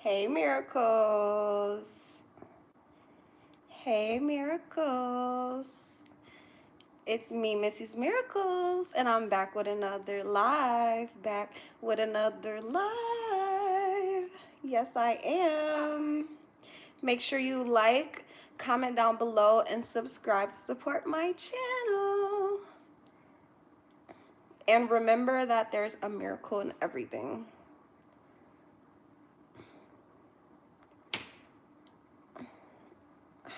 Hey, miracles. Hey, miracles. It's me, Missy's Miracles, and I'm back with another live. Back with another live. Yes, I am. Make sure you like, comment down below, and subscribe to support my channel. And remember that there's a miracle in everything.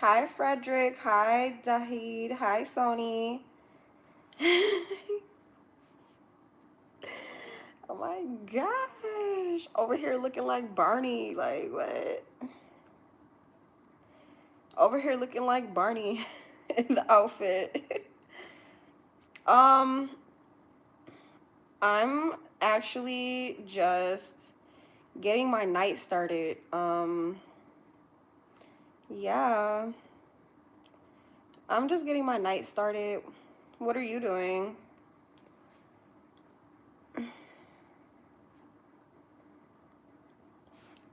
Hi, Frederick. Hi, Dahid. Hi, Sony. Oh my gosh. Over here looking like Barney. Like, what? Over here looking like Barney in the outfit. um, I'm actually just getting my night started. Yeah. I'm just getting my night started. What are you doing?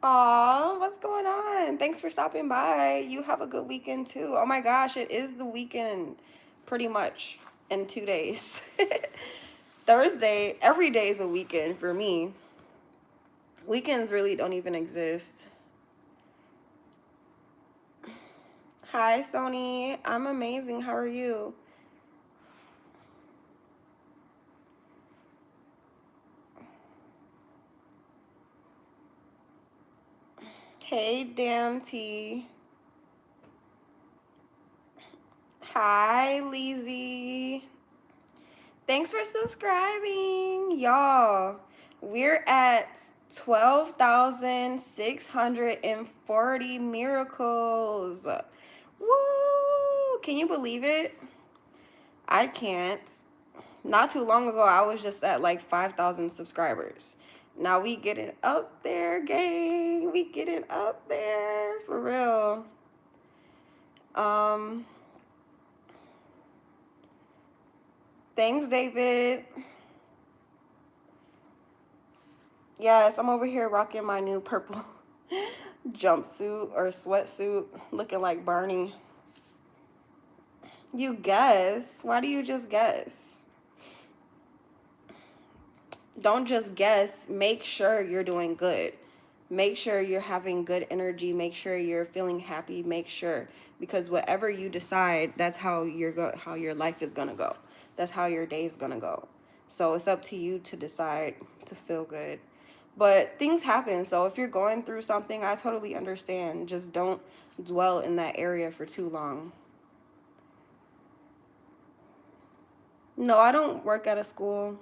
Aw, what's going on? Thanks for stopping by. You have a good weekend too. Oh my gosh, it is the weekend pretty much in 2 days. Thursday, every day is a weekend for me. Weekends really don't even exist. Hi, Sony. I'm amazing. How are you? Hey, damn T. Hi, Leezy. Thanks for subscribing, y'all. We're at 12,640 miracles. Woo! Can you believe it? I can't. Not too long ago, I was just at like 5,000 subscribers. Now we getting up there, gang. We getting up there for real. Thanks, David. Yes, I'm over here rocking my new purple jumpsuit or sweatsuit, looking like Barney. You guess? Why do you just guess? Don't just guess. Make sure you're doing good. Make sure you're having good energy. Make sure you're feeling happy. Make sure, because whatever you decide, that's how how your life is gonna go. That's how your day is gonna go. So it's up to you to decide to feel good. But things happen. So if you're going through something, I totally understand. Just don't dwell in that area for too long. No, I don't work at a school.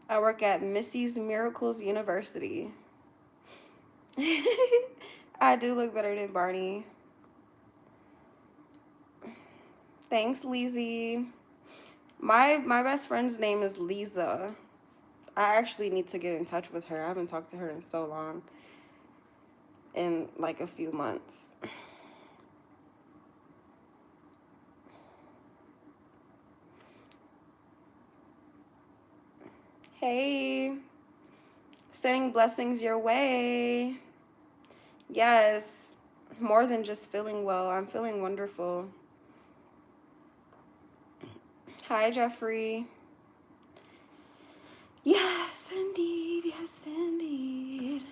I work at Missy's Miracles University. I do look better than Barney. Thanks, Lizzie. My best friend's name is Lisa. I actually need to get in touch with her. I haven't talked to her in so long. In like a few months. Hey. Sending blessings your way. Yes. More than just feeling well. I'm feeling wonderful. Hi, Jeffrey. Yes, indeed. Yes, indeed.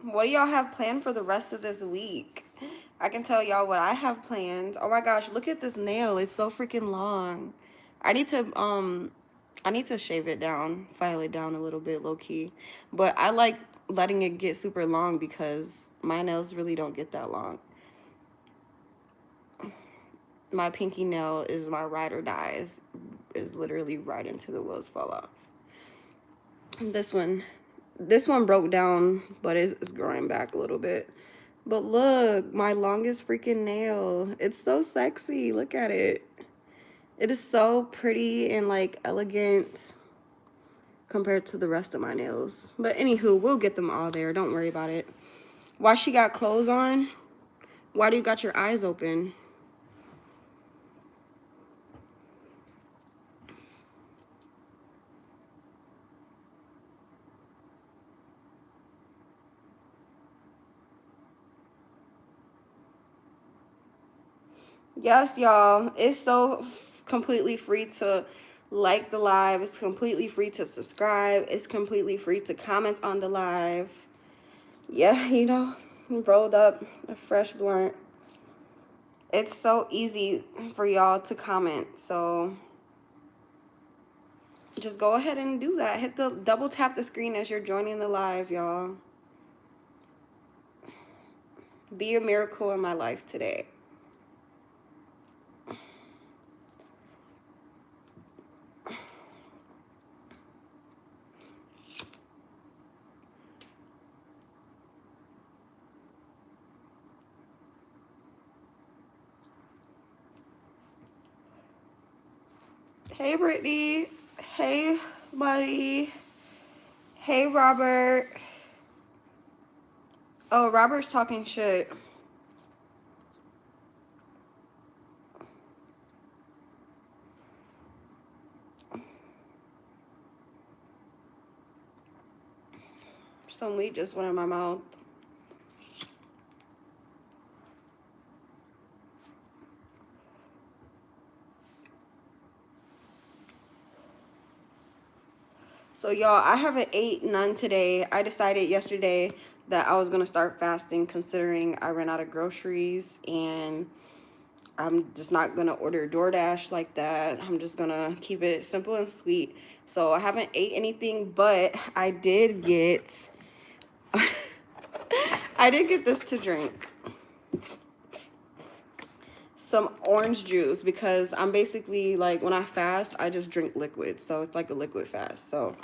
What do y'all have planned for the rest of this week? I can tell y'all what I have planned. Oh my gosh, look at this nail. It's so freaking long. I need to shave it down, file it down a little bit low key. But I like letting it get super long because my nails really don't get that long. My pinky nail is my ride or die, is literally right into the wheels fall off. This one broke down, but it's growing back a little bit. But look, my longest freaking nail. It's so sexy. Look at it. It is so pretty and like elegant compared to the rest of my nails. But anywho, we'll get them all there. Don't worry about it. Why she got clothes on? Why do you got your eyes open? Yes, y'all. It's so completely free to like the live. It's completely free to subscribe. It's completely free to comment on the live. Yeah, you know, rolled up a fresh blunt. It's so easy for y'all to comment. So just go ahead and do that. Hit the double tap the screen as you're joining the live, y'all. Be a miracle in my life today. Hey, Brittany. Hey, buddy. Hey, Robert. Oh, Robert's talking shit. Some weed just went in my mouth. So, y'all, I haven't ate none today. I decided yesterday that I was going to start fasting considering I ran out of groceries, and I'm just not going to order DoorDash like that. I'm just going to keep it simple and sweet. So, I haven't ate anything, but I did get I did get this to drink. Some orange juice, because I'm basically like, when I fast, I just drink liquid. So it's like a liquid fast. So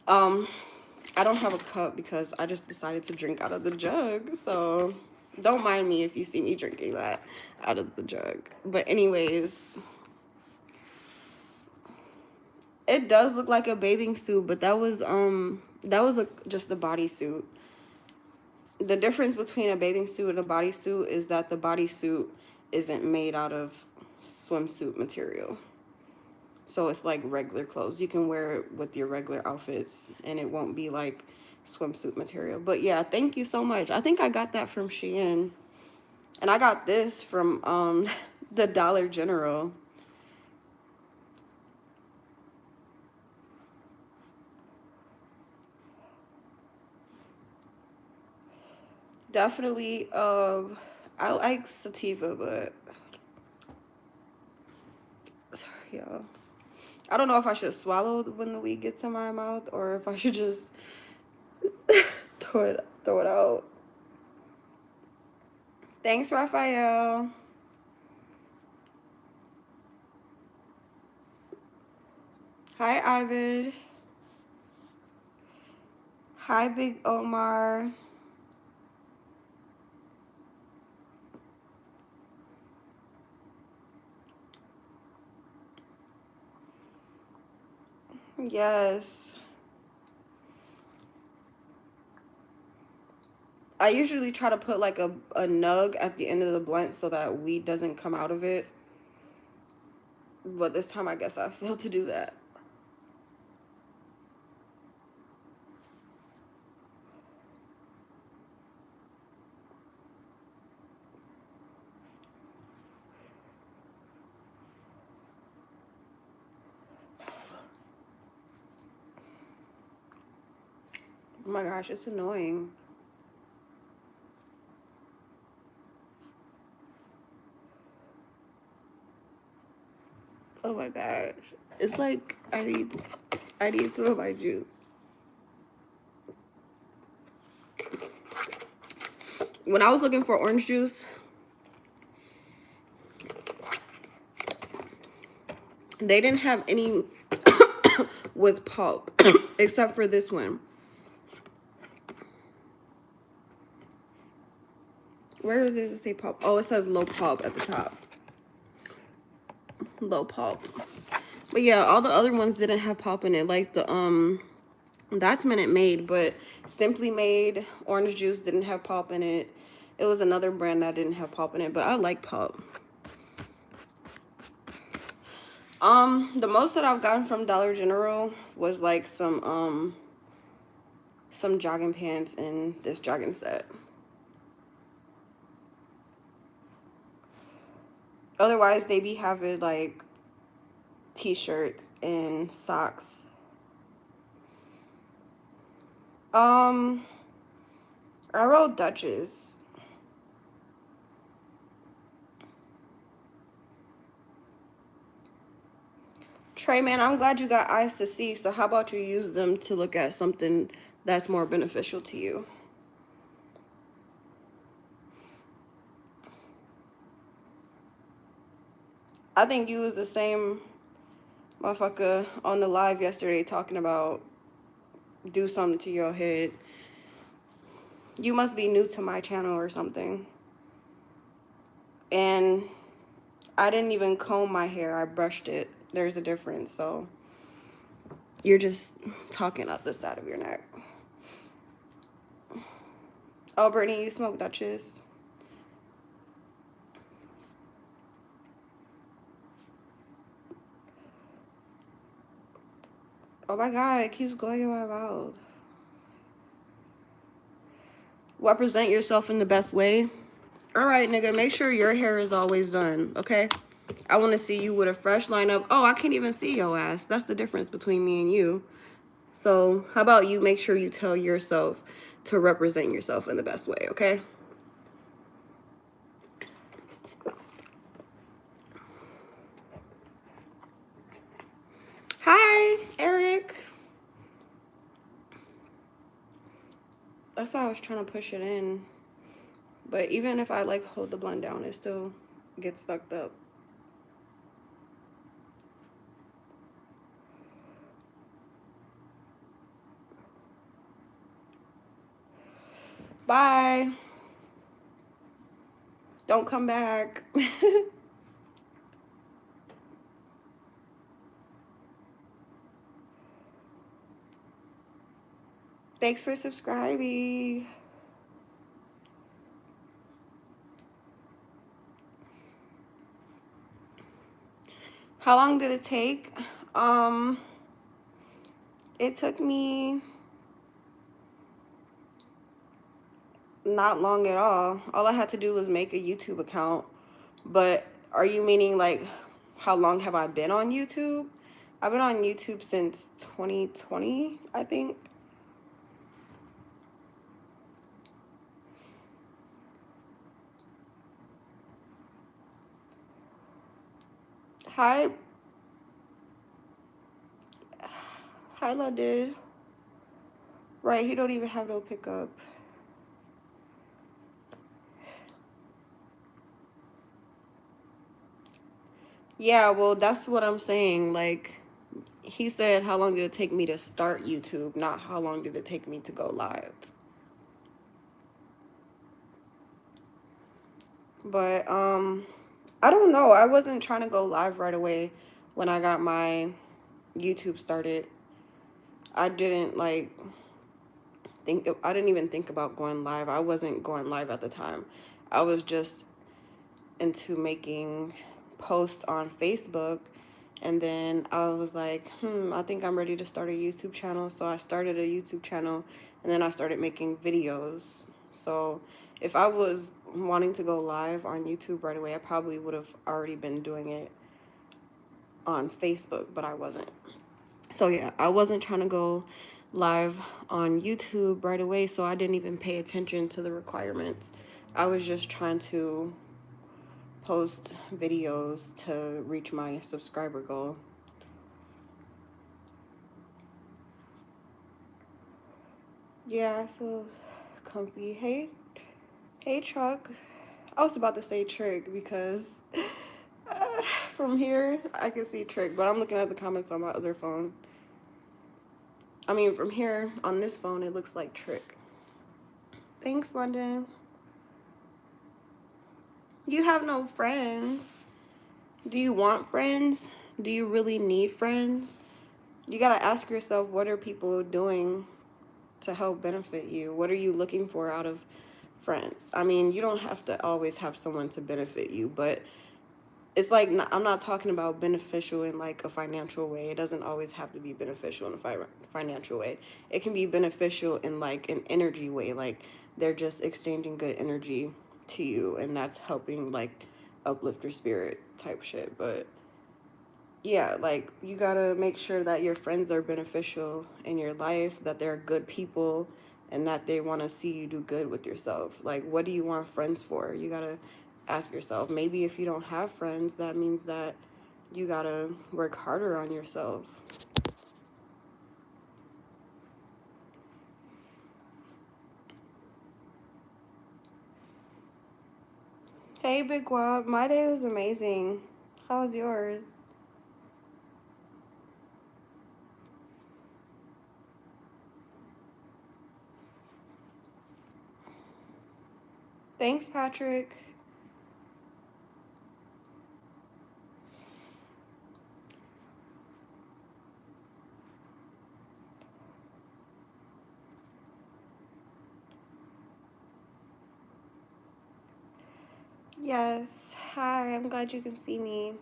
I don't have a cup because I just decided to drink out of the jug. So don't mind me if you see me drinking that out of the jug. But anyways, it does look like a bathing suit, but that was just a bodysuit. The difference between a bathing suit and a bodysuit is that the bodysuit isn't made out of swimsuit material. So it's like regular clothes. You can wear it with your regular outfits and it won't be like swimsuit material. But yeah, thank you so much. I think I got that from Shein. And I got this from the Dollar General. Definitely I like sativa, but sorry, y'all. I don't know if I should swallow when the weed gets in my mouth or if I should just throw it out. Thanks, Raphael. Hi, Ivid. Hi, Big Omar. Yes. I usually try to put like a nug at the end of the blunt so that weed doesn't come out of it. But this time I guess I failed to do that. Oh my gosh, it's annoying. Oh my gosh. It's like I need some of my juice. When I was looking for orange juice, they didn't have any with pulp except for this one. Where does it say pulp? Oh, it says low pulp at the top. Low pulp. But yeah, all the other ones didn't have pulp in it. Like the that's Minute Maid, but Simply Made orange juice didn't have pulp in it. It was another brand that didn't have pulp in it, but I like pulp. The most that I've gotten from Dollar General was like some jogging pants and this jogging set. Otherwise, they be having like t-shirts and socks. I wrote Duchess. Trey, man, I'm glad you got eyes to see. So how about you use them to look at something that's more beneficial to you? I think you was the same motherfucker on the live yesterday talking about do something to your head. You must be new to my channel or something. And I didn't even comb my hair. I brushed it. There's a difference. So you're just talking out the side of your neck. Oh, Brittany, you smoke Duchess? Oh my God, it keeps going in my mouth. Represent yourself in the best way. All right, nigga, make sure your hair is always done, okay? I want to see you with a fresh lineup. Oh, I can't even see your ass. That's the difference between me and you. So how about you make sure you tell yourself to represent yourself in the best way, okay? Hi, Eric. That's why I was trying to push it in. But even if I like hold the blunt down, it still gets sucked up. Bye. Don't come back. Thanks for subscribing. How long did it take? It took me not long at all. All I had to do was make a YouTube account. But are you meaning like how long have I been on YouTube? I've been on YouTube since 2020, I think. Hi. Hi, London. Right, he don't even have no pickup. Yeah, well, that's what I'm saying. Like, he said, how long did it take me to start YouTube, not how long did it take me to go live. But, I don't know. I wasn't trying to go live right away when I got my YouTube started. I didn't, like, I didn't even think about going live. I wasn't going live at the time. I was just into making posts on Facebook. And then I was like, I think I'm ready to start a YouTube channel. So I started a YouTube channel and then I started making videos. So if I was wanting to go live on YouTube right away, I probably would have already been doing it on Facebook, but I wasn't. So yeah, I wasn't trying to go live on YouTube right away, so I didn't even pay attention to the requirements. I was just trying to post videos to reach my subscriber goal. Yeah, I feel comfy. Hey, truck. I was about to say trick because from here I can see trick, but I'm looking at the comments on my other phone. I mean, from here on this phone, it looks like trick. Thanks, London. You have no friends. Do you want friends? Do you really need friends? You gotta ask yourself, what are people doing to help benefit you? What are you looking for out of friends? I mean, you don't have to always have someone to benefit you, but it's like, I'm not talking about beneficial in like a financial way. It doesn't always have to be beneficial in a financial way. It can be beneficial in like an energy way. Like they're just exchanging good energy to you, and that's helping like uplift your spirit type shit. But yeah, like you gotta make sure that your friends are beneficial in your life, that they're good people, and that they want to see you do good with yourself. Like, what do you want friends for? You gotta ask yourself. Maybe if you don't have friends, that means that you gotta work harder on yourself. Hey, Big Wop, my day was amazing. How was yours? Thanks, Patrick. Yes. Hi, I'm glad you can see me.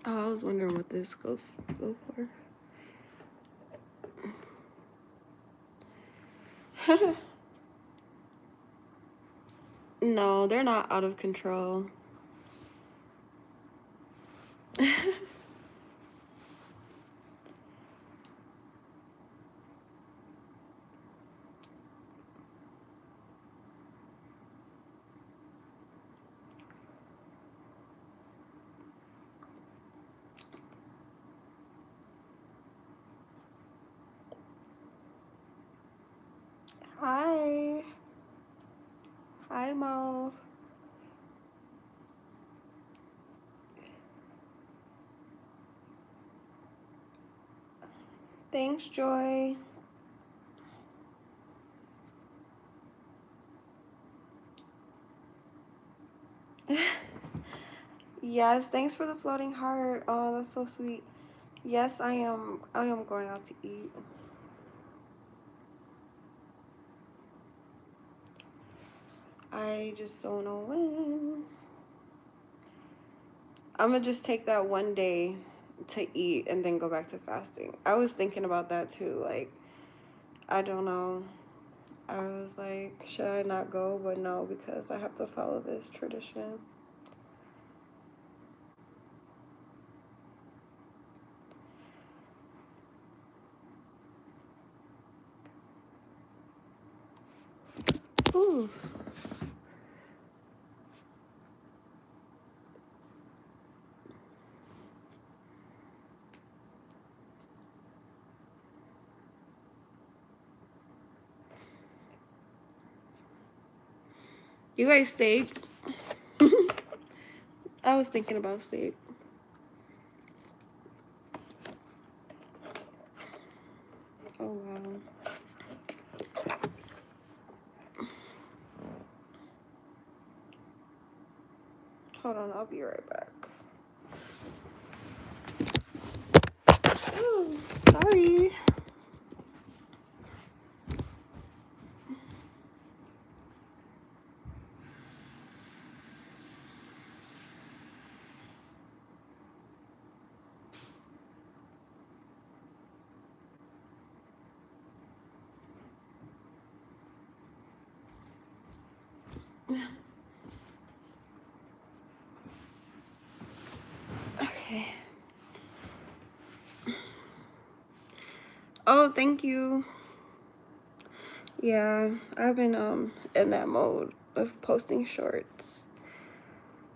Oh, I was wondering what this go for. No, they're not out of control. Hi. Hi, Mo. Thanks, Joy. Yes, thanks for the floating heart. Oh, that's so sweet. Yes, I am. I am going out to eat. I just don't know when. I'm gonna just take that one day to eat and then go back to fasting. I was thinking about that too. Like, I don't know. I was like, should I not go? But no, because I have to follow this tradition. Ooh. You guys steak? I was thinking about steak. Oh, wow. Hold on, I'll be right back. Ooh, sorry. Okay. Oh, thank you. Yeah, I've been in that mode of posting shorts.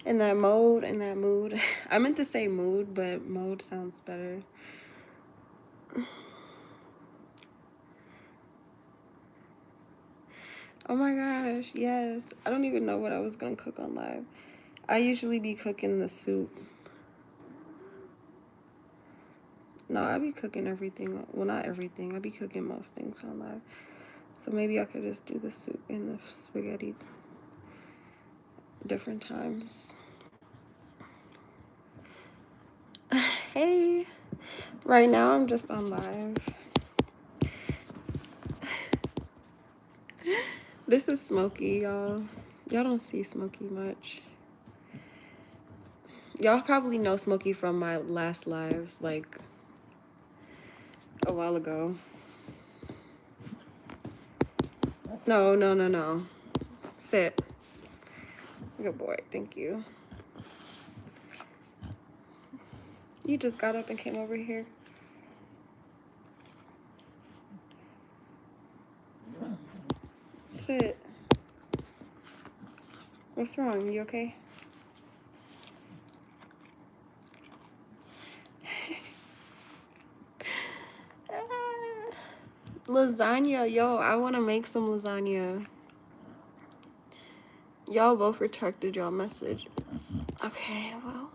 In that mode, in that mood. I meant to say mood, but mode sounds better. Oh my gosh, yes. I don't even know what I was gonna cook on live. I usually be cooking the soup. No, I be cooking everything. Well, not everything. I be cooking most things on live. So maybe I could just do the soup and the spaghetti different times. Hey, right now I'm just on live. This is Smokey, y'all. Y'all don't see Smokey much. Y'all probably know Smokey from my last lives, like a while ago. No, no, no, no. Sit. Good boy. Thank you. You just got up and came over here. Sit. What's wrong? You okay? Lasagna. Yo, I want to make some lasagna. Y'all both retracted y'all messages. Okay, well.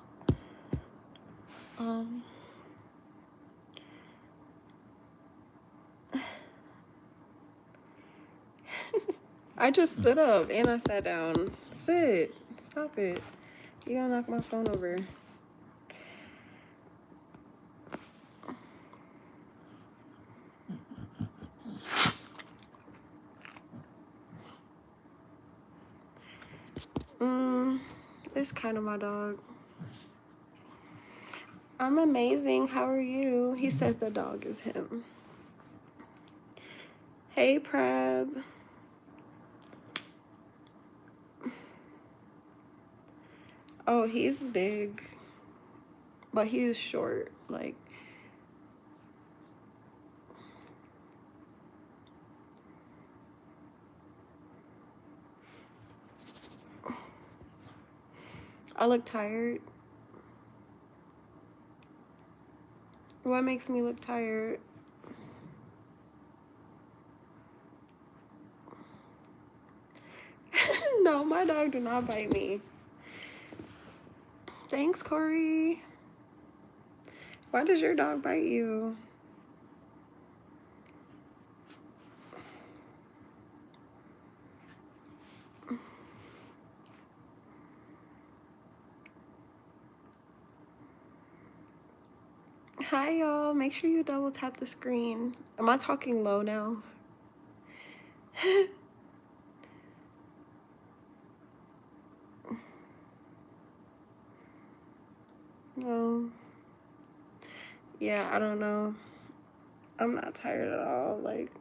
I just stood up and I sat down. Sit. Stop it. You gonna knock my phone over. It's kind of my dog. I'm amazing. How are you? He said the dog is him. Hey, Prab. Oh, he's big. But he's short. Like, I look tired. What makes me look tired? No, my dog do not bite me. Thanks, Corey. Why does your dog bite you? Hi, y'all. Make sure you double tap the screen. Am I talking low now? No. Yeah, I don't know. I'm not tired at all. Like,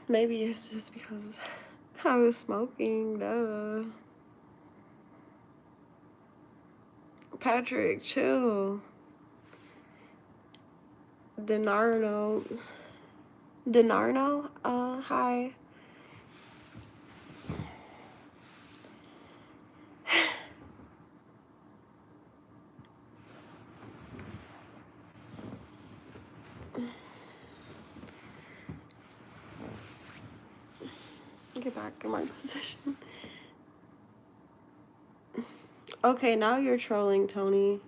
maybe it's just because I was smoking. Duh. Patrick, chill. Denarno. Hi. Get back in my position. Okay, now you're trolling, Tony.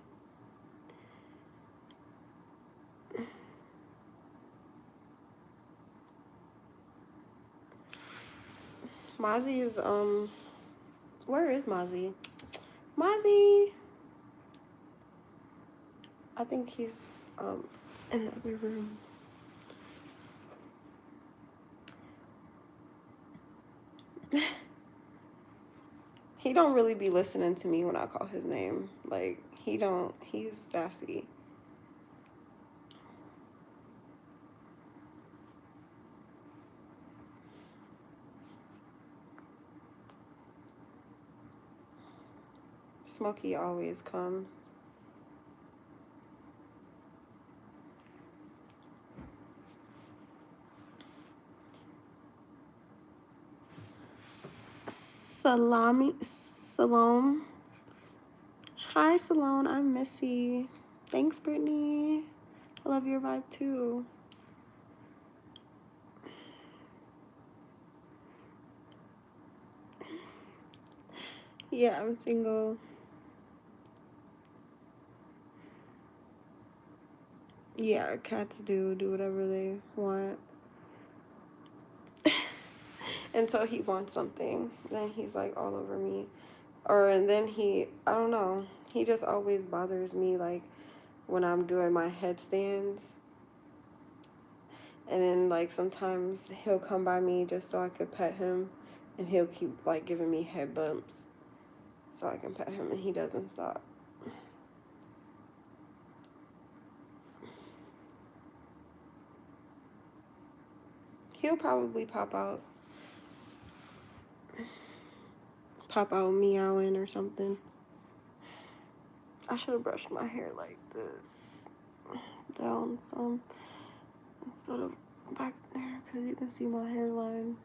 Mozzie is, where is Mozzie? Mozzie! I think he's, in the other room. He don't really be listening to me when I call his name. Like, he's sassy. Smokey always comes. Salome. Hi, Salone. I'm Missy. Thanks, Brittany. I love your vibe, too. Yeah, I'm single. Yeah, cats do whatever they want. Until he wants something. Then he's, like, all over me. And then I don't know. He just always bothers me, like, when I'm doing my headstands. And then, like, sometimes he'll come by me just so I could pet him. And he'll keep, like, giving me head bumps. so I can pet him and he doesn't stop. He'll probably pop out meowing or something. I should have brushed my hair like this down some instead of back there, because you can see my hairline.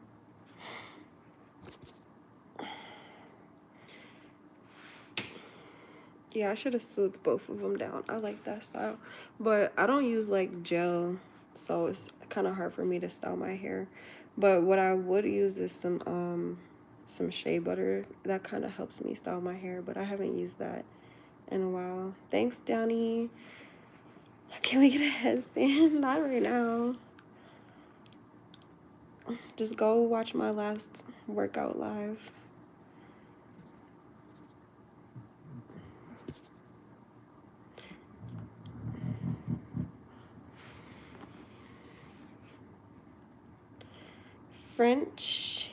Yeah, I should have smoothed both of them down. I like that style, but I don't use like gel, so it's kind of hard for me to style my hair. But what I would use is some shea butter. That kind of helps me style my hair, but I haven't used that in a while. Thanks, Downey. Can we get a headstand? Not right now. Just go watch my last workout live. French.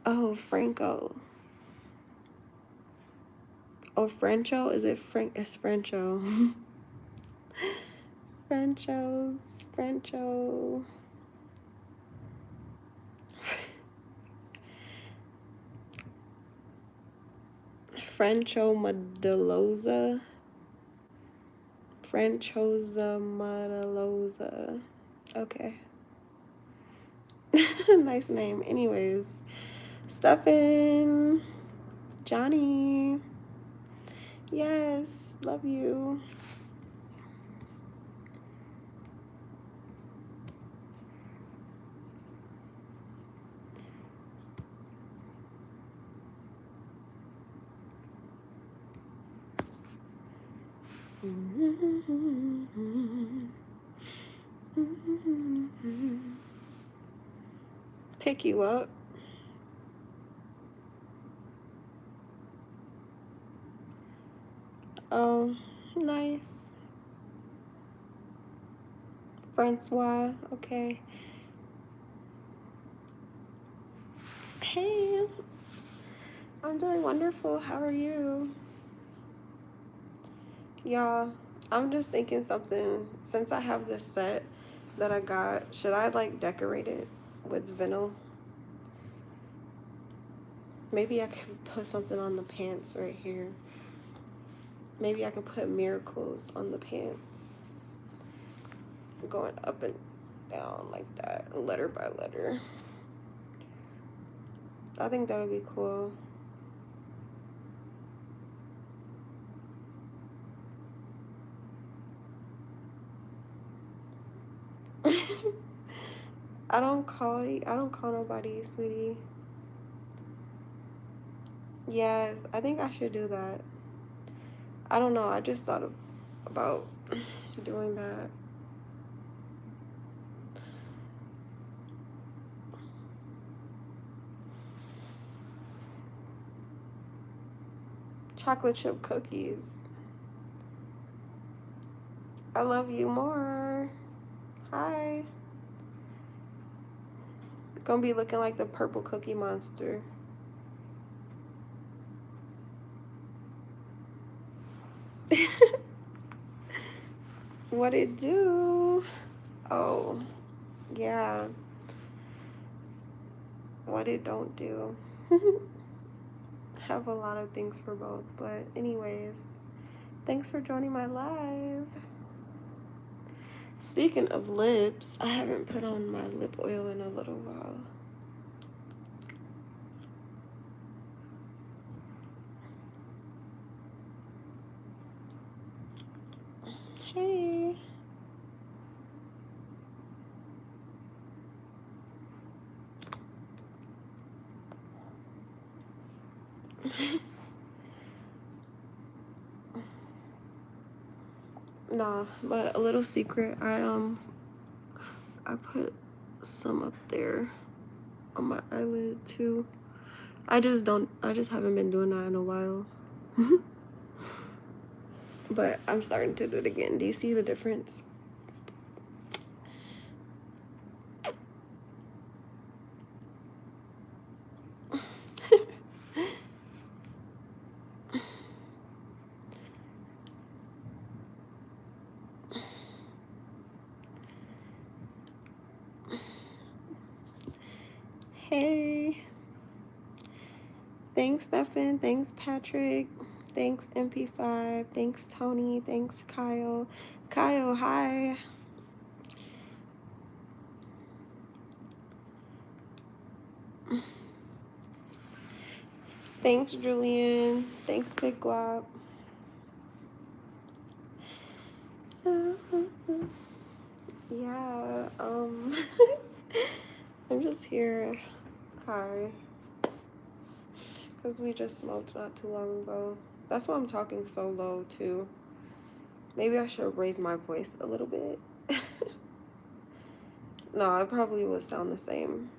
Oh, Franco. Oh, Frencho? Is it Frank? It's Frencho. Frencho. Frencho Madaloza. Okay. Nice name. Anyways, Stefan, Johnny. Yes, love you. Pick you up. Oh, nice. Francois, okay. Hey, I'm doing wonderful. How are you? Y'all, I'm just thinking something. Since I have this set that I got, should I like decorate it with vinyl? Maybe I could put something on the pants right here. Maybe I could put miracles on the pants. Going up and down like that, letter by letter. I think that would be cool. I don't call nobody, sweetie. Yes, I think I should do that. I don't know, I just thought about doing that. Chocolate chip cookies. I love you more. Hi. Gonna be looking like the purple cookie monster. What it do? Oh, yeah. What it don't do. Have a lot of things for both, but anyways, thanks for joining my live. Speaking of lips, I haven't put on my lip oil in a little while. Hey. Nah, but a little secret, I put some up there on my eyelid too. I just haven't been doing that in a while. But I'm starting to do it again. Do you see the difference? Hey. Thanks, Stefan. Thanks, Patrick. Thanks, MP5. Thanks, Tony. Thanks, Kyle. Kyle, hi. Thanks, Julian. Thanks, Big Guap. Yeah, I'm just here. Hi. Because we just smoked not too long ago. That's why I'm talking so low, too. Maybe I should raise my voice a little bit. No, I probably would sound the same.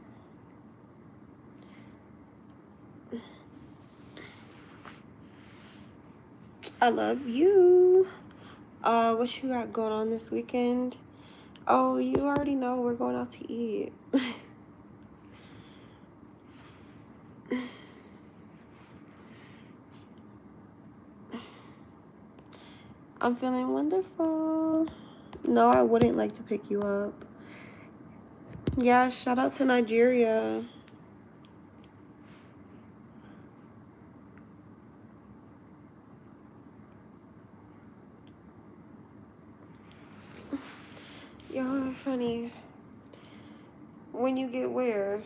I love you. What you got going on this weekend? Oh, you already know we're going out to eat. I'm feeling wonderful. No, I wouldn't like to pick you up. Yeah, shout out to Nigeria. Y'all are funny. When you get where?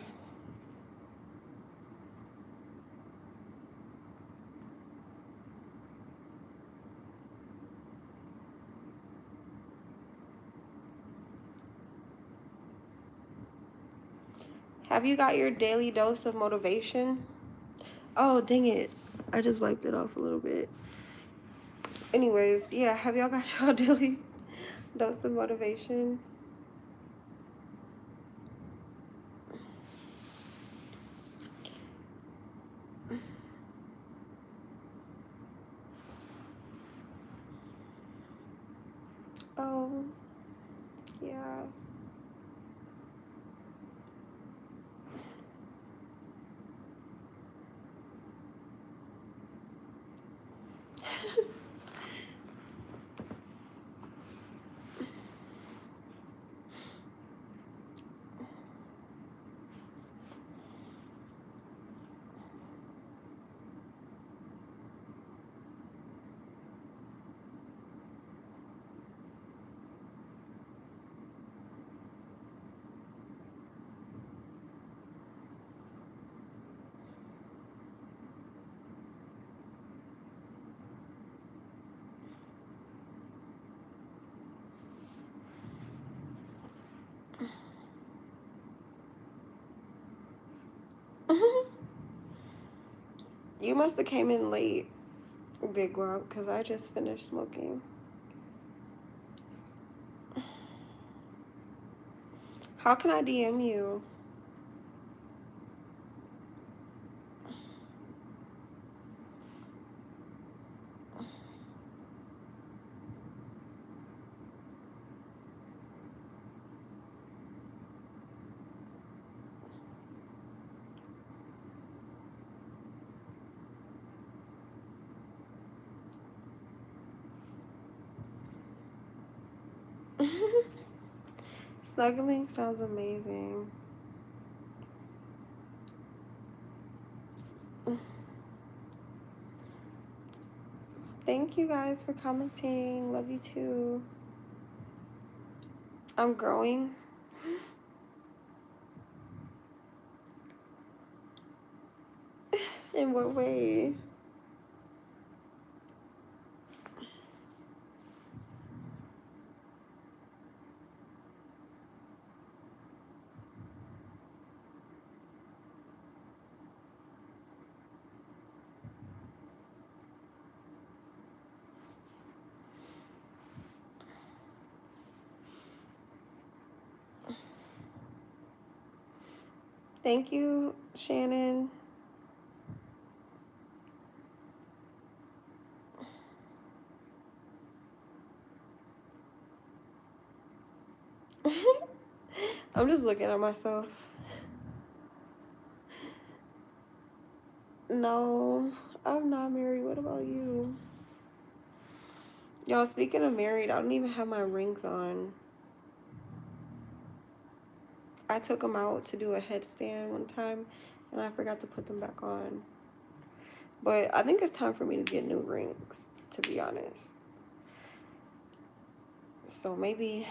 Have you got your daily dose of motivation? Oh, dang it. I just wiped it off a little bit. Anyways, yeah, have y'all got your daily dose of motivation? Oh, yeah. You must have came in late, Big Guap, because I just finished smoking. How can I DM you? Snuggling sounds amazing. Thank you guys for commenting. Love you too. I'm growing. In what way? Thank you, Shannon. I'm just looking at myself. No, I'm not married. What about you? Y'all, speaking of married, I don't even have my rings on. I took them out to do a headstand one time, and I forgot to put them back on. But I think it's time for me to get new rings, to be honest. So maybe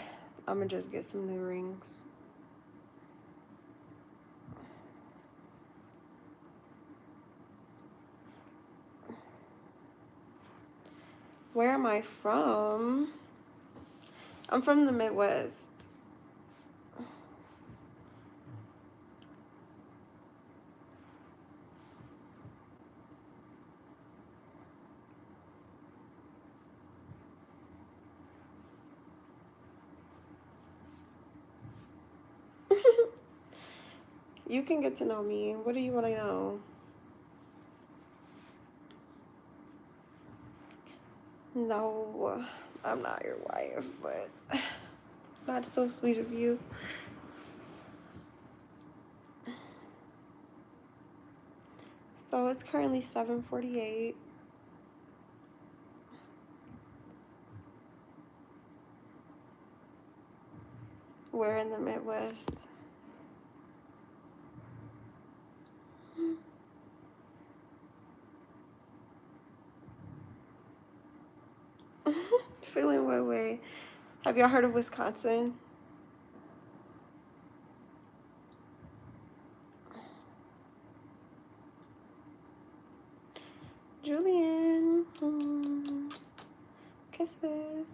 I'm gonna just get some new rings. Where am I from? I'm from the Midwest. You can get to know me. What do you want to know? No, I'm not your wife, but that's so sweet of you. So it's currently 7:48. We're in the Midwest. Feeling what way? Have y'all heard of Wisconsin? Julian. Kisses.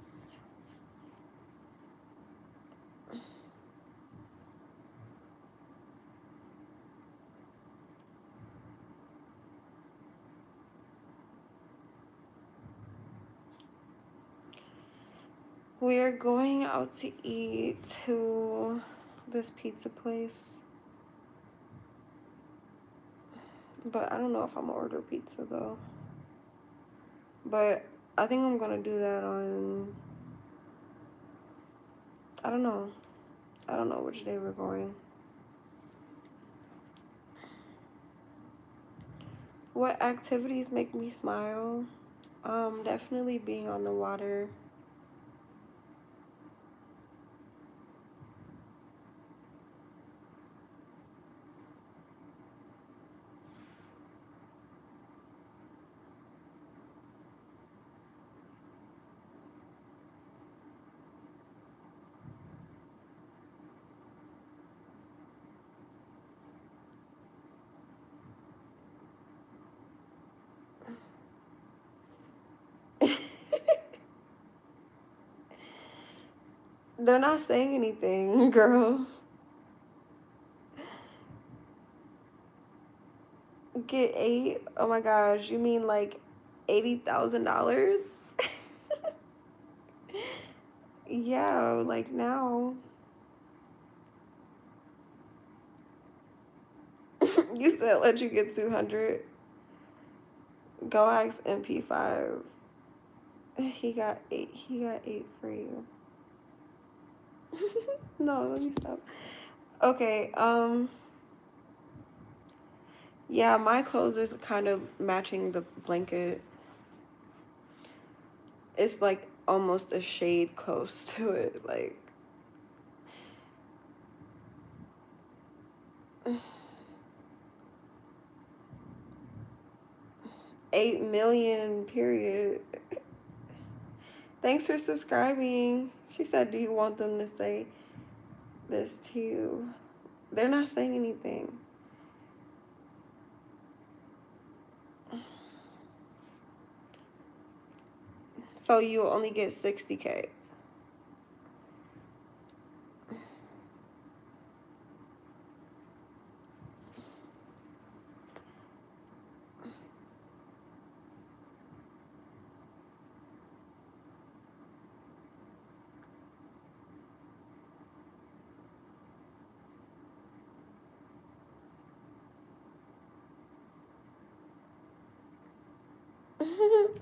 We're going out to eat to this pizza place. But I don't know if I'm gonna order pizza though. But I think I'm gonna do that on, I don't know. I don't know which day we're going. What activities make me smile? Definitely being on the water. 'They're not saying anything, girl. Get 8? Oh my gosh, you mean like $80,000? Yeah, like now. You said let you get 200. Go ask MP5. He got 8. He got 8 for you. No, let me stop. Okay, yeah, my clothes is kind of matching the blanket. It's like almost a shade close to it, like. $8 million, period. Thanks for subscribing. She said, do you want them to say this to you? They're not saying anything. So you only get 60K.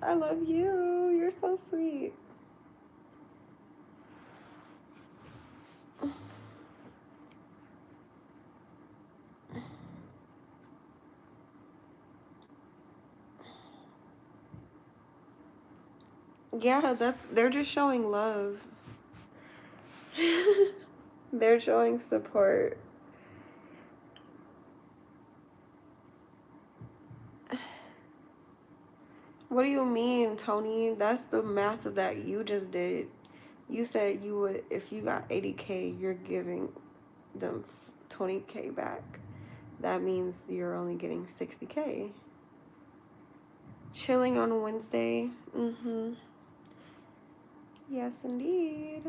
I love you. You're so sweet. Yeah, they're just showing love. They're showing support. What do you mean, Tony? That's the math that you just did. You said you would, if you got 80K, you're giving them 20K back. That means you're only getting 60K. Chilling on a Wednesday. Mm-hmm. Yes, indeed.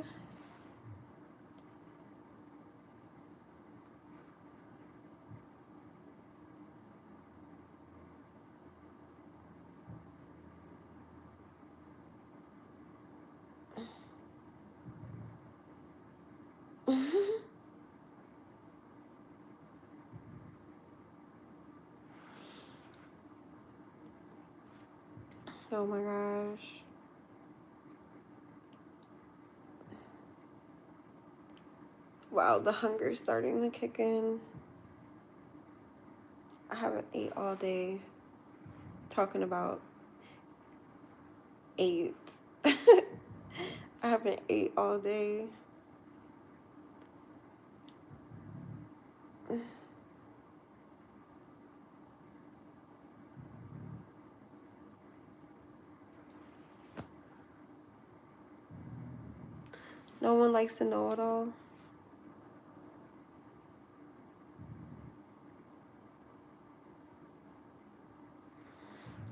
Oh my gosh. Wow, the hunger's starting to kick in. I haven't ate all day. Talking about ate. I haven't ate all day. No one likes to know it all.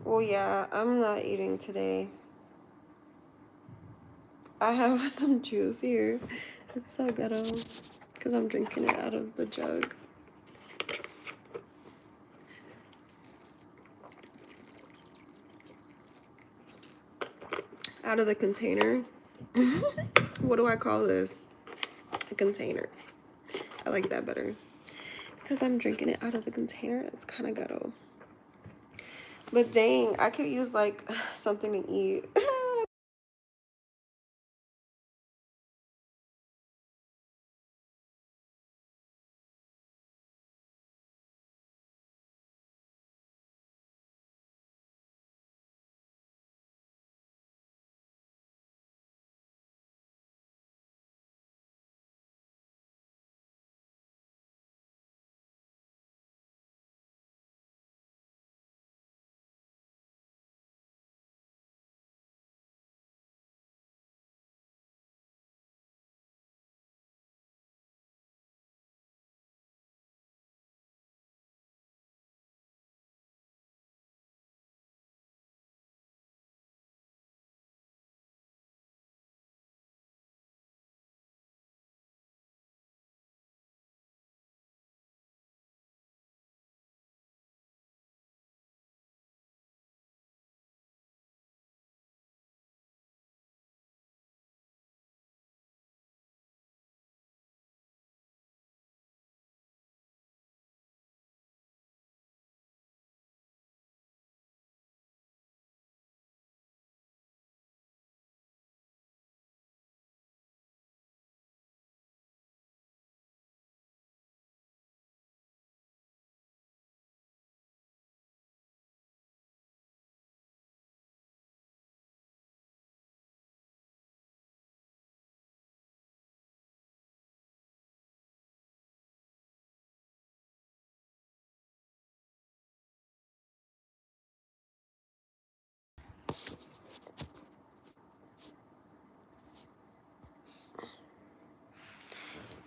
Well, yeah, I'm not eating today. I have some juice here. It's so ghetto because I'm drinking it out of the jug. Out of the container. What do I call this? A container. I like that better. Because I'm drinking it out of the container. It's kind of ghetto. But dang, I could use like something to eat.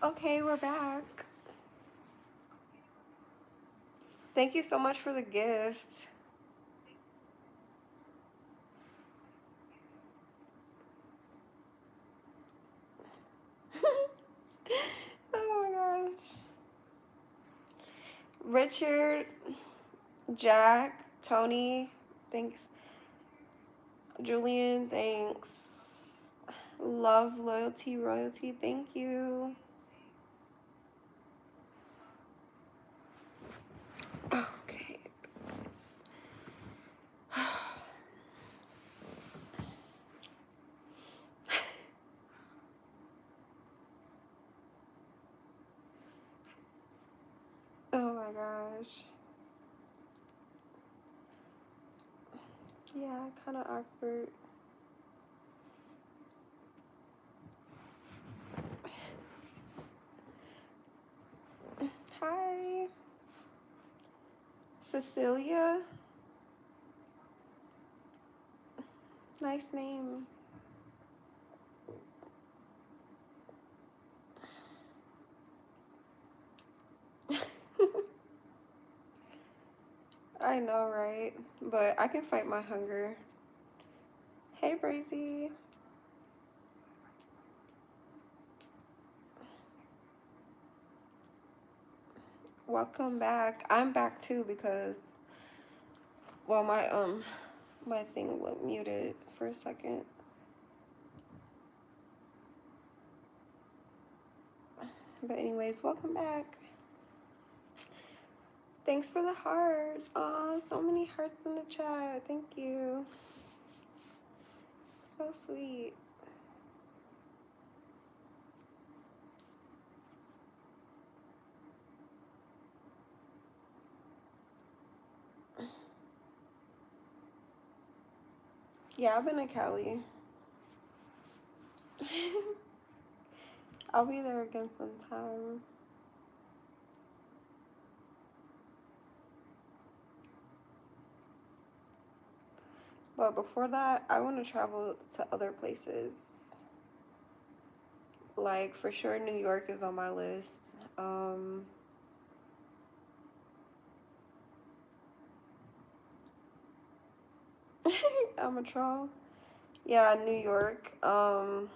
Okay, we're back. Thank you so much for the gift. Oh my gosh. Richard, Jack, Tony, thanks. Julian, thanks. Love, loyalty, royalty, thank you. Okay. Oh my gosh. Yeah, kind of awkward. Hi. Cecilia. Nice name. I know, right? But I can fight my hunger. Hey, Brazy. Welcome back. I'm back too because, well, my thing went muted for a second. But anyways, welcome back. Thanks for the hearts. Aw, so many hearts in the chat. Thank you. So sweet. Yeah, I've been to Cali. I'll be there again sometime. But before that, I want to travel to other places. Like, for sure, New York is on my list. I'm a troll. Yeah, New York. I'm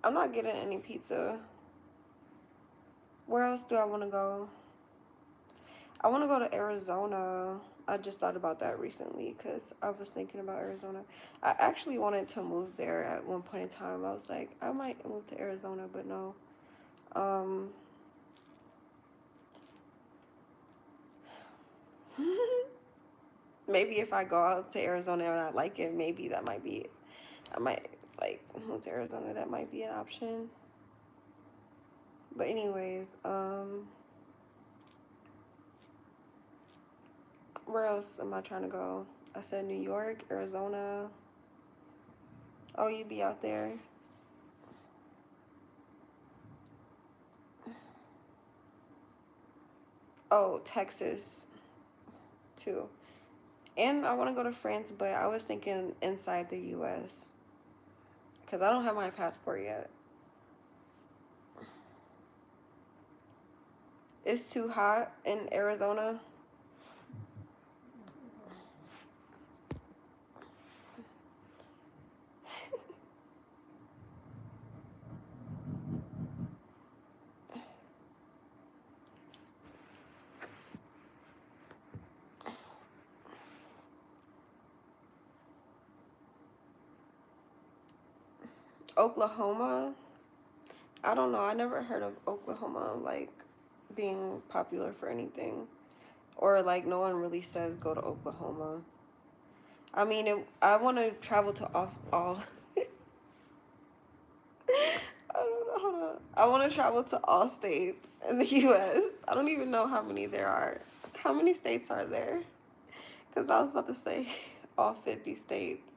not getting any pizza. Where else do I want to go? I want to go to Arizona. I just thought about that recently because I was thinking about Arizona. I actually wanted to move there at one point in time. I was like, I might move to Arizona, but no. Maybe if I go out to Arizona and I like it, maybe that might be it. I might like move to Arizona. That might be an option. But anyways, where else am I trying to go? I said New York, Arizona. Oh, you'd be out there. Oh, Texas too. And I want to go to France, but I was thinking inside the US because I don't have my passport yet. It's too hot in Arizona. Oklahoma. I don't know. I never heard of Oklahoma like being popular for anything, or like no one really says go to Oklahoma. I mean, I want to travel to all. I don't know. Hold on. I want to travel to all states in the U.S. I don't even know how many there are. How many states are there? Because I was about to say all 50 states.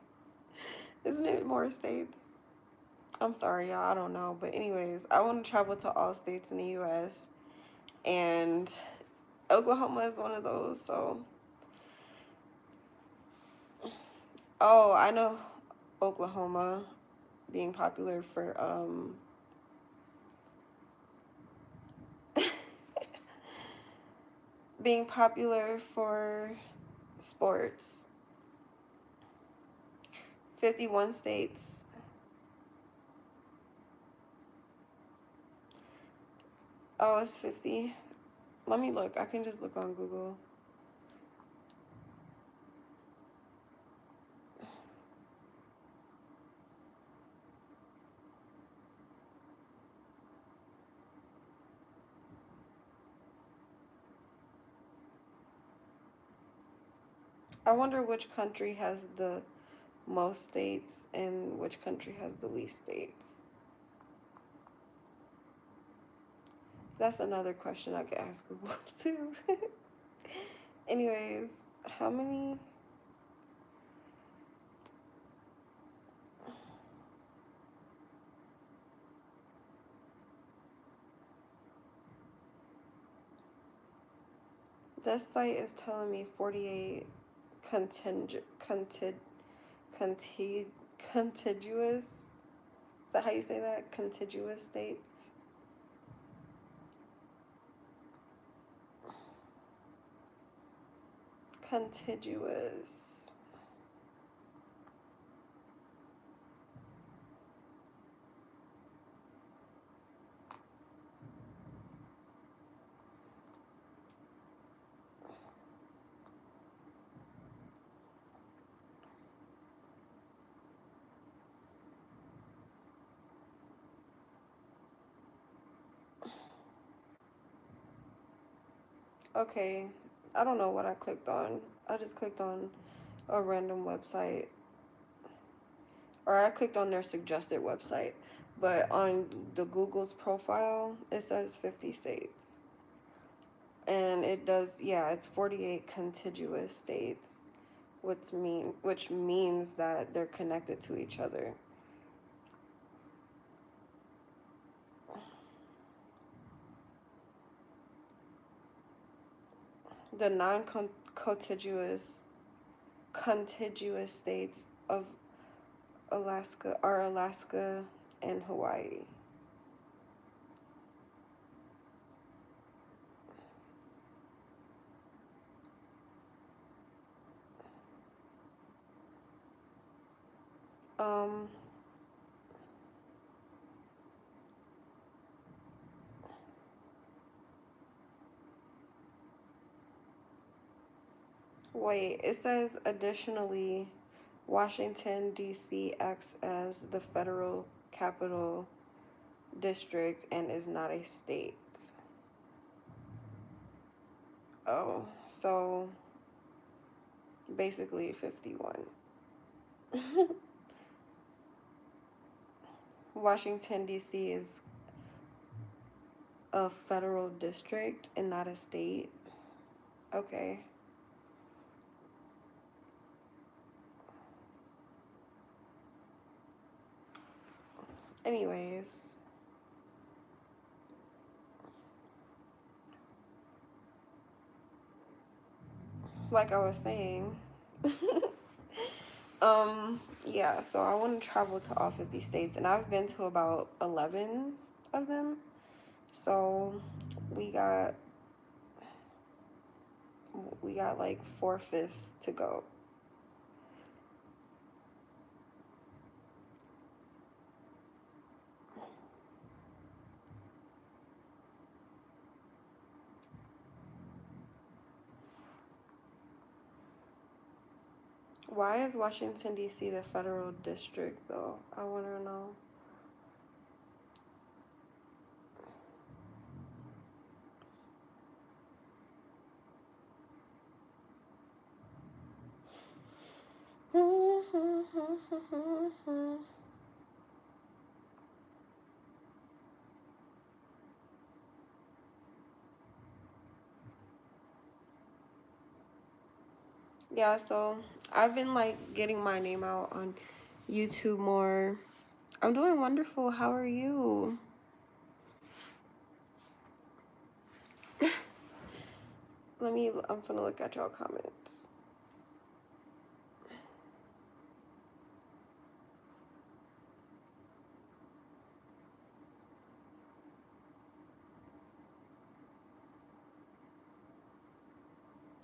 Isn't it more states? I'm sorry, y'all. I don't know. But anyways, I want to travel to all states in the U.S. And Oklahoma is one of those. So, oh, I know Oklahoma being popular for being popular for sports. 51 states. Oh, it's 50. Let me look. I can just look on Google. I wonder which country has the most states and which country has the least states. That's another question I could ask Google too. Anyways, how many? This site is telling me 48 contig contig contig contiguous. Is that how you say that? Contiguous states. Contiguous. Okay, I don't know what I clicked on. I just clicked on a random website, or I clicked on their suggested website. But on the Google's profile, it says 50 states. And it does, yeah, it's 48 contiguous states, which means that they're connected to each other. The non-contiguous contiguous states of Alaska are Alaska and Hawaii. Um, Wait, it says additionally, Washington, D.C. acts as the federal capital district and is not a state. Oh, so basically 51. Washington, D.C. is a federal district and not a state. Okay. Anyways, like I was saying, yeah, so I want to travel to all 50 states, and I've been to about 11 of them. So we got like 4/5 to go. Why is Washington D.C. the federal district though? I want to know. Yeah, so I've been like getting my name out on YouTube more. I'm doing wonderful. How are you? I'm gonna look at y'all comments.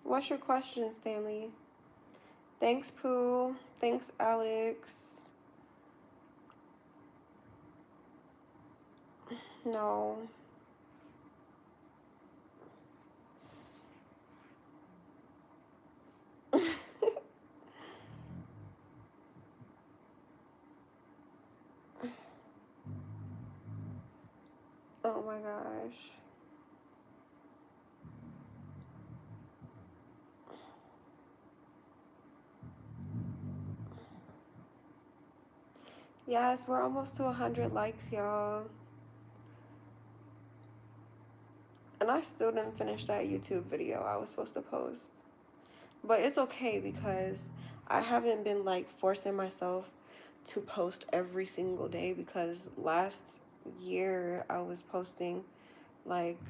What's your question, Stanley? Thanks, Pooh. Thanks, Alex. No. Oh my gosh. Yes, we're almost to 100 likes, y'all. And I still didn't finish that YouTube video I was supposed to post. But it's okay because I haven't been like forcing myself to post every single day, because last year I was posting like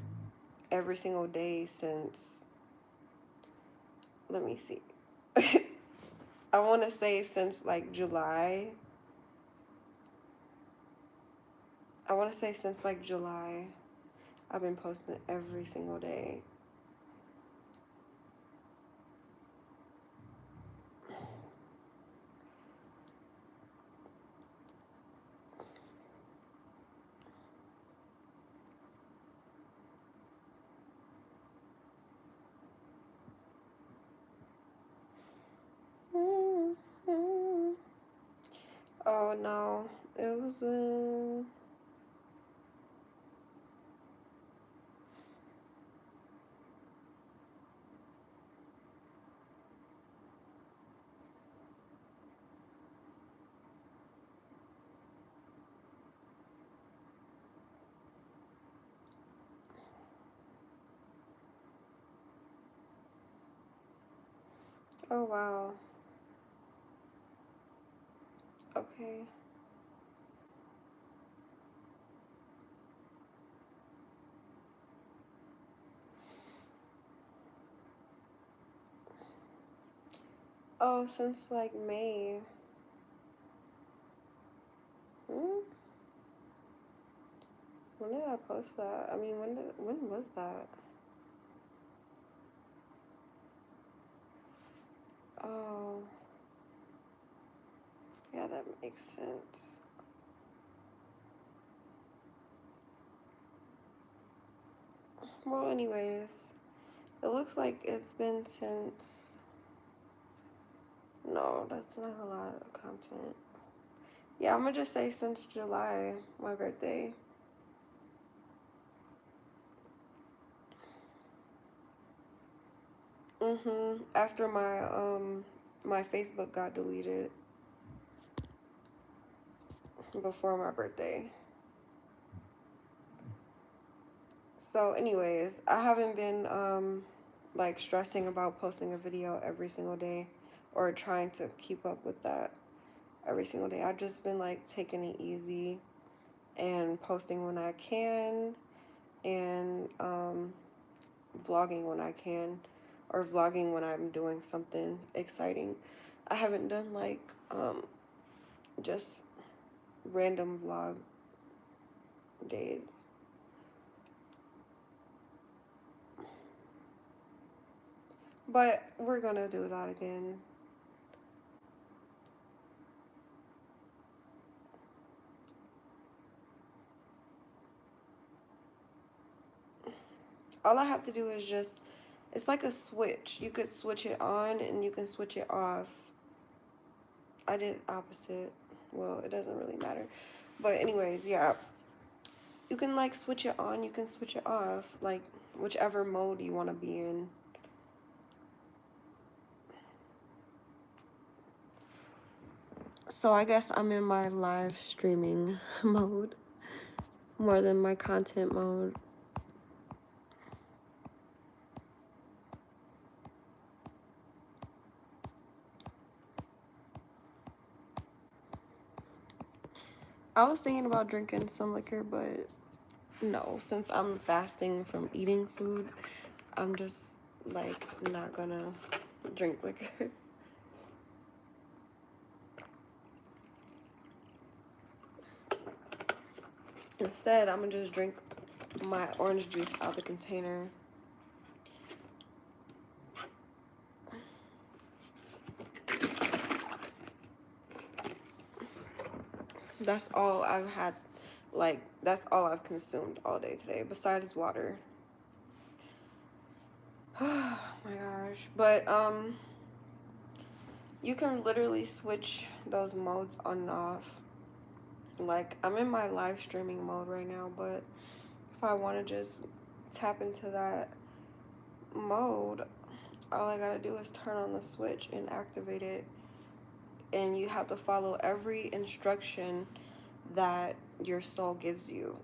every single day since let me see. I want to say since like July. I want to say since like July, I've been posting every single day. Oh no, it was oh wow. Okay. Oh, since like May. Hmm? When did I post that? I mean, when was that? Oh, yeah, that makes sense. Well, anyways, it looks like it's been since. No, that's not a lot of content. Yeah, I'm gonna just say since July, my birthday. After my Facebook got deleted before my birthday. So anyways, I haven't been like stressing about posting a video every single day or trying to keep up with that every single day. I've just been like taking it easy and posting when I can and vlogging when I can or vlogging when I'm doing something exciting. I haven't done like just random vlog days. But we're gonna do that again. All I have to do is just, it's like a switch. You could switch it on and you can switch it off. I did opposite. Well, it doesn't really matter. But anyways, yeah. You can like switch it on, you can switch it off. Like whichever mode you want to be in. So I guess I'm in my live streaming mode more than my content mode. I was thinking about drinking some liquor, but no, since I'm fasting from eating food, I'm just like not gonna drink liquor. Instead, I'm gonna just drink my orange juice out the container. That's all I've had, like, that's all I've consumed all day today, besides water. Oh my gosh. But, you can literally switch those modes on and off. Like, I'm in my live streaming mode right now, but if I want to just tap into that mode, all I gotta do is turn on the switch and activate it. And you have to follow every instruction that your soul gives you.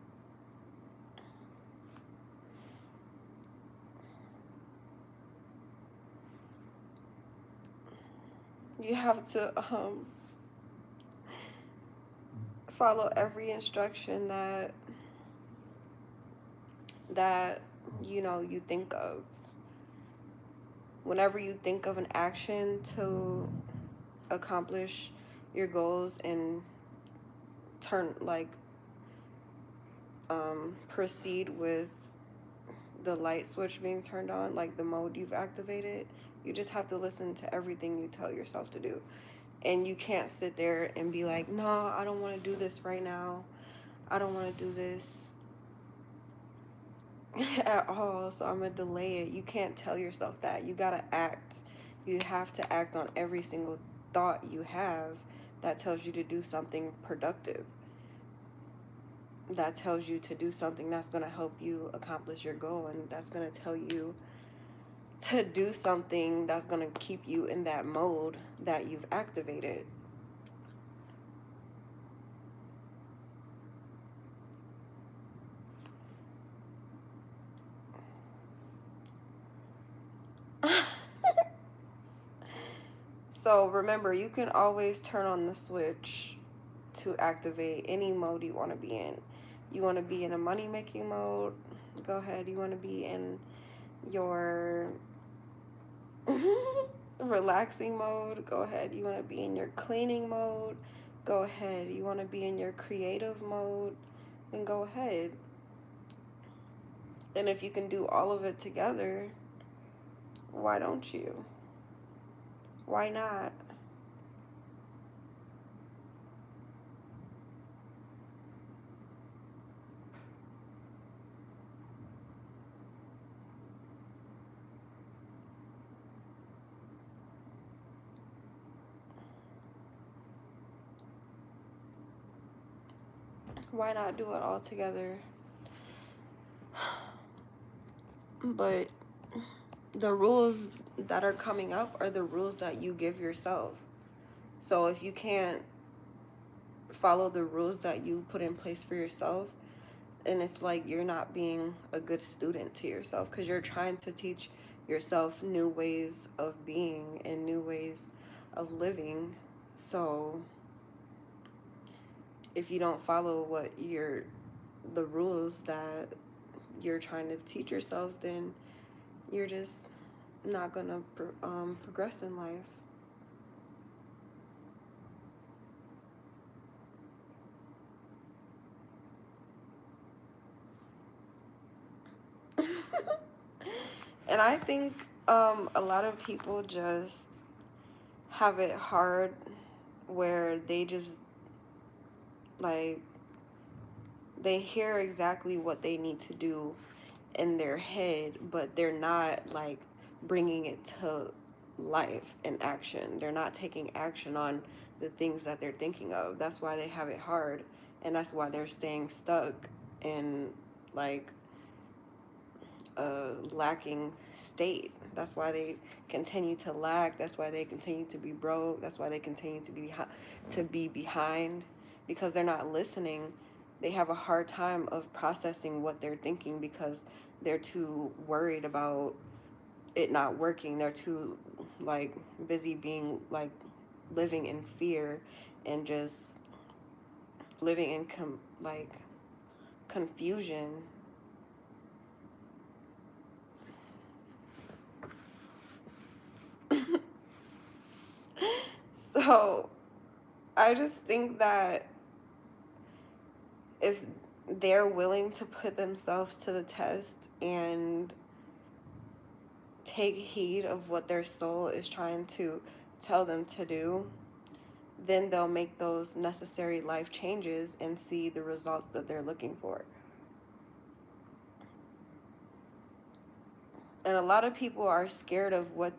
You have to follow every instruction that you know you think of. Whenever you think of an action to accomplish your goals and turn like proceed with the light switch being turned on, like the mode you've activated, you just have to listen to everything you tell yourself to do. And you can't sit there and be like, no, I don't want to do this right now. I don't want to do this at all, so I'm going to delay it. You can't tell yourself that. You got to act. You have to act on every single thought you have that tells you to do something productive, that tells you to do something that's going to help you accomplish your goal, and that's going to tell you to do something that's going to keep you in that mode that you've activated. So remember, you can always turn on the switch to activate any mode you want to be in. You want to be in a money making mode, go ahead. You want to be in your relaxing mode, go ahead. You want to be in your cleaning mode, go ahead. You want to be in your creative mode, then go ahead. And if you can do all of it together, why don't you? Why not? Why not do it all together? But the rules that are coming up are the rules that you give yourself. So if you can't follow the rules that you put in place for yourself, and it's like you're not being a good student to yourself, because you're trying to teach yourself new ways of being and new ways of living. So if you don't follow the rules that you're trying to teach yourself, then you're just not gonna progress in life. And I think a lot of people just have it hard, where they just like they hear exactly what they need to do in their head, but they're not like bringing it to life and action. They're not taking action on the things that they're thinking of. That's why they have it hard, and that's why they're staying stuck in like a lacking state. That's why they continue to lack. That's why they continue to be broke. That's why they continue to be behind, because they're not listening. They have a hard time of processing what they're thinking because they're too worried about it not working. They're too like busy being like living in fear and just living in like confusion. So I just think that if they're willing to put themselves to the test and take heed of what their soul is trying to tell them to do, then they'll make those necessary life changes and see the results that they're looking for. And a lot of people are scared of what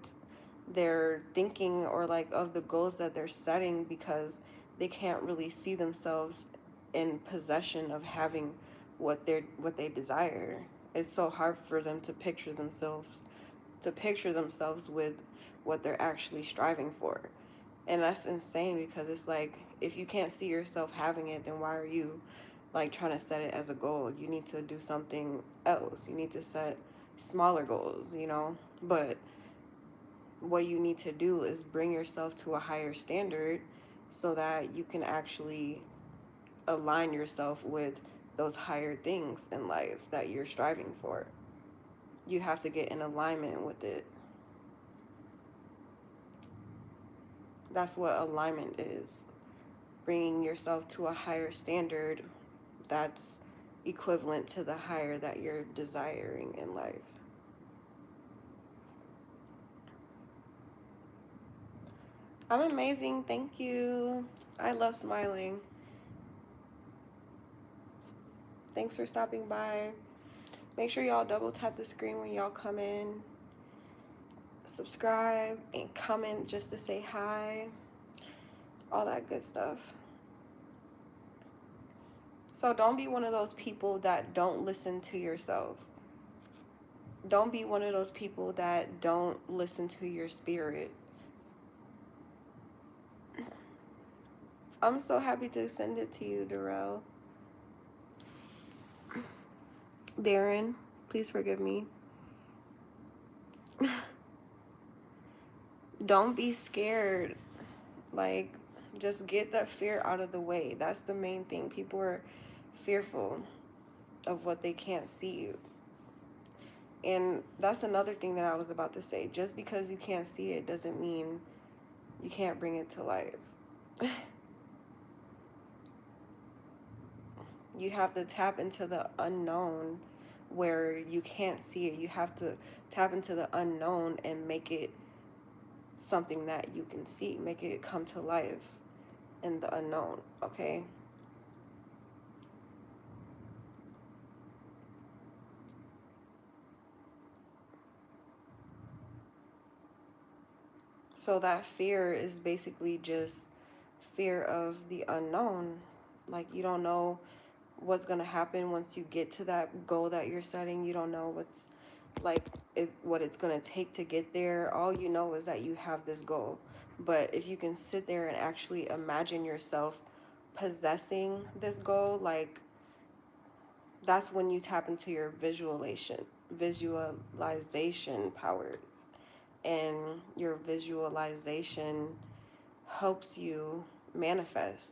they're thinking, or like of the goals that they're setting, because they can't really see themselves in possession of having what they desire. It's so hard for them to picture themselves with what they're actually striving for. And that's insane, because it's like, if you can't see yourself having it, then why are you like trying to set it as a goal? You need to do something else. You need to set smaller goals. But what you need to do is bring yourself to a higher standard so that you can actually align yourself with those higher things in life that you're striving for. You have to get in alignment with it. That's what alignment is. Bringing yourself to a higher standard that's equivalent to the higher that you're desiring in life. I'm amazing. Thank you. I love smiling. Thanks for stopping by. Make sure y'all double tap the screen when y'all come in. Subscribe and comment just to say hi. All that good stuff. So don't be one of those people that don't listen to yourself. Don't be one of those people that don't listen to your spirit. I'm so happy to send it to you, Darrell. Darren, please forgive me. Don't be scared. Like, just get that fear out of the way. That's the main thing. People are fearful of what they can't see. And that's another thing that I was about to say. Just because you can't see it doesn't mean you can't bring it to life. You have to tap into the unknown where you can't see it. You have to tap into the unknown and make it something that you can see. Make it come to life in the unknown, okay? So that fear is basically just fear of the unknown. Like, you don't know what's going to happen once you get to that goal that you're setting. You don't know what it's going to take to get there. All you know is that you have this goal. But if you can sit there and actually imagine yourself possessing this goal, like, that's when you tap into your visualization powers. And your visualization helps you manifest.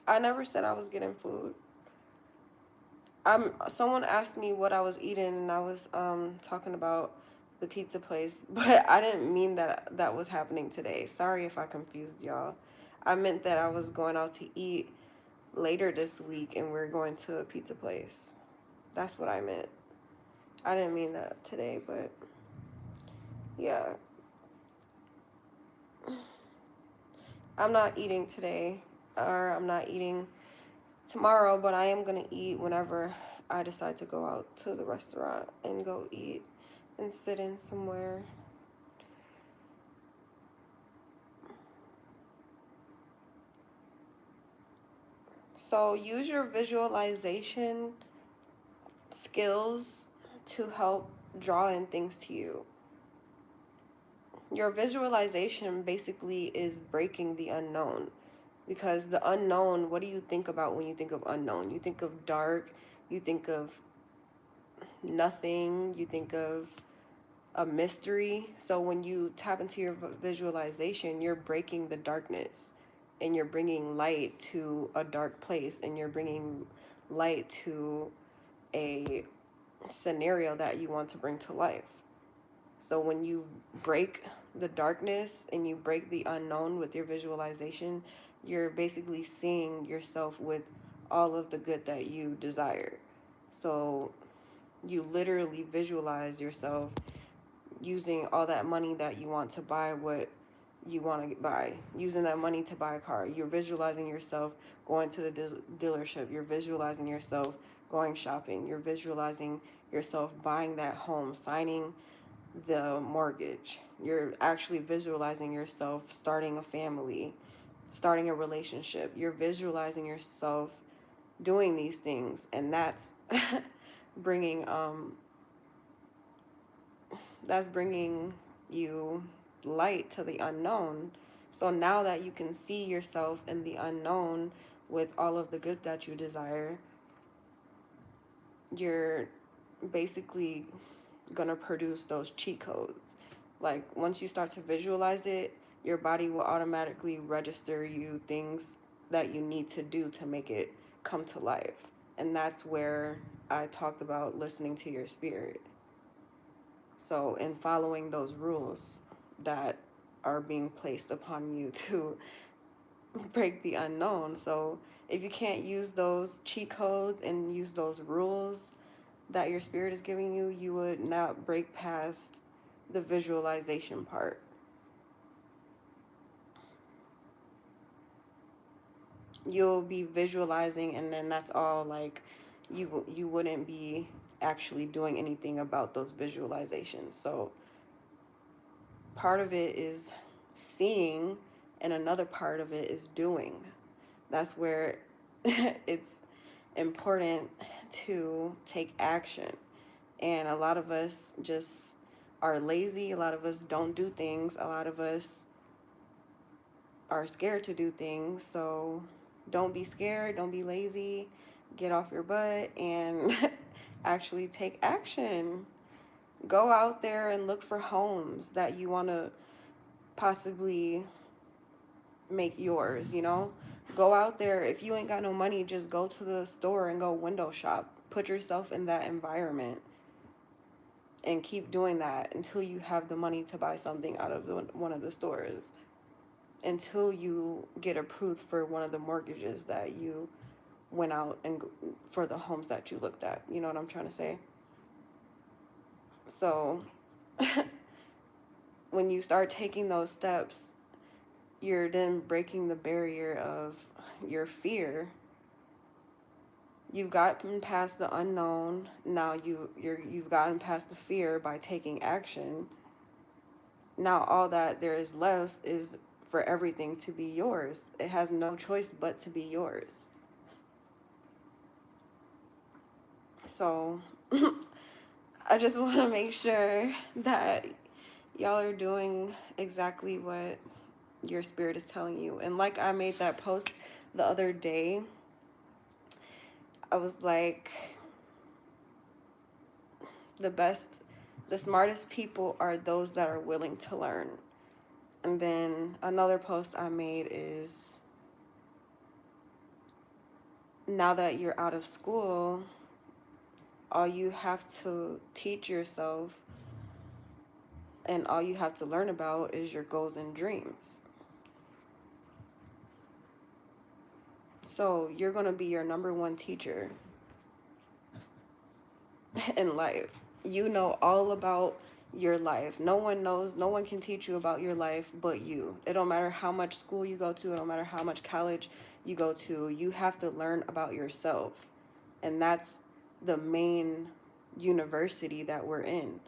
I never said I was getting food. Someone asked me what I was eating, and I was talking about the pizza place, but I didn't mean that was happening today. Sorry if I confused y'all. I meant that I was going out to eat later this week, and we're going to a pizza place. That's what I meant. I didn't mean that today, but yeah. I'm not eating today, or I'm not eating tomorrow, but I am going to eat whenever I decide to go out to the restaurant and go eat and sit in somewhere. So use your visualization skills to help draw in things to you. Your visualization basically is breaking the unknown, because the unknown, what do you think about when you think of unknown? You think of dark, you think of nothing, you think of a mystery. So when you tap into your visualization, you're breaking the darkness and you're bringing light to a dark place, and you're bringing light to a scenario that you want to bring to life. So when you break the darkness and you break the unknown with your visualization, you're basically seeing yourself with all of the good that you desire. So you literally visualize yourself using all that money that you want to buy what you want to buy, using that money to buy a car. You're visualizing yourself going to the dealership. You're visualizing yourself going shopping. You're visualizing yourself buying that home, signing the mortgage. You're actually visualizing yourself starting a family, starting a relationship. You're visualizing yourself doing these things, and that's bringing that's bringing you light to the unknown. So now that you can see yourself in the unknown with all of the good that you desire, you're basically gonna produce those cheat codes. Like, once you start to visualize it, your body will automatically register you things that you need to do to make it come to life. And that's where I talked about listening to your spirit. So in following those rules that are being placed upon you to break the unknown. So if you can't use those cheat codes and use those rules that your spirit is giving you, you would not break past the visualization part. You'll be visualizing, and then that's all. Like, you wouldn't be actually doing anything about those visualizations. So part of it is seeing, and another part of it is doing. That's where it's important to take action. And a lot of us just are lazy. A lot of us don't do things. A lot of us are scared to do things. So don't be scared. Don't be lazy. Get off your butt and actually take action. Go out there and look for homes that you want to possibly make yours, you know? Go out there. If you ain't got no money, just go to the store and go window shop. Put yourself in that environment and keep doing that until you have the money to buy something out of one of the stores. Until you get approved for one of the mortgages that you went out and for the homes that you looked at. You know what I'm trying to say? So when you start taking those steps, you're then breaking the barrier of your fear. You've gotten past the unknown. Now you've gotten past the fear by taking action. Now all that there is left is for everything to be yours. It has no choice but to be yours. So I just want to make sure that y'all are doing exactly what your spirit is telling you. And like I made that post the other day, I was like, the smartest people are those that are willing to learn. And then another post I made is, now that you're out of school, all you have to teach yourself and all you have to learn about is your goals and dreams. So you're going to be your number one teacher in life. You know all about your life. No one can teach you about your life but you. It don't matter how much school you go to, it don't matter how much college you go to, you have to learn about yourself. And that's the main university that we're in.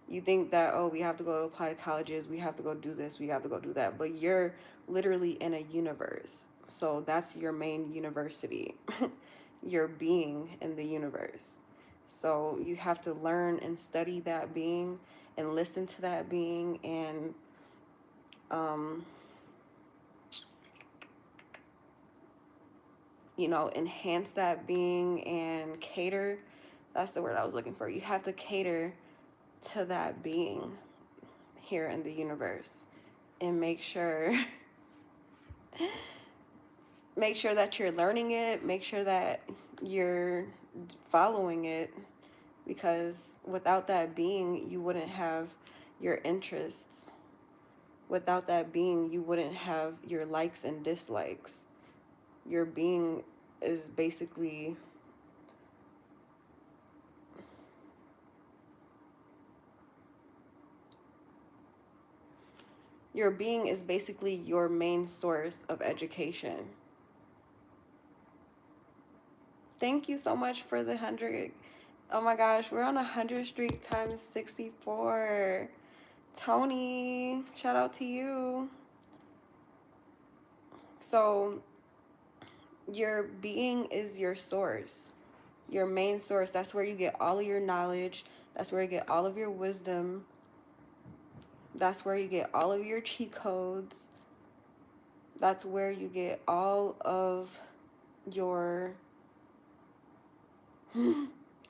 You think that, oh, we have to go to apply to colleges, we have to go do this, we have to go do that, but you're literally in a universe. So that's your main university. Your being in the universe. So you have to learn and study that being and listen to that being and enhance that being and cater. That's the word I was looking for. You have to cater to that being here in the universe and make sure that you're learning it, make sure that you're following it, because without that being, you wouldn't have your interests. Without that being, you wouldn't have your likes and dislikes. Your being is basically your main source of education. Thank you so much for the 100. Oh my gosh, we're on 100 streak times 64. Tony, shout out to you. So your being is your source, your main source. That's where you get all of your knowledge. That's where you get all of your wisdom. That's where you get all of your cheat codes. That's where you get all of your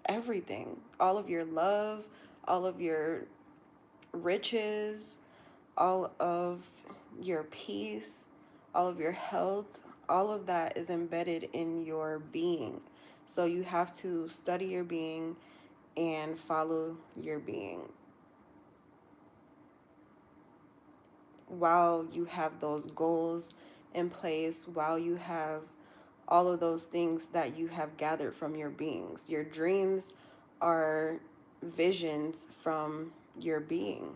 everything, all of your love, all of your riches, all of your peace, all of your health. All of that is embedded in your being. So you have to study your being and follow your being. while you have those goals in place, while you have all of those things that you have gathered from your beings. Your dreams are visions from your being.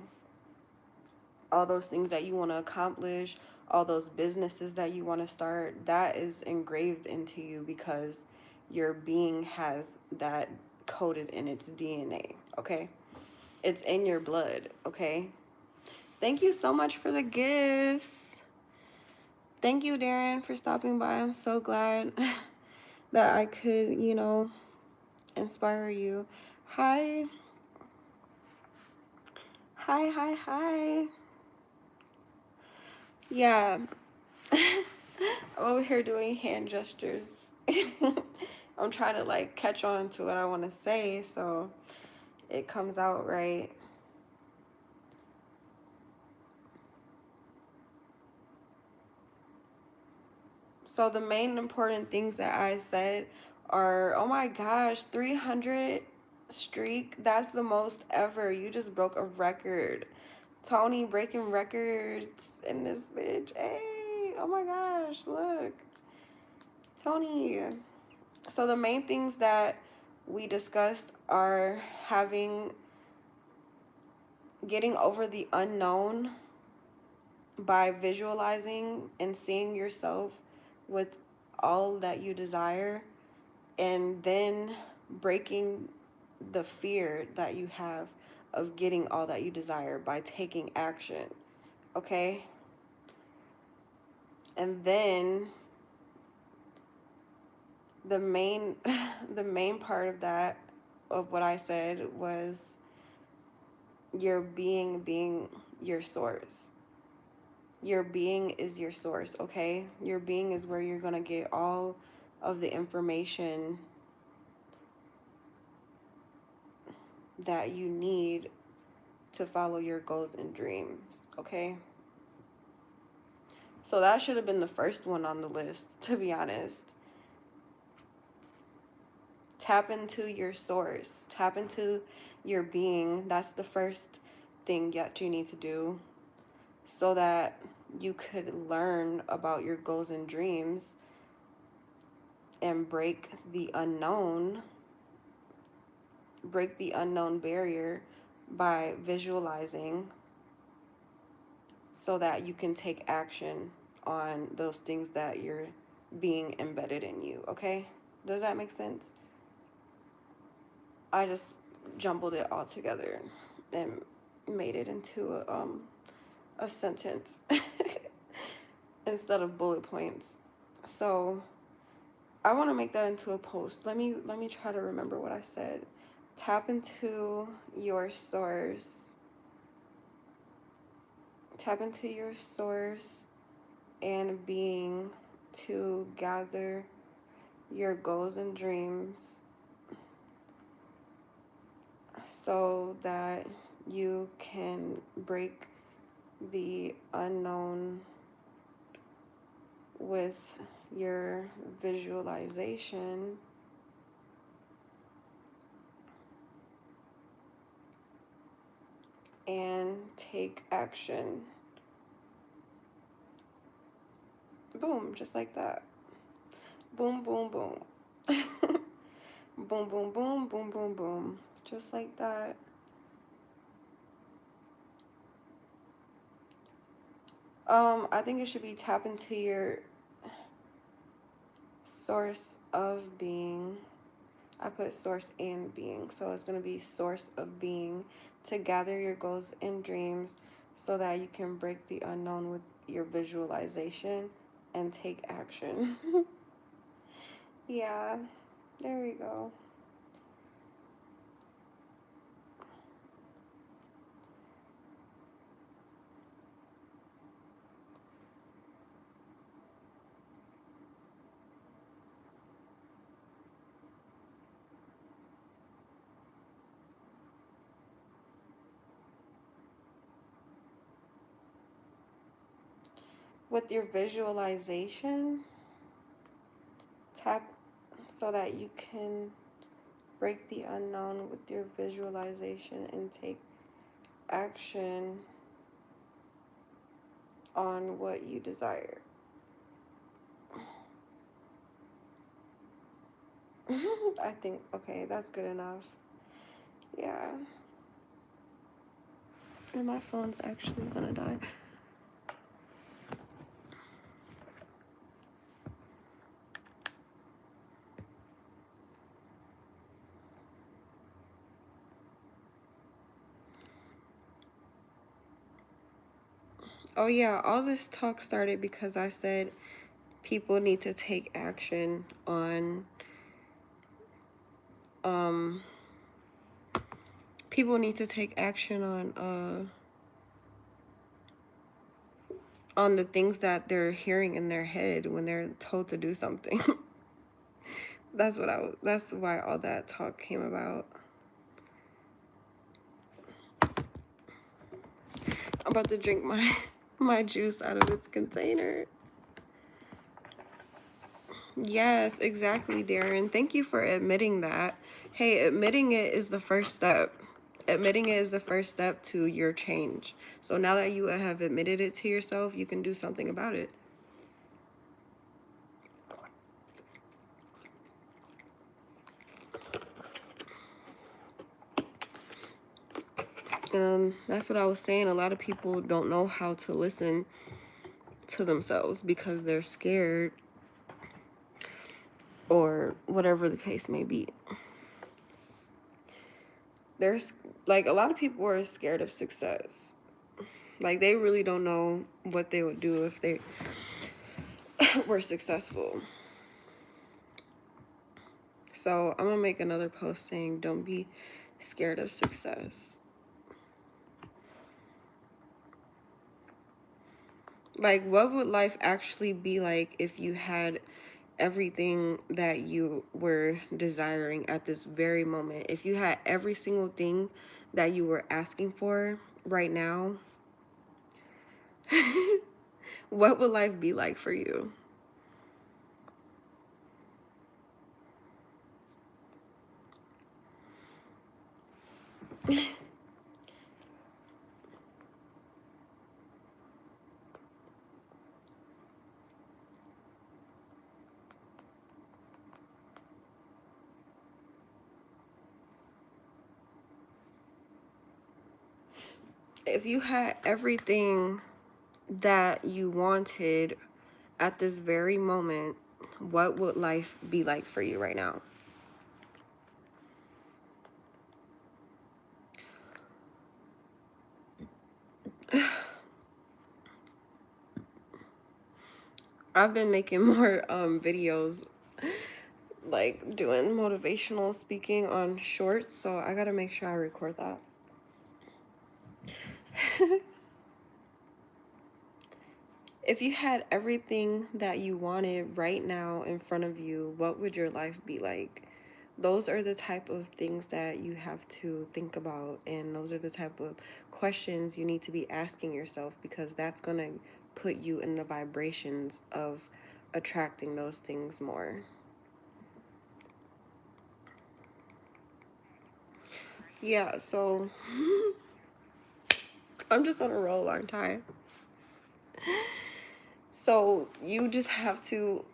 All those things that you want to accomplish, all those businesses that you want to start, that is engraved into you because your being has that coded in its DNA, okay? It's in your blood, okay? Thank you so much for the gifts. Thank you, Darren, for stopping by. I'm so glad that I could, inspire you. Hi. Hi, hi, hi. Yeah. I'm over here doing hand gestures. I'm trying to like catch on to what I want to say so it comes out right. So the main important things that I said are, oh my gosh, 300 streak. That's the most ever. You just broke a record. Tony breaking records in this bitch. Hey, oh my gosh, look. Tony. So the main things that we discussed are getting over the unknown by visualizing and seeing yourself with all that you desire, and then breaking the fear that you have of getting all that you desire by taking action, okay? And then the main the main part of that, of what I said, was your being your source. Your being is your source, okay? Your being is where you're going to get all of the information that you need to follow your goals and dreams, okay? So that should have been the first one on the list, to be honest. Tap into your source. Tap into your being. That's the first thing that you need to do so that you could learn about your goals and dreams and break the unknown barrier by visualizing so that you can take action on those things that you're being embedded in you, okay? Does that make sense? I just jumbled it all together and made it into a sentence instead of bullet points. So I want to make that into a post. Let me try to remember what I said. Tap into your source. Tap into your source and being to gather your goals and dreams so that you can break the unknown with your visualization and take action. Boom, just like that. Boom, boom, boom. Boom, boom, boom, boom, boom, boom. Just like that. I think it should be tap into your source of being. I put source and being, so it's going to be source of being, to gather your goals and dreams so that you can break the unknown with your visualization and take action. Yeah, there we go. With your visualization, tap so that you can break the unknown with your visualization and take action on what you desire. I think, okay, that's good enough. Yeah. And my phone's actually gonna die. Oh yeah, all this talk started because I said people need to take action on people need to take action on the things that they're hearing in their head when they're told to do something. That's why all that talk came about. I'm about to drink my juice out of its container. Yes, exactly, Darren. Thank you for admitting that. Hey, admitting it is the first step. Admitting it is the first step to your change. So now that you have admitted it to yourself, you can do something about it. That's what I was saying. A lot of people don't know how to listen to themselves because they're scared or whatever the case may be. There's like a lot of people are scared of success. Like they really don't know what they would do if they were successful. So I'm gonna make another post saying don't be scared of success. Like, what would life actually be like if you had everything that you were desiring at this very moment? If you had every single thing that you were asking for right now, what would life be like for you? If you had everything that you wanted at this very moment, what would life be like for you right now? I've been making more videos like doing motivational speaking on shorts, so I gotta make sure I record that. If you had everything that you wanted right now in front of you, what would your life be like? Those are the type of things that you have to think about, and those are the type of questions you need to be asking yourself, because that's going to put you in the vibrations of attracting those things more. Yeah, so I'm just on a roll long time. So you just have to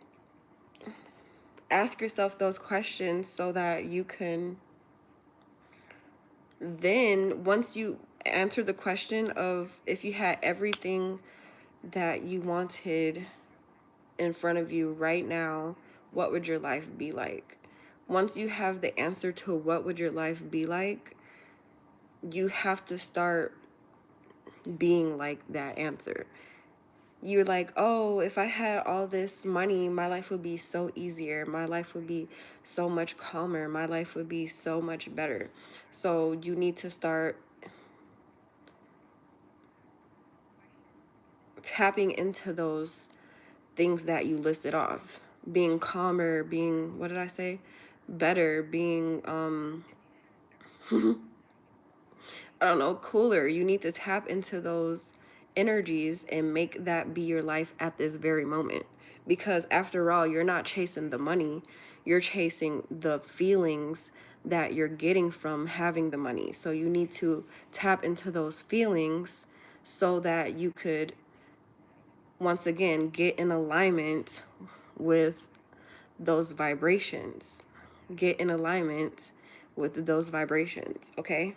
ask yourself those questions so that you can then, once you answer the question of if you had everything that you wanted in front of you right now, what would your life be like? Once you have the answer to what would your life be like, you have to start being like that answer. You're like, oh, if I had all this money, my life would be so easier. My life would be so much calmer. My life would be so much better. So you need to start tapping into those things that you listed off. Being calmer, being, what did I say? Better, being, I don't know, cooler. You need to tap into those energies and make that be your life at this very moment. Because after all, you're not chasing the money, you're chasing the feelings that you're getting from having the money. So you need to tap into those feelings so that you could once again, get in alignment with those vibrations. Get in alignment with those vibrations, okay?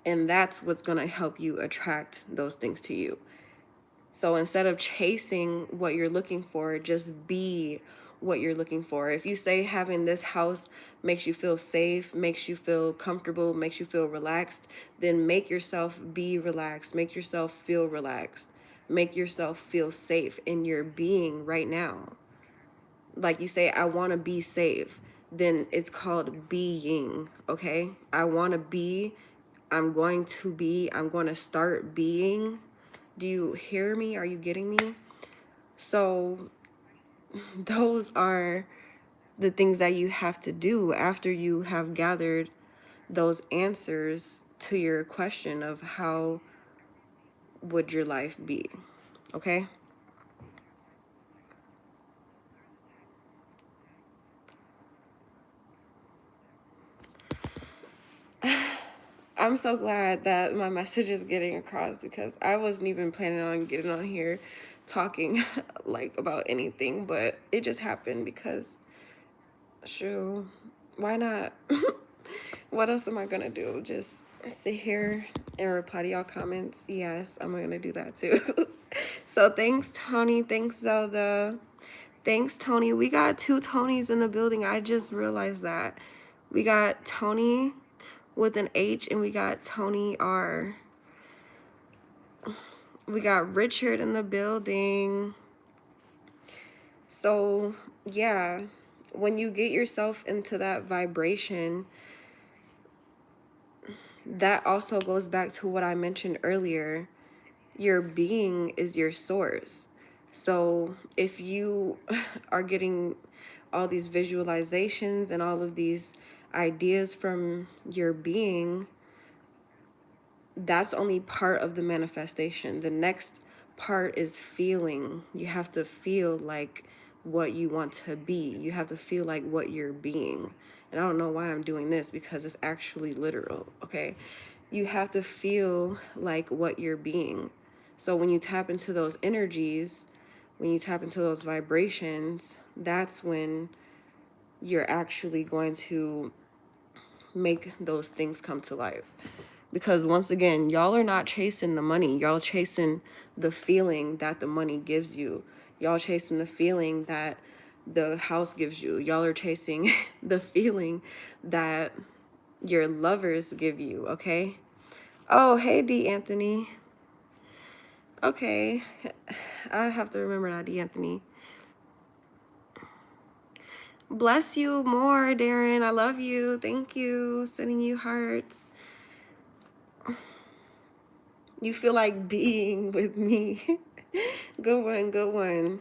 And that's what's going to help you attract those things to you. So instead of chasing what you're looking for, just be what you're looking for. If you say having this house makes you feel safe, makes you feel comfortable, makes you feel relaxed, then make yourself be relaxed. Make yourself feel relaxed. Make yourself feel safe in your being right now. Like you say, I want to be safe. Then it's called being, okay? I want to be, I'm going to be, I'm going to start being. Do you hear me? Are you getting me? So those are the things that you have to do after you have gathered those answers to your question of how would your life be, okay? I'm so glad that my message is getting across because I wasn't even planning on getting on here talking like about anything, but it just happened because sure, why not? What else am I gonna do? Just sit here and reply to y'all comments? Yes, I'm gonna do that too. So thanks, Tony. Thanks, Zelda. Thanks, Tony. We got 2 Tonys in the building. I just realized that. We got Tony with an H and we got Tony R. We got Richard in the building. So, yeah, when you get yourself into that vibration, that also goes back to what I mentioned earlier. Your being is your source. So if you are getting all these visualizations and all of these ideas from your being, that's only part of the manifestation. The next part is feeling. You have to feel like what you want to be. You have to feel like what you're being. And I don't know why I'm doing this because it's actually literal, okay? You have to feel like what you're being. So when you tap into those energies, when you tap into those vibrations, that's when you're actually going to make those things come to life. Because once again, y'all are not chasing the money. Y'all chasing the feeling that the money gives you. Y'all chasing the feeling that the house gives you. Y'all are chasing the feeling that your lovers give you, okay? Oh, hey, D. Anthony. Okay. I have to remember that, D. Anthony. Bless you more, Darren. I love you. Thank you. Sending you hearts. You feel like being with me. Good one, good one.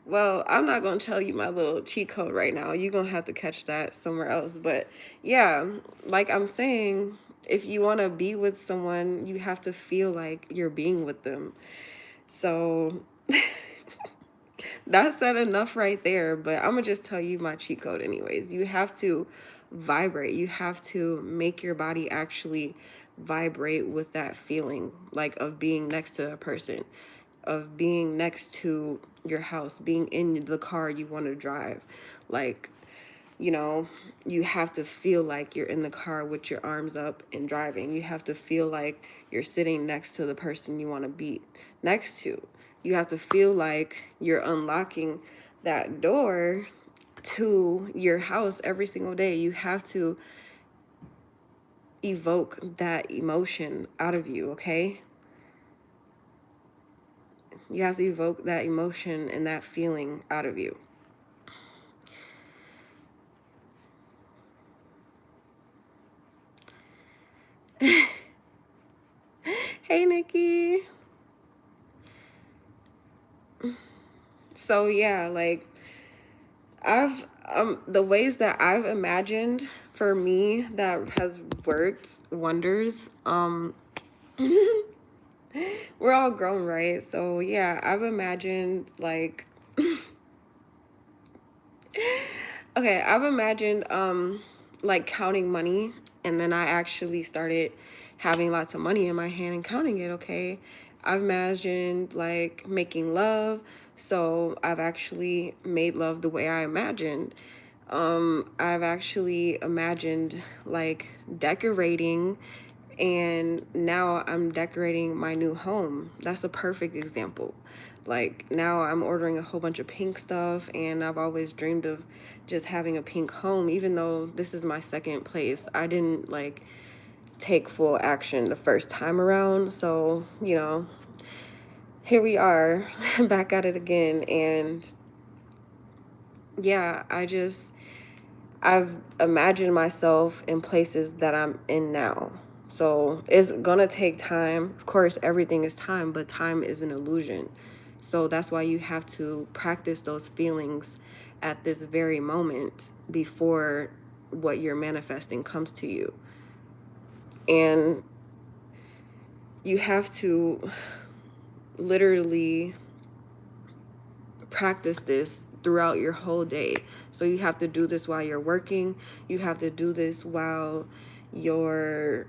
Well, I'm not going to tell you my little cheat code right now. You're going to have to catch that somewhere else. But yeah, like I'm saying, if you want to be with someone, you have to feel like you're being with them. So that's that enough right there. But I'm going to just tell you my cheat code anyways. You have to vibrate. You have to make your body actually vibrate with that feeling, like of being next to a person, of being next to your house, being in the car you want to drive. Like, you know, you have to feel like you're in the car with your arms up and driving. You have to feel like you're sitting next to the person you want to be next to. You have to feel like you're unlocking that door to your house every single day. You have to evoke that emotion out of you, okay? You have to evoke that emotion and that feeling out of you. Hey, Nikki. So yeah, like I've the ways that I've imagined for me that has worked wonders. We're all grown, right? So yeah, I've imagined like okay, I've imagined like counting money And then I actually started having lots of money in my hand and counting it, okay? I've imagined like making love, so I've actually made love the way I imagined. I've actually imagined like decorating, and now I'm decorating my new home. That's a perfect example. Like now I'm ordering a whole bunch of pink stuff, and I've always dreamed of just having a pink home. Even though this is my second place, I didn't like take full action the first time around. So, here we are back at it again. And yeah, I've imagined myself in places that I'm in now. So it's gonna take time. Of course, everything is time, but time is an illusion. So that's why you have to practice those feelings at this very moment before what you're manifesting comes to you. And you have to literally practice this throughout your whole day. So you have to do this while you're working. You have to do this while you're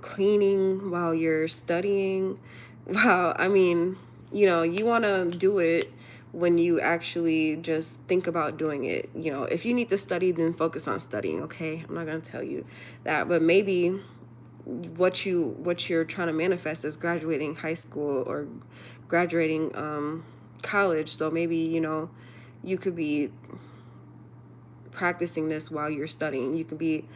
cleaning, while you're studying. Wow, I mean, you want to do it when you actually just think about doing it. If you need to study, then focus on studying, okay? I'm not going to tell you that, but maybe what you're trying to manifest is graduating high school or graduating college. So maybe you could be practicing this while you're studying. You could be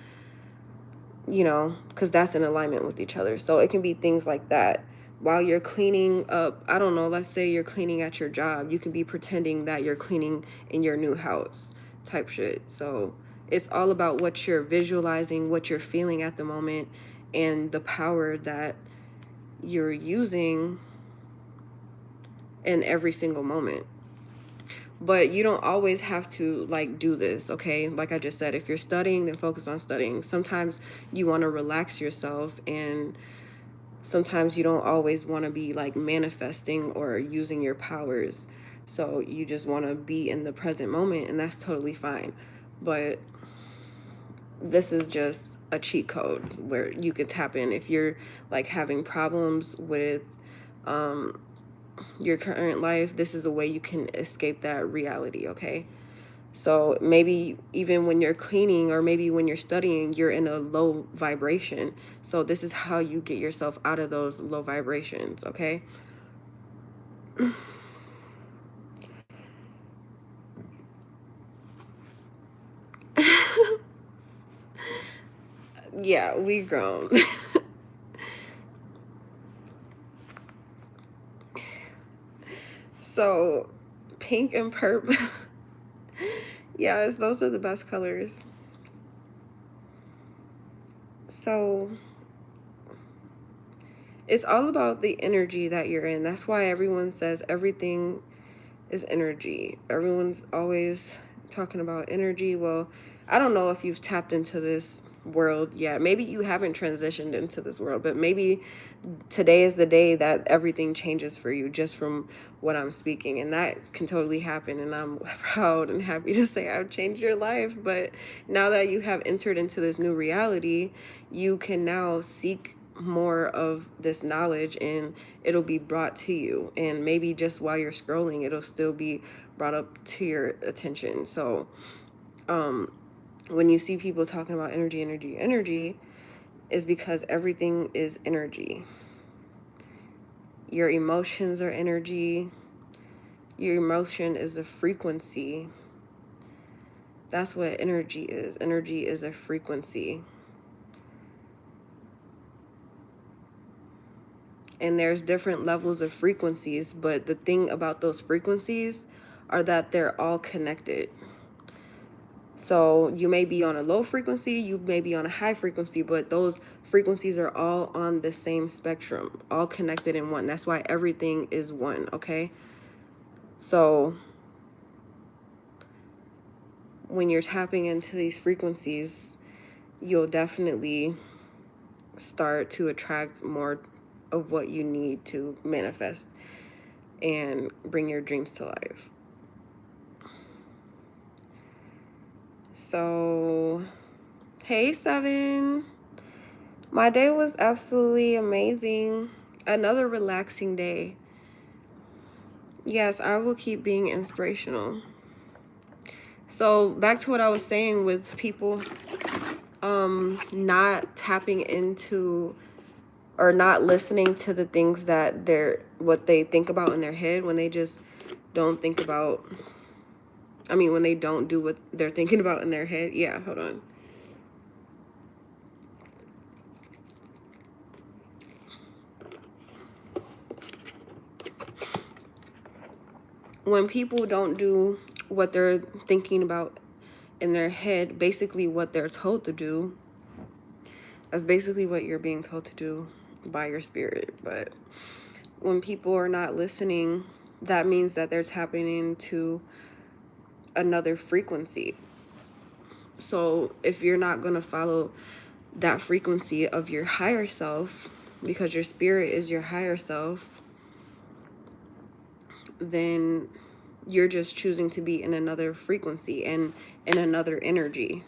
because that's in alignment with each other. So it can be things like that. While you're cleaning up, I don't know, let's say you're cleaning at your job, you can be pretending that you're cleaning in your new house type shit. So it's all about what you're visualizing, what you're feeling at the moment, and the power that you're using in every single moment. But you don't always have to like do this, okay? Like I just said, if you're studying, then focus on studying. Sometimes you want to relax yourself, and sometimes you don't always want to be like manifesting or using your powers. So you just want to be in the present moment, and that's totally fine. But this is just a cheat code where you can tap in if you're like having problems with your current life. This is a way you can escape that reality, okay? So maybe even when you're cleaning or maybe when you're studying, you're in a low vibration. So this is how you get yourself out of those low vibrations, okay? Yeah, we grown. So pink and purple. Yes, those are the best colors. So it's all about the energy that you're in. That's why everyone says everything is energy. Everyone's always talking about energy. Well, I don't know if you've tapped into this world yet. Maybe you haven't transitioned into this world, but maybe today is the day that everything changes for you just from what I'm speaking. And that can totally happen. And I'm proud and happy to say I've changed your life. But now that you have entered into this new reality, you can now seek more of this knowledge, and it'll be brought to you. And maybe just while you're scrolling, it'll still be brought up to your attention. So when you see people talking about energy is because everything is energy. Your emotions are energy. Your emotion is a frequency. That's what energy is. Energy is a frequency. And there's different levels of frequencies, but the thing about those frequencies are that they're all connected. So you may be on a low frequency, you may be on a high frequency, but those frequencies are all on the same spectrum, all connected in one. That's why everything is one, okay? So when you're tapping into these frequencies, you'll definitely start to attract more of what you need to manifest and bring your dreams to life. So Hey, Seven. My day was absolutely amazing. Another relaxing day. Yes, I will keep being inspirational. So back to what I was saying with people not tapping into or not listening to the things that what they think about in their head when they just don't think about, when they don't do what they're thinking about in their head. Yeah, hold on. When people don't do what they're thinking about in their head, basically what they're told to do, that's basically what you're being told to do by your spirit. But when people are not listening, that means that they're tapping into another frequency. So if you're not going to follow that frequency of your higher self, because your spirit is your higher self, then you're just choosing to be in another frequency and in another energy.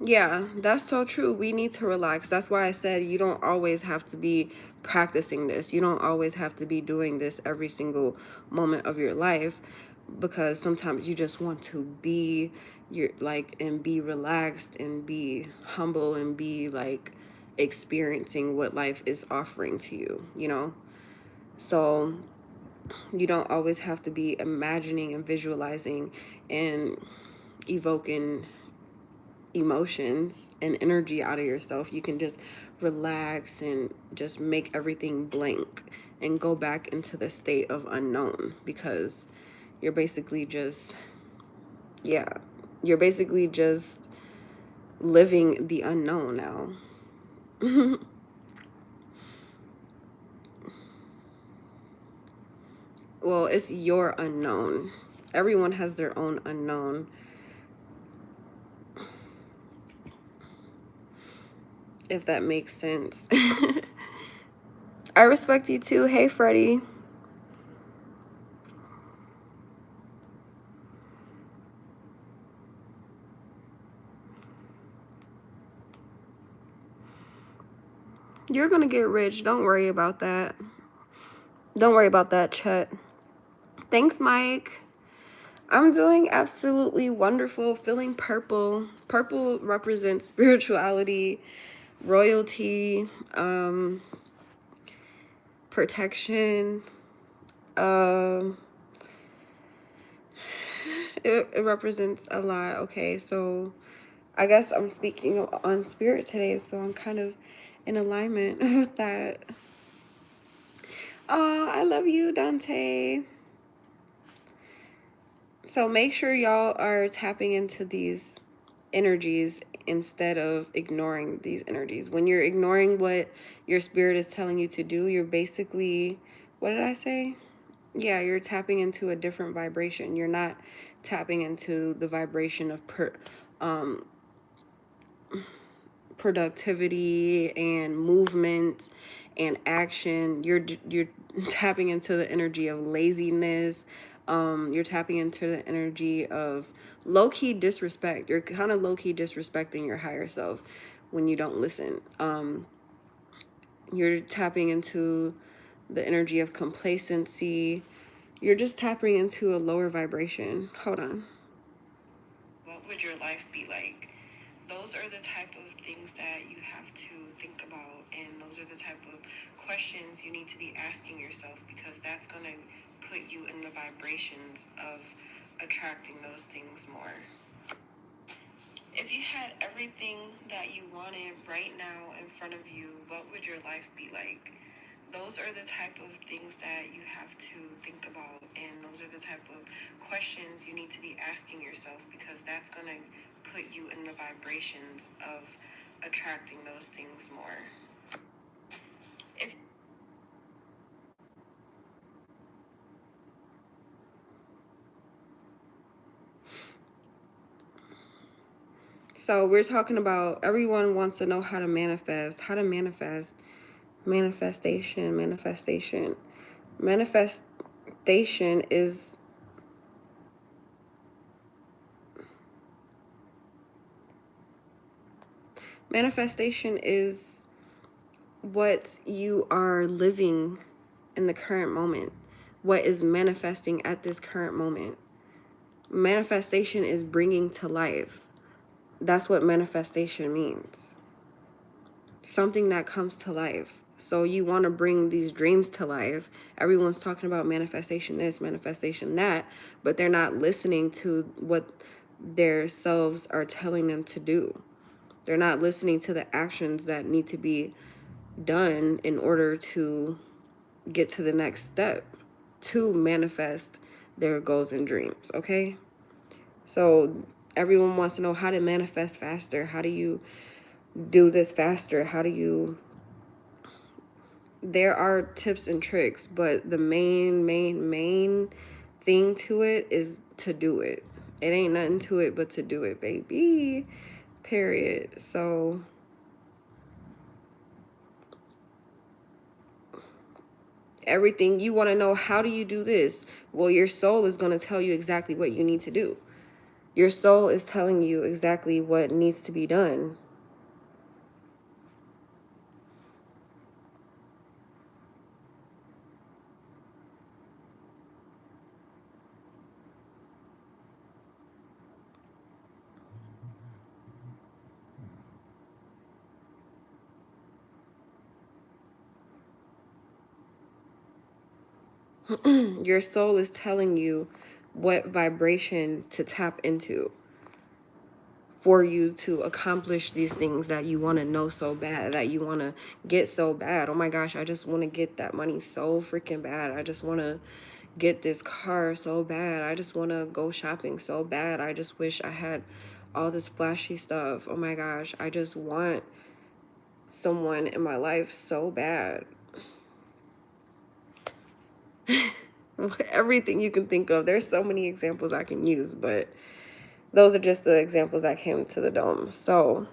Yeah, that's so true. We need to relax. That's why I said you don't always have to be practicing this. You don't always have to be doing this every single moment of your life, because sometimes you just want to be and be relaxed and be humble and be like experiencing what life is offering to you. So you don't always have to be imagining and visualizing and evoking emotions and energy out of yourself. You can just relax and just make everything blank and go back into the state of unknown, because you're basically just, yeah, you're basically just living the unknown now. Well, it's your unknown. Everyone has their own unknown. If that makes sense. I respect you too. Hey, Freddie. You're gonna get rich. Don't worry about that. Don't worry about that, Chet. Thanks, Mike. I'm doing absolutely wonderful. Feeling purple. Purple represents spirituality, royalty, protection. Um, it represents a lot. Okay, so I guess I'm speaking on spirit today, so I'm kind of in alignment with that. Oh, I love you, Dante. So make sure y'all are tapping into these energies instead of ignoring these energies. When you're ignoring what your spirit is telling you to do, you're basically, what did I say? Yeah, you're tapping into a different vibration. You're not tapping into the vibration of um, productivity and movement and action. You're tapping into the energy of laziness. You're tapping into the energy of low-key disrespect. You're kind of low-key disrespecting your higher self when you don't listen. You're tapping into the energy of complacency. You're just tapping into a lower vibration. Hold on. What would your life be like? Those are the type of things that you have to think about, and those are the type of questions you need to be asking yourself, because that's going to put you in the vibrations of attracting those things more. If you had everything that you wanted right now in front of you, what would your life be like? Those are the type of things that you have to think about, and those are the type of questions you need to be asking yourself, because that's going to put you in the vibrations of attracting those things more. If So we're talking about, everyone wants to know how to manifest, manifestation. Manifest is manifestation is what you are living in the current moment, what is manifesting at this current moment. Manifestation is bringing to life. That's what manifestation means. Something that comes to life. So you want to bring these dreams to life. Everyone's talking about manifestation this, manifestation that, but they're not listening to what their selves are telling them to do. They're not listening to the actions that need to be done in order to get to the next step to manifest their goals and dreams, okay? So everyone wants to know how to manifest faster. How do you do this faster? How do you... There are tips and tricks, but the main thing to it is to do it. It ain't nothing to it but to do it, baby. Period. So everything you want to know, how do you do this? Well, your soul is going to tell you exactly what you need to do. Your soul is telling you exactly what needs to be done. Your soul is telling you what vibration to tap into for you to accomplish these things that you want to know so bad, that you want to get so bad. Oh my gosh, I just want to get that money so freaking bad. I just want to get this car so bad. I just want to go shopping so bad. I just wish I had all this flashy stuff. Oh my gosh, I just want someone in my life so bad. Everything you can think of. There's so many examples I can use, but those are just the examples that came to the dome. So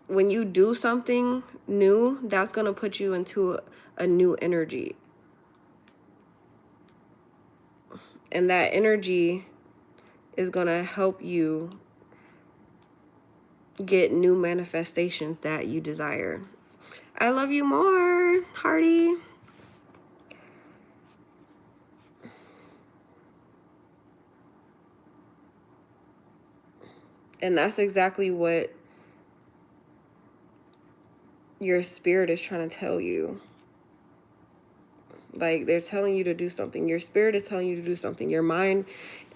when you do something new, that's going to put you into a new energy. And that energy is going to help you get new manifestations that you desire. I love you more, Hardy. And that's exactly what your spirit is trying to tell you. Like, they're telling you to do something. Your spirit is telling you to do something. Your mind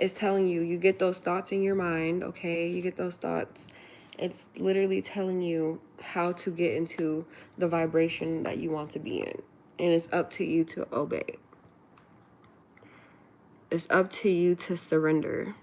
is telling you. You get those thoughts in your mind, okay? You get those thoughts. It's literally telling you how to get into the vibration that you want to be in. And it's up to you to obey. It's up to you to surrender.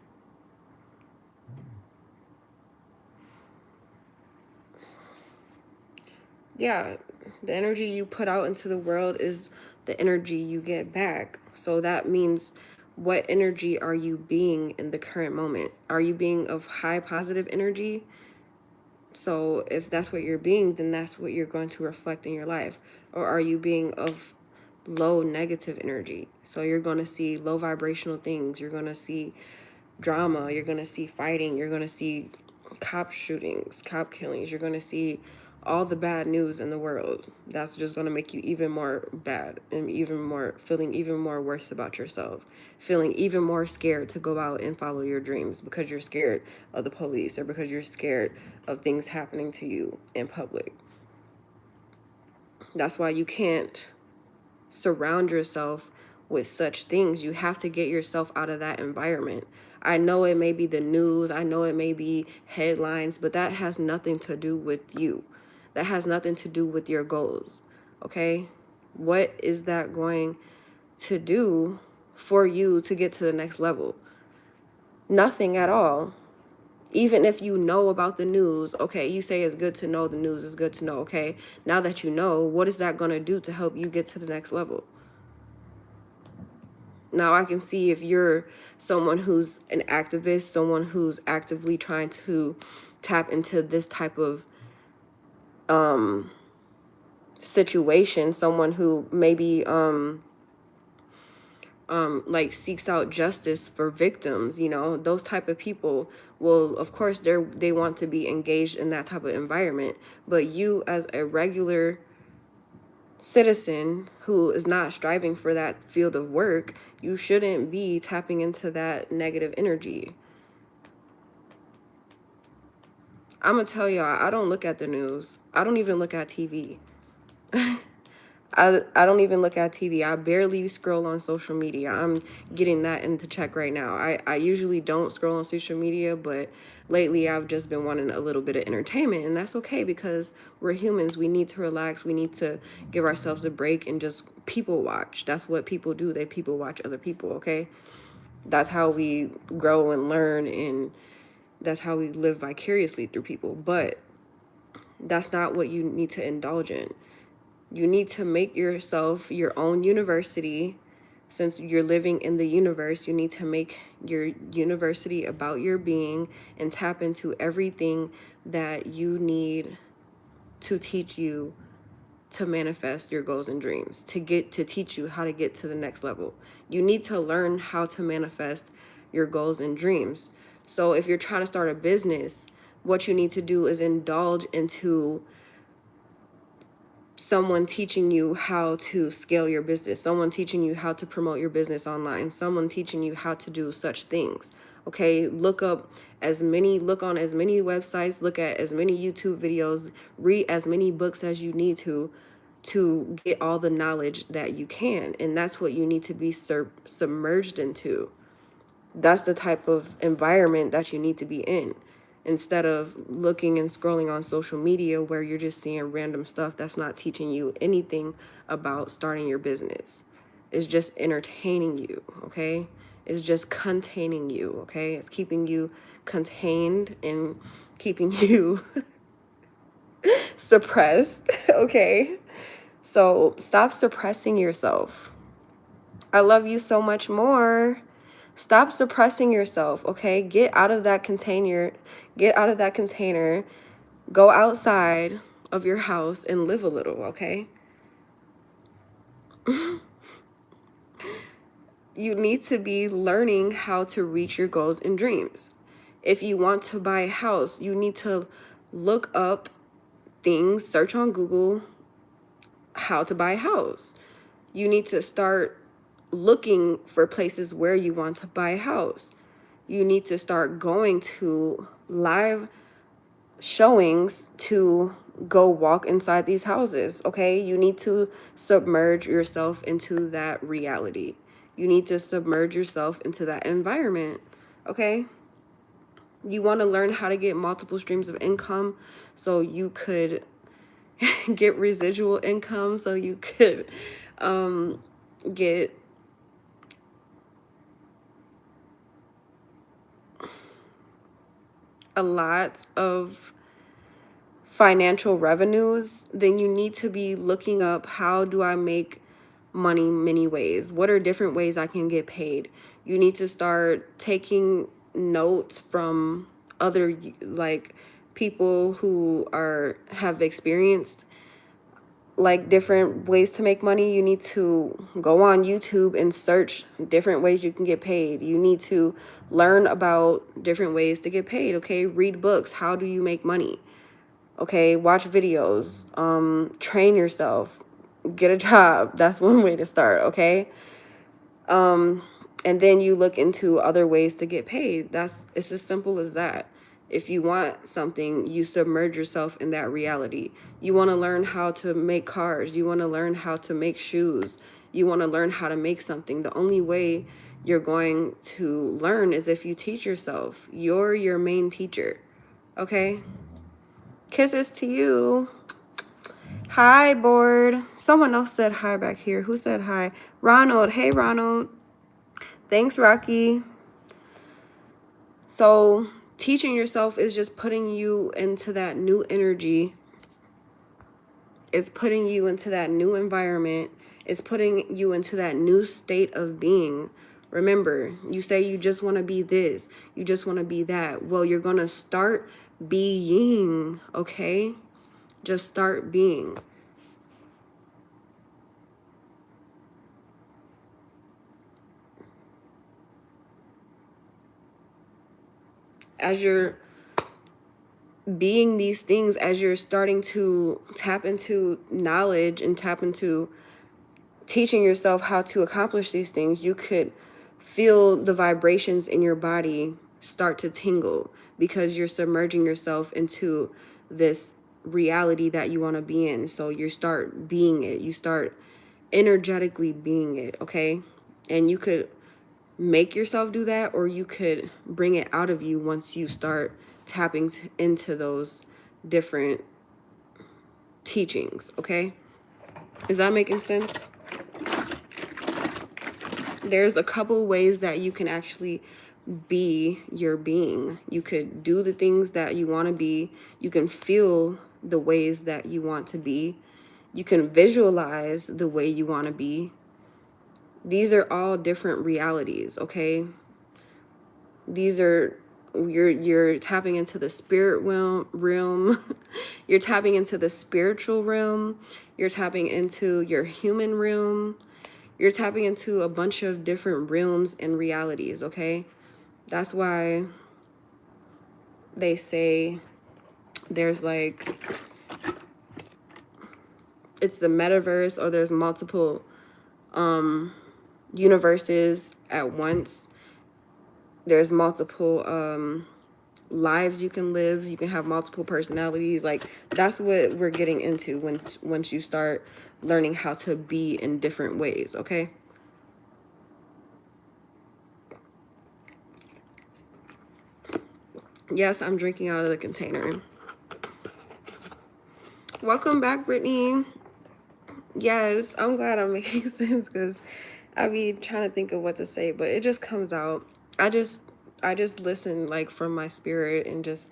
Yeah, the energy you put out into the world is the energy you get back. So that means, what energy are you being in the current moment? Are you being of high positive energy? So if that's what you're being, then that's what you're going to reflect in your life. Or are you being of low negative energy? So you're going to see low vibrational things. You're going to see drama. You're going to see fighting. You're going to see cop shootings, cop killings. You're going to see all the bad news in the world. That's just going to make you even more bad and even more feeling even more worse about yourself, feeling even more scared to go out and follow your dreams because you're scared of the police or because you're scared of things happening to you in public. That's why you can't surround yourself with such things. You have to get yourself out of that environment. I know it may be the news, I know it may be headlines, but that has nothing to do with you. That has nothing to do with your goals, okay? What is that going to do for you to get to the next level? Nothing at all. Even if you know about the news, okay, you say it's good to know the news, is good to know, okay? Now that you know, what is that going to do to help you get to the next level? Now I can see if you're someone who's an activist, someone who's actively trying to tap into this type of um situation, someone who maybe like seeks out justice for victims, you know, those type of people will, of course, they want to be engaged in that type of environment. But you, as a regular citizen who is not striving for that field of work, you shouldn't be tapping into that negative energy. I'm gonna tell y'all, I don't look at the news. I don't even look at TV. I don't even look at TV. I barely scroll on social media. I'm getting that into check right now. I usually don't scroll on social media, but lately I've just been wanting a little bit of entertainment, and that's okay because we're humans. We need to relax. We need to give ourselves a break and just people watch. That's what people do. They people watch other people, okay? That's how we grow and learn, and that's how we live vicariously through people. But that's not what you need to indulge in. You need to make yourself your own university. Since you're living in the universe, you need to make your university about your being and tap into everything that you need to teach you to manifest your goals and dreams, to teach you how to get to the next level. You need to learn how to manifest your goals and dreams. So if you're trying to start a business, what you need to do is indulge into someone teaching you how to scale your business, someone teaching you how to promote your business online, someone teaching you how to do such things. Okay, look on as many websites, look at as many YouTube videos, read as many books as you need to get all the knowledge that you can. And that's what you need to be submerged into. That's the type of environment that you need to be in, instead of looking and scrolling on social media where you're just seeing random stuff that's not teaching you anything about starting your business. It's just entertaining you, okay? It's just containing you, okay? It's keeping you contained and keeping you suppressed, okay? So stop suppressing yourself. I love you so much more. Stop suppressing yourself, okay? Get out of that container. Get out of that container. Go outside of your house and live a little, okay? You need to be learning how to reach your goals and dreams. If you want to buy a house, you need to look up things, search on Google how to buy a house. You need to start looking for places where you want to buy a house. You need to start going to live showings to go walk inside these houses, okay? You need to submerge yourself into that reality. You need to submerge yourself into that environment, okay? You want to learn how to get multiple streams of income so you could get residual income, so you could get a lot of financial revenues, then you need to be looking up, how do I make money many ways? What are different ways I can get paid? You need to start taking notes from other like people who have experienced like different ways to make money. You need to go on YouTube and search different ways you can get paid. You need to learn about different ways to get paid, okay? Read books. How do you make money? Okay, watch videos, train yourself, get a job. That's one way to start, okay? And then you look into other ways to get paid. It's as simple as that. If you want something, you submerge yourself in that reality. You want to learn how to make cars. You want to learn how to make shoes. You want to learn how to make something. The only way you're going to learn is if you teach yourself. You're your main teacher, okay? Kisses to you. Hi, board. Someone else said hi back here. Who said hi? Ronald. Hey, Ronald. Thanks, Rocky. So teaching yourself is just putting you into that new energy. It's putting you into that new environment. It's putting you into that new state of being. Remember, you say you just want to be this, you just want to be that. Well, you're going to start being, okay? Just start being. As you're being these things, as you're starting to tap into knowledge and tap into teaching yourself how to accomplish these things, you could feel the vibrations in your body start to tingle because you're submerging yourself into this reality that you want to be in. So you start being it. You start energetically being it, okay? And you could make yourself do that, or you could bring it out of you once you start tapping into those different teachings, okay? Is that making sense? There's a couple ways that you can actually be your being. You could do the things that you want to be. You can feel the ways that you want to be. You can visualize the way you want to be. These are all different realities, okay? These are you're tapping into the spirit realm. You're tapping into the spiritual realm. You're tapping into your human realm. You're tapping into a bunch of different realms and realities, okay? That's why they say there's like, it's the metaverse, or there's multiple universes at once. There's multiple lives you can live. You can have multiple personalities. Like, that's what we're getting into once you start learning how to be in different ways, okay? Yes, I'm drinking out of the container. Welcome back, Brittany. Yes, I'm glad I'm making sense, because I be trying to think of what to say, but it just comes out. I just listen like from my spirit and just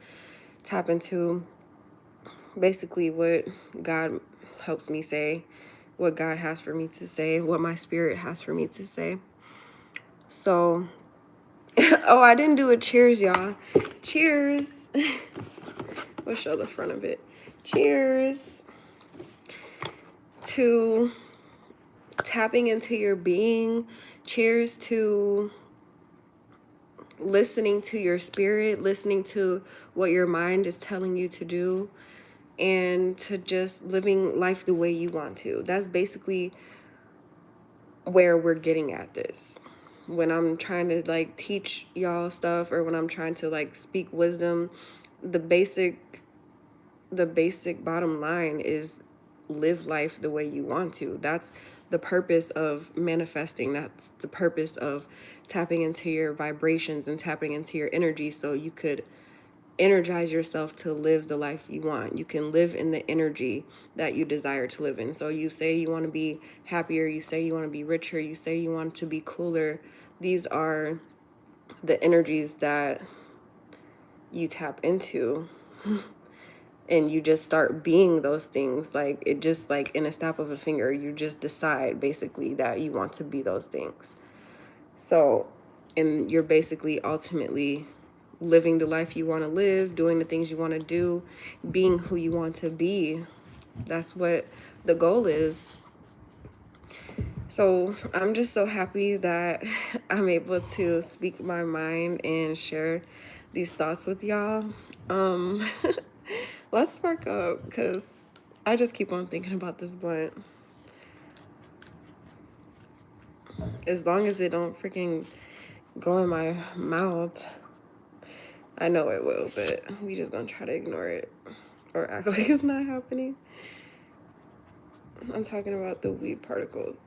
tap into basically what God helps me say, what God has for me to say, what my spirit has for me to say. So, oh, I didn't do a cheers, y'all. Cheers. We'll show the front of it. Cheers to tapping into your being. Cheers to listening to your spirit, listening to what your mind is telling you to do, and to just living life the way you want to. That's basically where we're getting at this. When I'm trying to like teach y'all stuff, or when I'm trying to like speak wisdom, the basic bottom line is live life the way you want to. That's the purpose of manifesting. That's the purpose of tapping into your vibrations and tapping into your energy, so you could energize yourself to live the life you want. You can live in the energy that you desire to live in. So you say you want to be happier, you say you want to be richer, you say you want to be cooler. These are the energies that you tap into. And you just start being those things. Like, it just, like in a snap of a finger, you just decide basically that you want to be those things. So, and you're basically ultimately living the life you want to live, doing the things you want to do, being who you want to be. That's what the goal is. So I'm just so happy that I'm able to speak my mind and share these thoughts with y'all. Let's spark up, because I just keep on thinking about this blunt. As long as it don't freaking go in my mouth. I know it will, but we just gonna try to ignore it or act like it's not happening. I'm talking about the weed particles.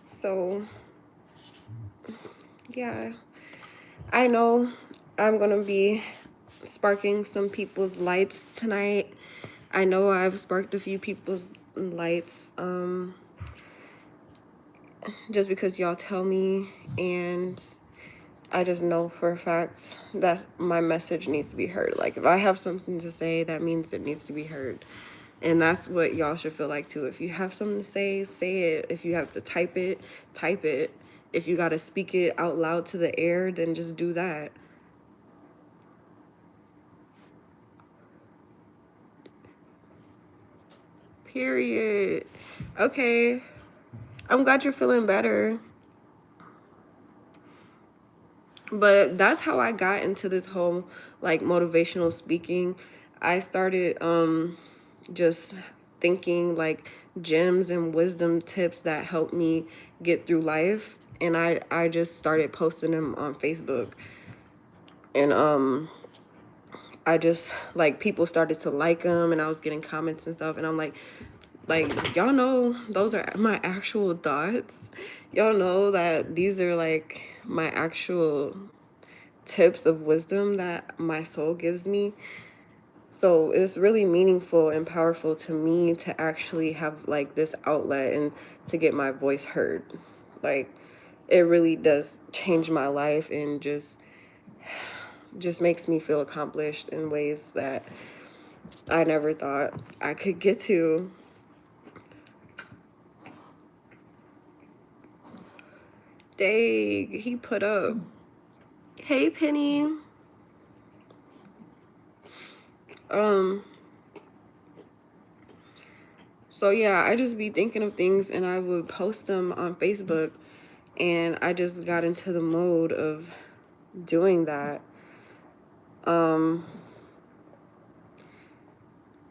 So, yeah, I know I'm gonna be sparking some people's lights tonight. I know I've sparked a few people's lights, just because y'all tell me, and I just know for a fact that my message needs to be heard. Like, if I have something to say, that means it needs to be heard. And that's what y'all should feel like too. If you have something to say it. If you have to type it, type it. If you got to speak it out loud to the air, then just do that. Period. Okay. I'm glad you're feeling better. But that's how I got into this whole like motivational speaking. I started just thinking like gems and wisdom tips that help me get through life, and I just started posting them on Facebook. And I just like people started to like them, and I was getting comments and stuff, and I'm like y'all know those are my actual thoughts. Y'all know that these are like my actual tips of wisdom that my soul gives me. So it's really meaningful and powerful to me to actually have like this outlet and to get my voice heard. Like it really does change my life and just makes me feel accomplished in ways that I never thought I could get to. Dang, he put up. Hey, Penny. Um, so yeah, I just be thinking of things and I would post them on Facebook, and I just got into the mode of doing that. Um,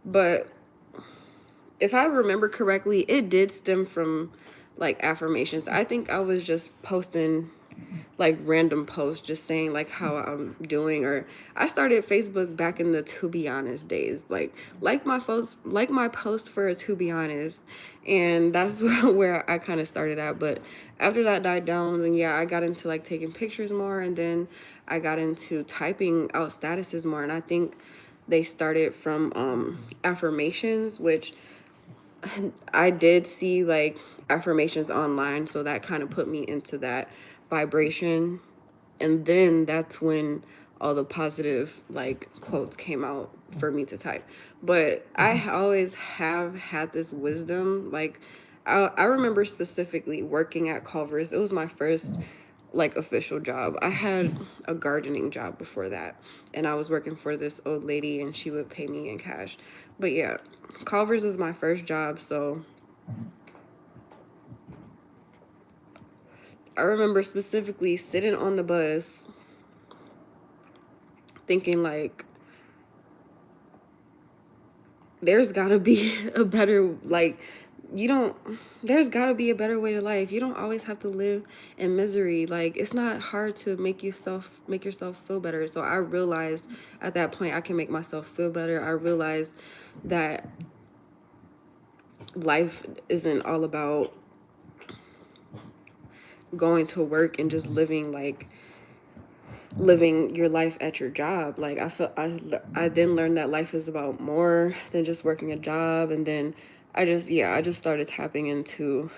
but if I remember correctly, it did stem from like affirmations. I think I was just posting like random posts just saying like how I'm doing, or I started Facebook back in the to be honest days, like my post for a to be honest, and that's where I kind of started at. But after that died down, then yeah, I got into like taking pictures more, and then I got into typing out statuses more, and I think they started from affirmations, which I did see like affirmations online, so that kind of put me into that vibration. And then that's when all the positive like quotes came out for me to type. But I always have had this wisdom. Like I remember specifically working at Culver's. It was my first like official job. I had a gardening job before that, and I was working for this old lady, and she would pay me in cash. But yeah, Culver's was my first job, so I remember specifically sitting on the bus thinking like there's got to be a better like you don't there's got to be a better way to life. You don't always have to live in misery. Like it's not hard to make yourself feel better. So I realized at that point I can make myself feel better. I realized that life isn't all about going to work and just living your life at your job. Like I then learned that life is about more than just working a job. And then I just started tapping into,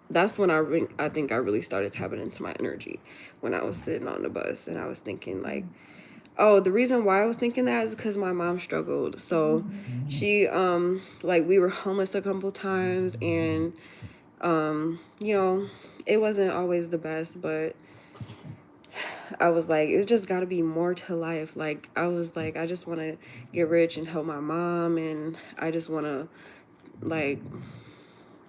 that's when I think I really started tapping into my energy, when I was sitting on the bus and I was thinking like, oh, the reason why I was thinking that is because my mom struggled. So she like we were homeless a couple times, and you know, it wasn't always the best, but I was like, it's just got to be more to life. Like, I was like, I just want to get rich and help my mom. And I just want to, like,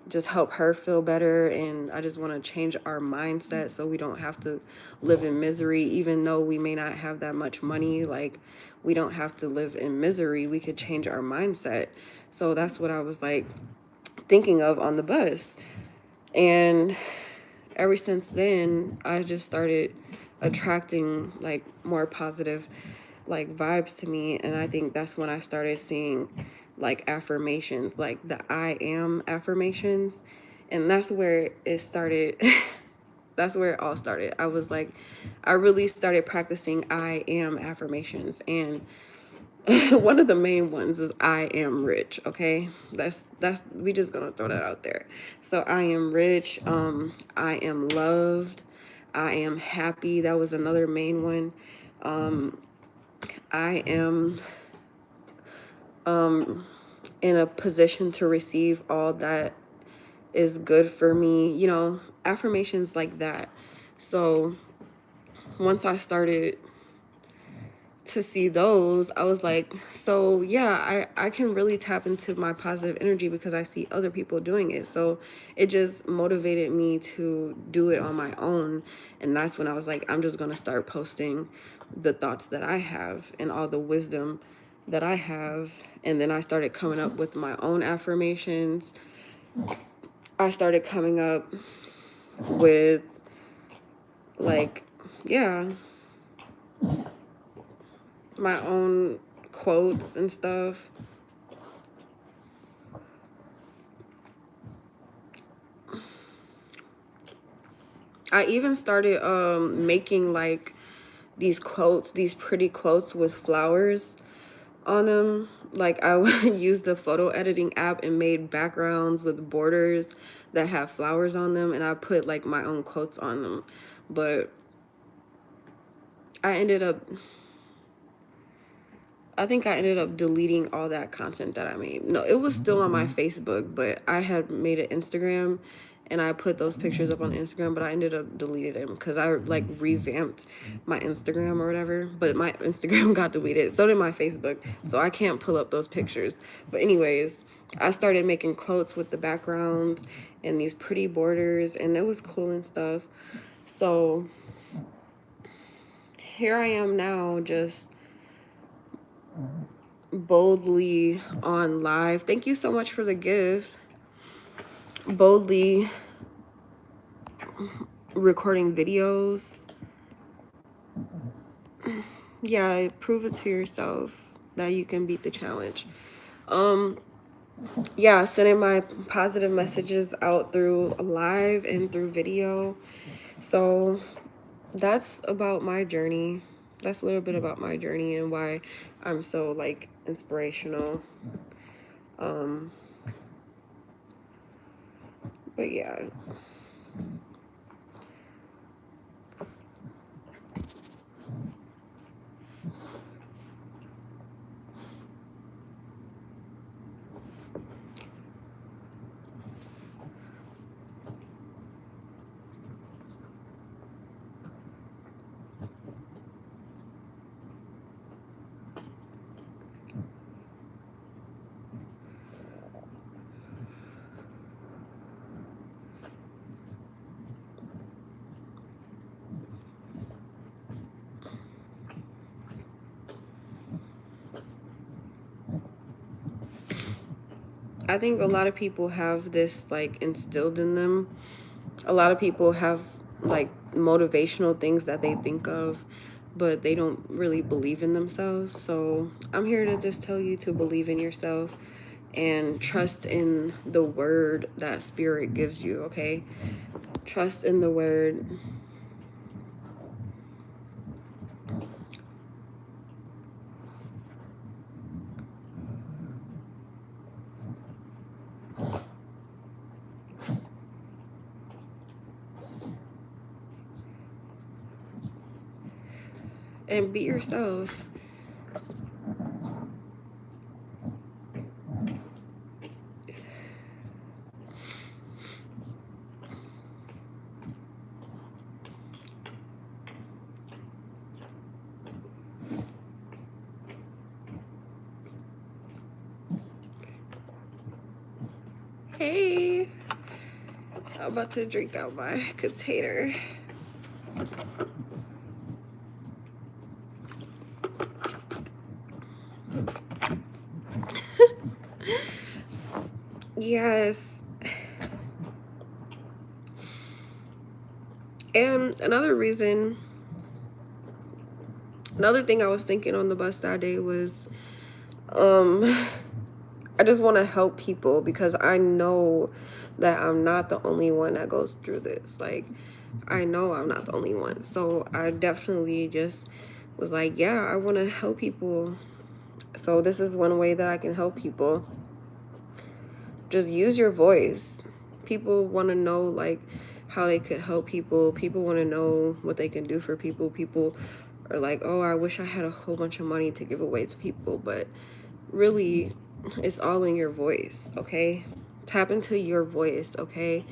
just help her feel better. And I just want to change our mindset so we don't have to live in misery, even though we may not have that much money. Like, we don't have to live in misery. We could change our mindset. So that's what I was like thinking of on the bus. And ever since then, I just started attracting like more positive like vibes to me, and I think that's when I started seeing like affirmations, like the I am affirmations, and that's where it started. That's where it all started. I was like, I really started practicing I am affirmations, and one of the main ones is I am rich. Okay, that's we just gonna throw that out there. So I am rich. I am loved. I am happy. That was another main one. I am in a position to receive all that is good for me, you know, affirmations like that. So once I started to see those, I was like, so yeah, I can really tap into my positive energy because I see other people doing it. So it just motivated me to do it on my own. And that's when I was like, I'm just going to start posting the thoughts that I have and all the wisdom that I have. And then I started coming up with my own affirmations. I started coming up with, like, yeah, my own quotes and stuff. I even started making like these quotes, these pretty quotes with flowers on them. Like I used the photo editing app and made backgrounds with borders that have flowers on them, and I put like my own quotes on them. But I ended up, I think I ended up deleting all that content that I made. No, it was still on my Facebook, but I had made an Instagram and I put those pictures up on Instagram, but I ended up deleting them because I like revamped my Instagram or whatever. But my Instagram got deleted. So did my Facebook. So I can't pull up those pictures. But anyways, I started making quotes with the backgrounds and these pretty borders, and it was cool and stuff. So here I am now, just boldly on live. Thank you so much for the gift. Boldly recording videos. Yeah, prove it to yourself that you can beat the challenge. Yeah, sending my positive messages out through live and through video. So that's about my journey. That's a little bit about my journey and why I'm so like inspirational. But yeah. I think a lot of people have this like instilled in them. A lot of people have like motivational things that they think of, but they don't really believe in themselves. So I'm here to just tell you to believe in yourself and trust in the word that spirit gives you, okay? Trust in the word. And be yourself. Hey, I'm about to drink out my container. Yes. And another thing I was thinking on the bus that day was, I just want to help people because I know that I'm not the only one that goes through this. Like, I know I'm not the only one. So I definitely just was like, yeah, I want to help people. So this is one way that I can help people. Just use your voice. People want to know like how they could help people. People want to know what they can do for people. People are like, oh, I wish I had a whole bunch of money to give away to people. But really, It's all in your voice, okay? Tap into your voice, okay?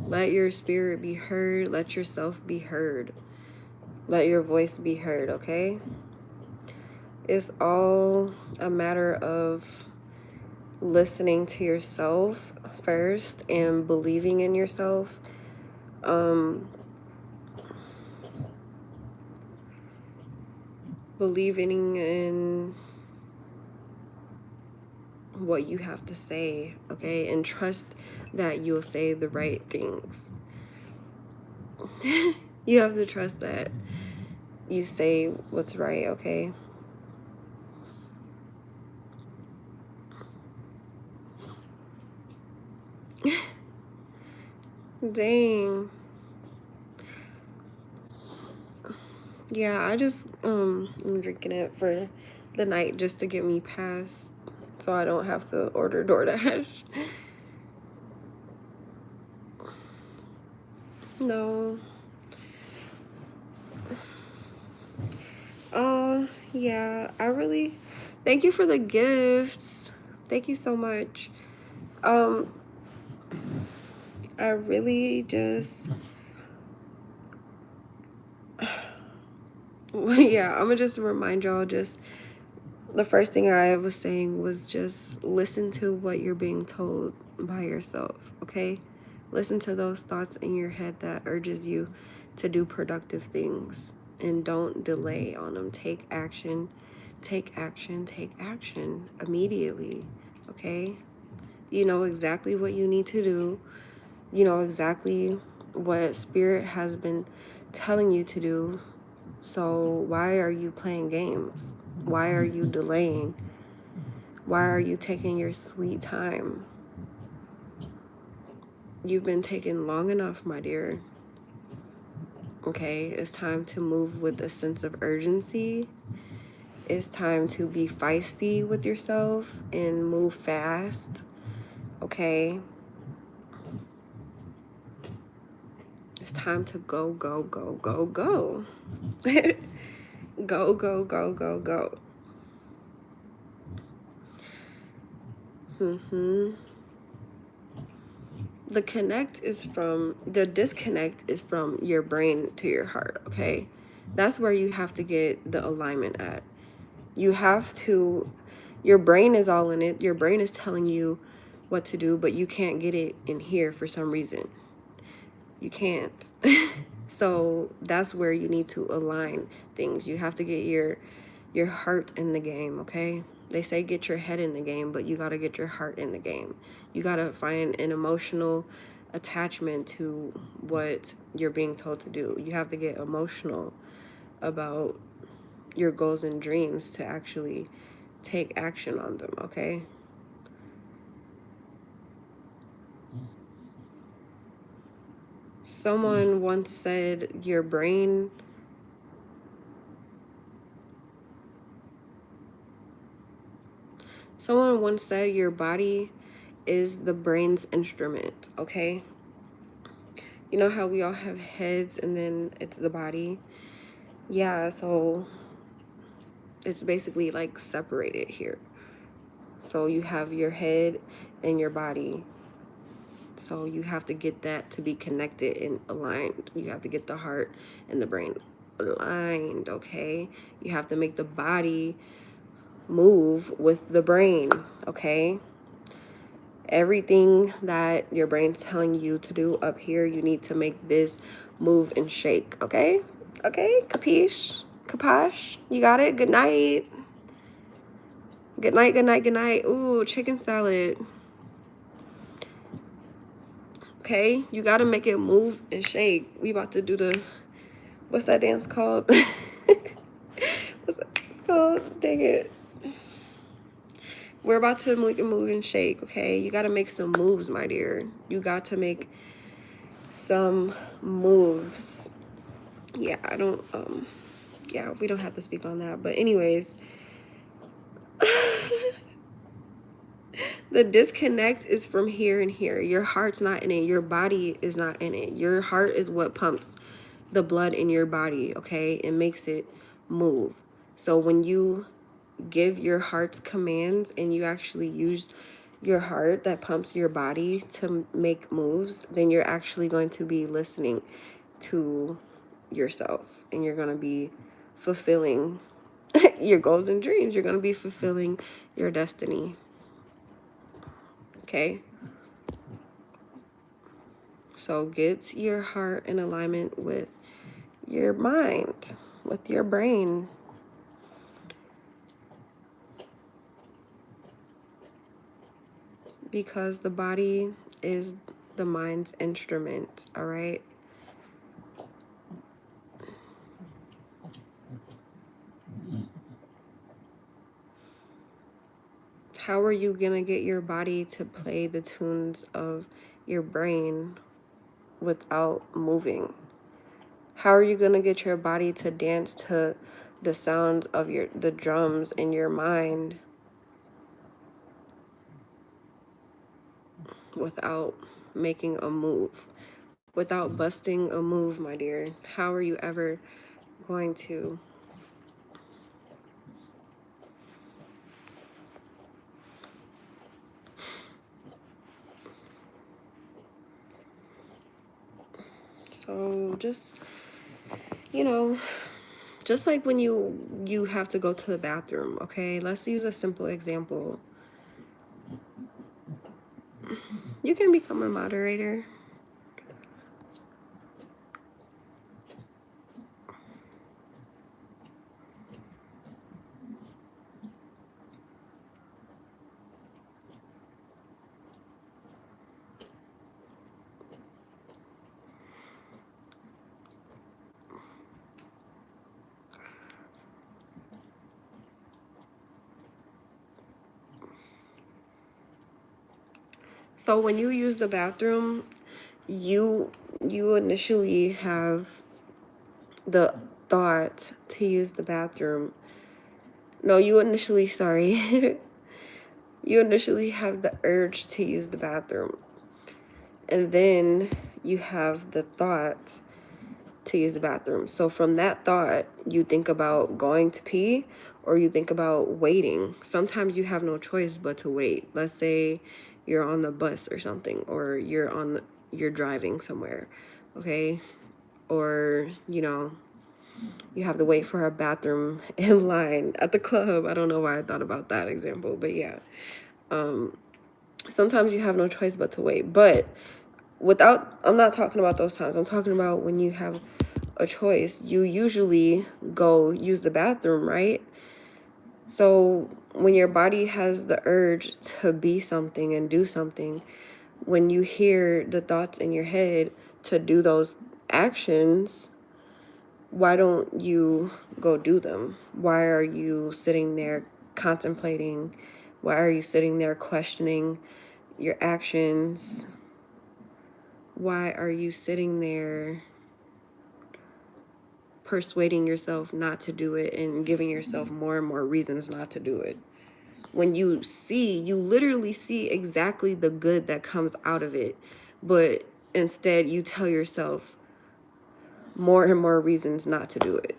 Let your spirit be heard. Let yourself be heard. Let your voice be heard, okay? It's all a matter of listening to yourself first and believing in yourself. Believing in what you have to say, okay? And trust that you'll say the right things. You have to trust that you say what's right, okay? Dang. Yeah, I'm drinking it for the night just to get me past so I don't have to order DoorDash. No. Yeah, thank you for the gifts. Thank you so much. I really just yeah, I'm gonna just remind y'all, just the first thing I was saying was just listen to what you're being told by yourself, okay? Listen to those thoughts in your head that urges you to do productive things, and don't delay on them. Take action, take action, take action immediately, okay? You know exactly what you need to do. You know exactly what spirit has been telling you to do. So why are you playing games? Why are you delaying? Why are you taking your sweet time? You've been taking long enough, my dear. Okay, it's time to move with a sense of urgency. It's time to be feisty with yourself and move fast. Okay? It's time to go, go, go, go, go. Go, go, go, go, go. The disconnect is from your brain to your heart, okay? That's where you have to get the alignment at. Your brain is all in it. Your brain is telling you what to do, but you can't get it in here for some reason. You can't. So that's where you need to align things. You have to get your heart in the game, okay? They say get your head in the game, but you got to get your heart in the game. You got to find an emotional attachment to what you're being told to do. You have to get emotional about your goals and dreams to actually take action on them, okay? Someone once said your brain Someone once said your body is the brain's instrument, okay? You know how we all have heads and then it's the body? Yeah, so it's basically like separated here. So you have your head and your body. So you have to get that to be connected and aligned. You have to get the heart and the brain aligned, okay? You have to make the body move with the brain, okay? Everything that your brain's telling you to do up here, you need to make this move and shake, okay? Okay, capiche? Caposh? You got it? Good night. Good night, good night, good night. Ooh, chicken salad. Okay, you gotta make it move and shake. We about to do what's that dance called? What's that? It's called? Dang it. We're about to make a move and shake, okay? You gotta make some moves, my dear. You got to make some moves. Yeah, yeah, we don't have to speak on that. But anyways, the disconnect is from here and here. Your heart's not in it. Your body is not in it. Your heart is what pumps the blood in your body, okay? It makes it move. So when you give your heart's commands and you actually use your heart that pumps your body to make moves, then you're actually going to be listening to yourself and you're going to be fulfilling your goals and dreams. You're going to be fulfilling your destiny. Okay? So get your heart in alignment with your mind, with your brain. Because the body is the mind's instrument, all right? How are you going to get your body to play the tunes of your brain without moving? How are you going to get your body to dance to the sounds of the drums in your mind without making a move? Without busting a move, my dear, how are you ever going to? So just, you know, just like when you have to go to the bathroom, okay? Let's use a simple example. You can become a moderator. So when you use the bathroom, you initially have the thought to use the bathroom. No, you initially, sorry. You initially have the urge to use the bathroom. And then you have the thought to use the bathroom. So from that thought, you think about going to pee or you think about waiting. Sometimes you have no choice but to wait. Let's say you're on the bus or something, or you're driving somewhere, okay? Or, you have to wait for a bathroom in line at the club. I don't know why I thought about that example, but yeah. Sometimes you have no choice but to wait. But I'm not talking about those times. I'm talking about when you have a choice. You usually go use the bathroom, right? So when your body has the urge to be something and do something, when you hear the thoughts in your head to do those actions, why don't you go do them? Why are you sitting there contemplating? Why are you sitting there questioning your actions? Why are you sitting there persuading yourself not to do it and giving yourself more and more reasons not to do it? When you literally see exactly the good that comes out of it, but instead you tell yourself more and more reasons not to do it.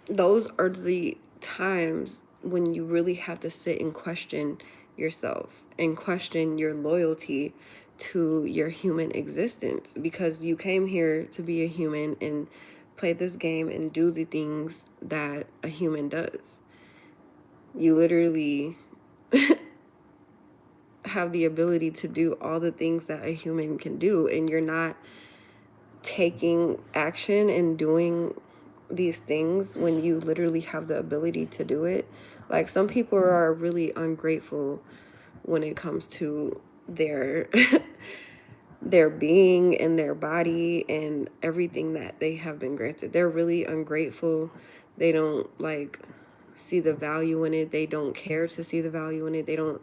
Those are the times when you really have to sit and question yourself and question your loyalty to your human existence, because you came here to be a human and play this game and do the things that a human does. You literally have the ability to do all the things that a human can do, and you're not taking action and doing these things when you literally have the ability to do it. Like, some people are really ungrateful when it comes to their their being and their body and everything that they have been granted. They're really ungrateful. They don't see the value in it. They don't care to see the value in it. They don't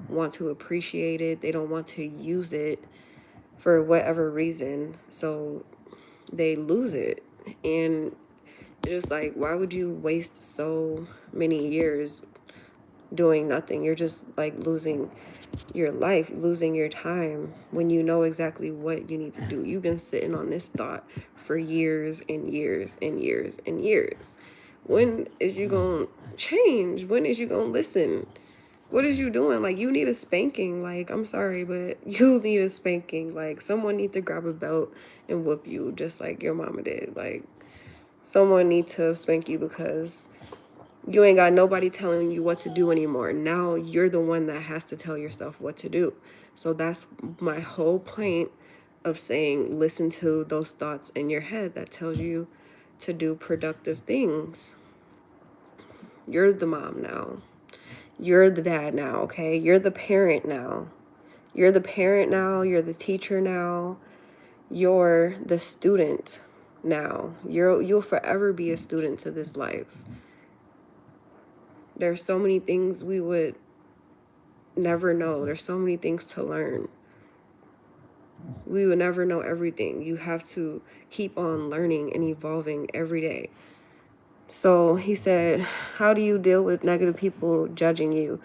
want to appreciate it. They don't want to use it for whatever reason. So they lose it. And it's just like, why would you waste so many years doing nothing. You're just like losing your life, losing your time when you know exactly what you need to do. You've been sitting on this thought for years and years and years and years. When is you gonna change? When is you gonna listen? What is you doing? Like, you need a spanking. Like, I'm sorry, but you need a spanking. Like, someone need to grab a belt and whoop you just like your mama did. Like, someone need to spank you because you ain't got nobody telling you what to do anymore. Now you're the one that has to tell yourself what to do. So that's my whole point of saying, listen to those thoughts in your head that tells you to do productive things. You're the mom now. You're the dad now, okay? You're the parent now. You're the parent now. You're the teacher now. You're the student now. You'll forever be a student to this life. There's so many things we would never know. There's so many things to learn. We will never know everything. You have to keep on learning and evolving every day. So he said, how do you deal with negative people judging you?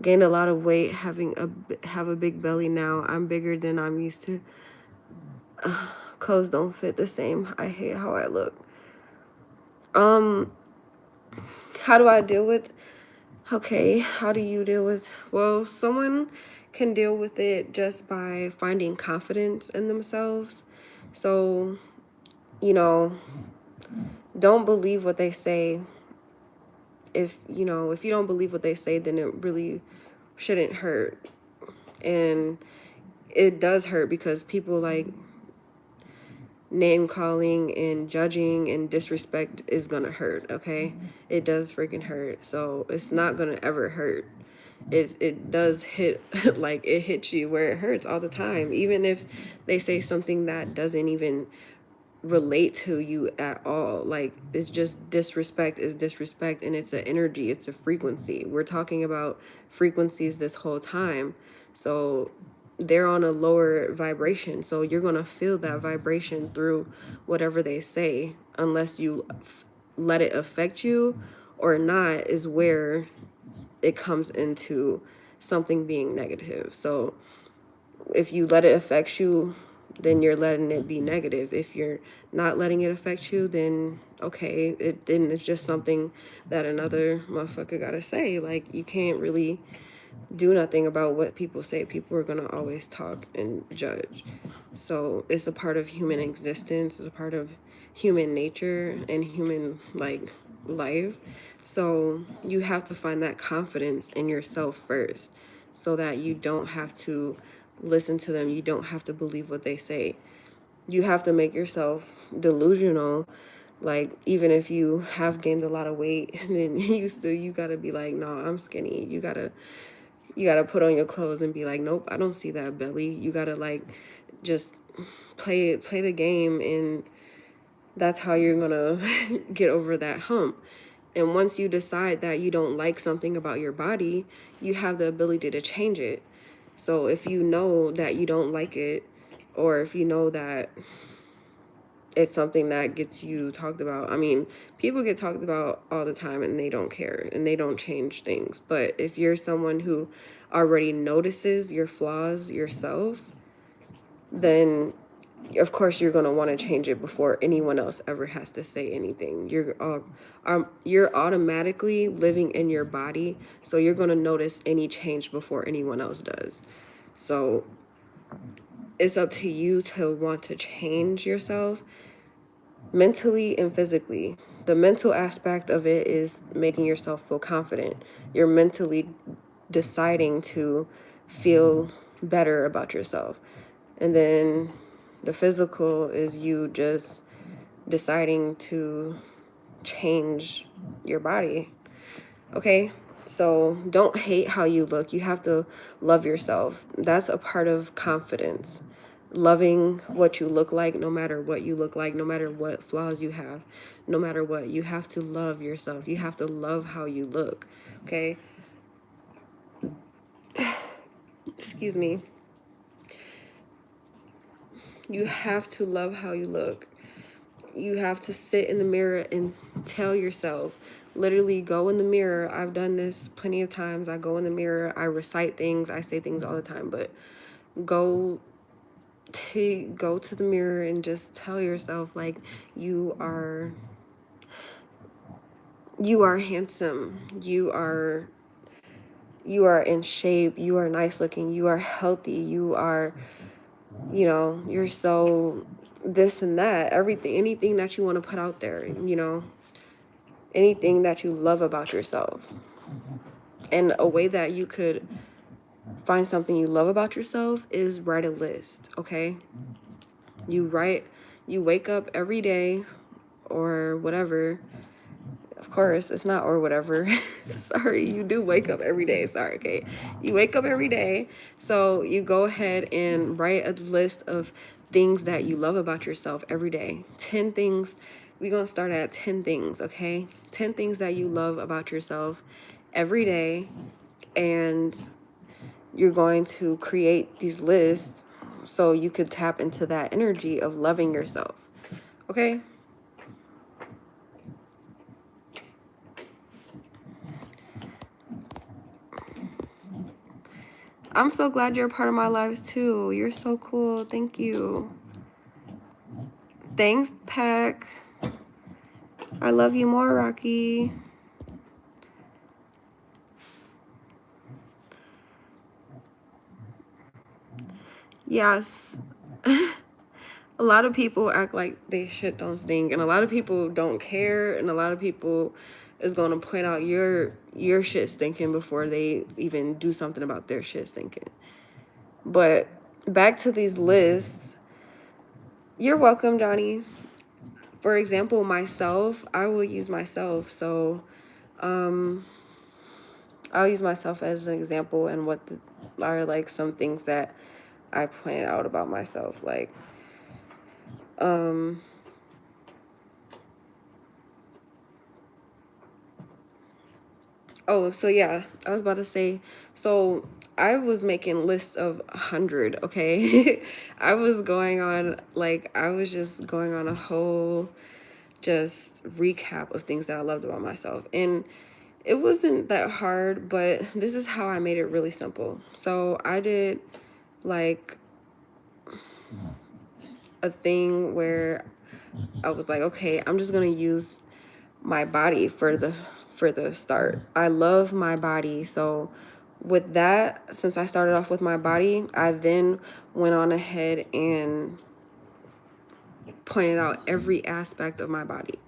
Gained a lot of weight, have a big belly now. I'm bigger than I'm used to. Clothes don't fit the same. I hate how I look. How do I deal with? Okay, how do you deal with? Well, someone can deal with it just by finding confidence in themselves. So, you know, don't believe what they say. If you don't believe what they say, then it really shouldn't hurt. And it does hurt because people like name calling and judging and disrespect is gonna hurt, okay? It does freaking hurt. So it's not gonna ever hurt. It does hit like it hits you where it hurts all the time. Even if they say something that doesn't even relate to you at all. Like, it's just disrespect is disrespect, and it's an energy, it's a frequency. We're talking about frequencies this whole time. So they're on a lower vibration, so you're going to feel that vibration through whatever they say, unless you let it affect you or not, is where it comes into something being negative. So if you let it affect you, then you're letting it be negative. If you're not letting it affect you, then okay, then it's just something that another motherfucker gotta say. Like, you can't really do nothing about what people say. People are gonna always talk and judge. So it's a part of human existence, it's a part of human nature and human like life. So you have to find that confidence in yourself first, so that you don't have to listen to them. You don't have to believe what they say. You have to make yourself delusional. Like, even if you have gained a lot of weight, and then you gotta be like, no, I'm skinny. You gotta put on your clothes and be like, nope, I don't see that belly. You gotta like just play the game, and that's how you're gonna get over that hump. And once you decide that you don't like something about your body, you have the ability to change it. So if you know that you don't like it, or if you know that it's something that gets you talked about. I mean, people get talked about all the time and they don't care and they don't change things. But if you're someone who already notices your flaws yourself, then of course you're going to want to change it before anyone else ever has to say anything. You're automatically living in your body, so you're going to notice any change before anyone else does. So it's up to you to want to change yourself mentally and physically. The mental aspect of it is making yourself feel confident. You're mentally deciding to feel better about yourself. And then the physical is you just deciding to change your body. Okay? So don't hate how you look. You have to love yourself. That's a part of confidence. Loving what you look like, no matter what you look like, no matter what flaws you have, no matter what. You have to love yourself. You have to love how you look. Okay? Excuse me. You have to love how you look. you have to sit in the mirror and tell yourself, literally go in the mirror. I've done this plenty of times. I go in the mirror, I recite things, I say things all the time, but go to the mirror and just tell yourself, like, you are handsome, you are in shape, you are nice looking, you are healthy, you are, you know, you're so this and that, everything, anything that you want to put out there, you know, anything that you love about yourself. And a way that you could find something you love about yourself is write a list, okay? You wake up every day or whatever. Of course, it's not or whatever. Sorry, you do wake up every day. Sorry, okay? You wake up every day. So you go ahead and write a list of things that you love about yourself every day. 10 things. We're going to start at 10 things, okay? 10 things that you love about yourself every day. And you're going to create these lists so you could tap into that energy of loving yourself, okay? I'm so glad you're a part of my lives too. You're so cool. Thank you. Thanks, Peck. I love you more, Rocky. Yes. A lot of people act like they shit don't stink, and a lot of people don't care, and a lot of people is going to point out your shit stinking before they even do something about their shit stinking. But back to these lists. You're welcome, Johnny. For example, myself, I will use myself. So I'll use myself as an example, and what are like some things that I pointed out about myself, like oh, so yeah, I was about to say, so I was making lists of 100, okay? I was just going on a whole just recap of things that I loved about myself. And it wasn't that hard, but this is how I made it really simple. So I did like a thing where I was like, okay, I'm just going to use my body for the start. I love my body. So with that, since I started off with my body, I then went on ahead and pointed out every aspect of my body.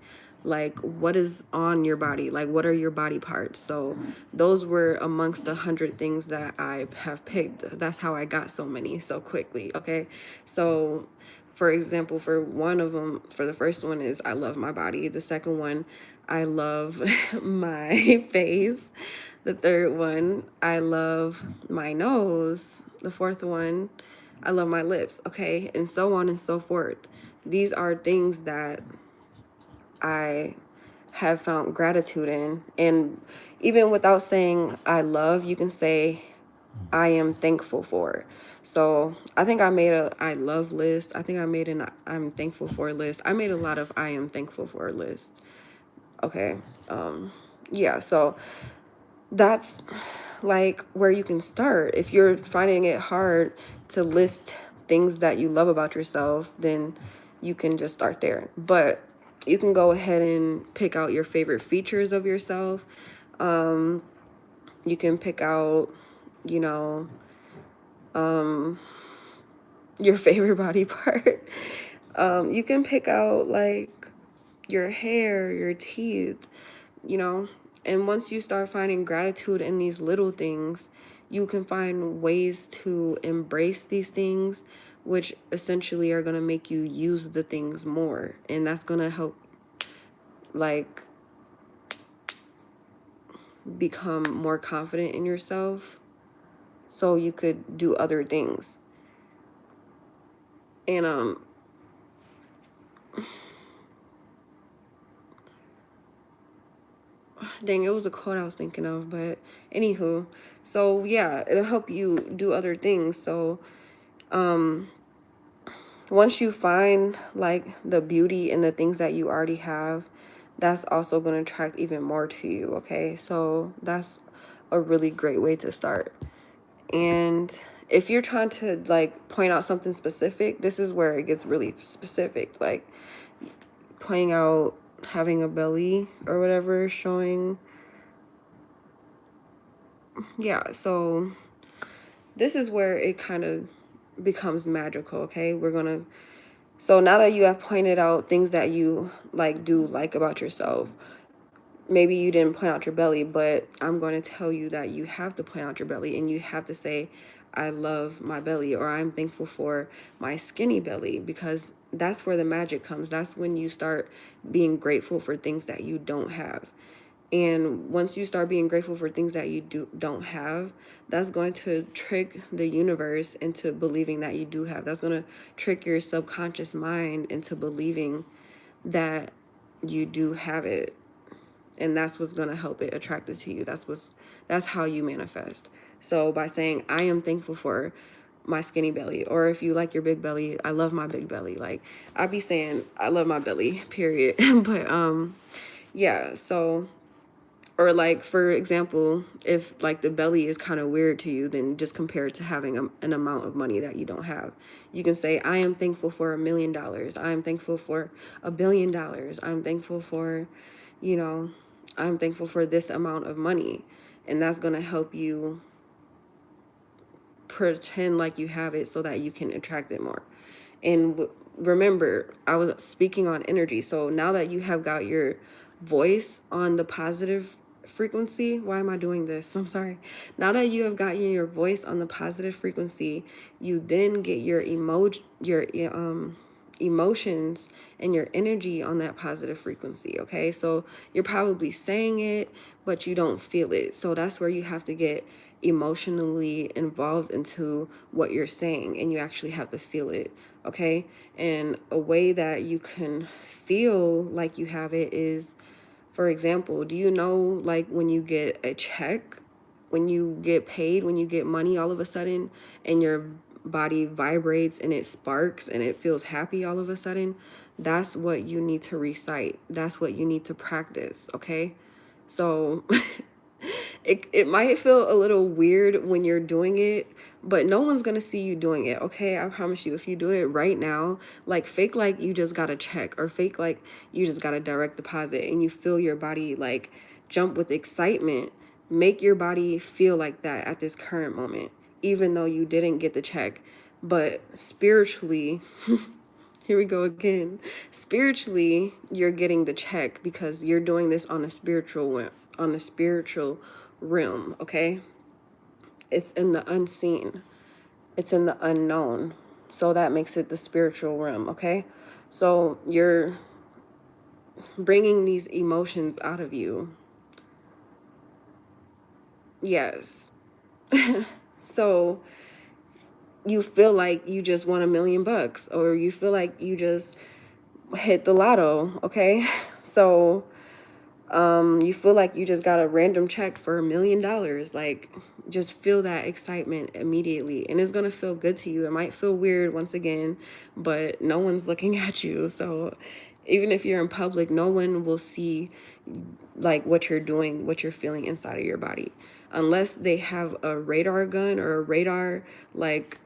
Like, what is on your body? Like, what are your body parts? So those were amongst 100 things that I have picked. That's how I got so many so quickly, okay? So for example, for one of them, for the first one is I love my body. The second one, I love my face. The third one, I love my nose. The fourth one, I love my lips, okay? And so on and so forth. These are things that I have found gratitude in. And even without saying I love, you can say I am thankful for. So I think I made a I love list. I think I made an I'm thankful for list. I made a lot of I am thankful for list. Okay. Yeah, so that's like where you can start. If you're finding it hard to list things that you love about yourself, then you can just start there. But you can go ahead and pick out your favorite features of yourself. You can pick out, you know, your favorite body part. You can pick out like your hair, your teeth, you know. And once you start finding gratitude in these little things, you can find ways to embrace these things, which essentially are going to make you use the things more. And that's going to help like become more confident in yourself so you could do other things. And dang, it was a quote I was thinking of, but anywho, so yeah, it'll help you do other things. So once you find like the beauty in the things that you already have, that's also going to attract even more to you. Okay, so that's a really great way to start. And if you're trying to like point out something specific, this is where it gets really specific, like pointing out having a belly or whatever, showing. Yeah, so this is where it kind of becomes magical. Okay, so now that you have pointed out things that you like do like about yourself, maybe you didn't point out your belly, but I'm going to tell you that you have to point out your belly, and you have to say, I love my belly, or I'm thankful for my skinny belly, because that's where the magic comes. That's when you start being grateful for things that you don't have. And once you start being grateful for things that you don't have, that's going to trick the universe into believing that you do have. That's going to trick your subconscious mind into believing that you do have it. And that's what's going to help it attract it to you. That's how you manifest. So by saying, I am thankful for my skinny belly, or if you like your big belly, I love my big belly. Like, I'll be saying I love my belly, period. But yeah, so, or like, for example, if like the belly is kind of weird to you, then just compare it to having an amount of money that you don't have. You can say, I am thankful for $1 million. I am thankful for $1 billion. I'm thankful for, you know, I'm thankful for this amount of money. And that's going to help you pretend like you have it so that you can attract it more. And remember, I was speaking on energy. So now that you have got your voice on the positive frequency, why am I doing this? I'm sorry. Now that you have gotten your voice on the positive frequency, you then get your emotions and your energy on that positive frequency. Okay, so you're probably saying it, but you don't feel it. So that's where you have to get emotionally involved into what you're saying, and you actually have to feel it. Okay, and a way that you can feel like you have it is, for example, do you know, like, when you get a check, when you get paid, when you get money all of a sudden, and your body vibrates and it sparks and it feels happy all of a sudden? That's what you need to recite. That's what you need to practice. Okay, so it might feel a little weird when you're doing it, but no one's gonna see you doing it. Okay, I promise you. If you do it right now, like, fake like you just got a check, or fake like you just got a direct deposit, and you feel your body like jump with excitement. Make your body feel like that at this current moment, even though you didn't get the check. But spiritually, here we go again. Spiritually, you're getting the check because you're doing this on a spiritual realm. Okay, it's in the unseen, it's in the unknown, so that makes it the spiritual realm. Okay, so you're bringing these emotions out of you. Yes. So you feel like you just won $1 million, or you feel like you just hit the lotto. Okay, so you feel like you just got a random check for $1 million. Like, just feel that excitement immediately, and it's gonna feel good to you. It might feel weird once again, but no one's looking at you. So even if you're in public, no one will see like what you're doing, what you're feeling inside of your body, unless they have a radar gun or a radar, like,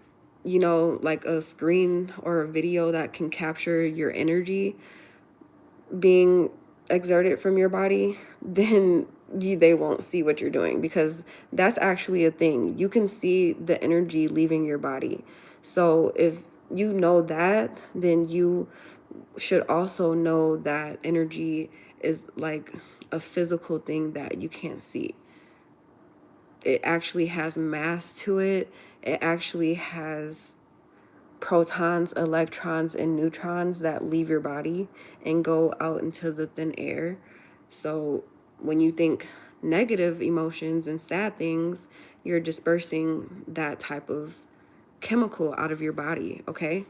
like a screen or a video that can capture your energy being exerted from your body. Then they won't see what you're doing, because that's actually a thing. You can see the energy leaving your body. So if you know that, then you should also know that energy is like a physical thing that you can't see. It actually has mass to it. It actually has protons, electrons, and neutrons that leave your body and go out into the thin air. So when you think negative emotions and sad things, you're dispersing that type of chemical out of your body. Okay,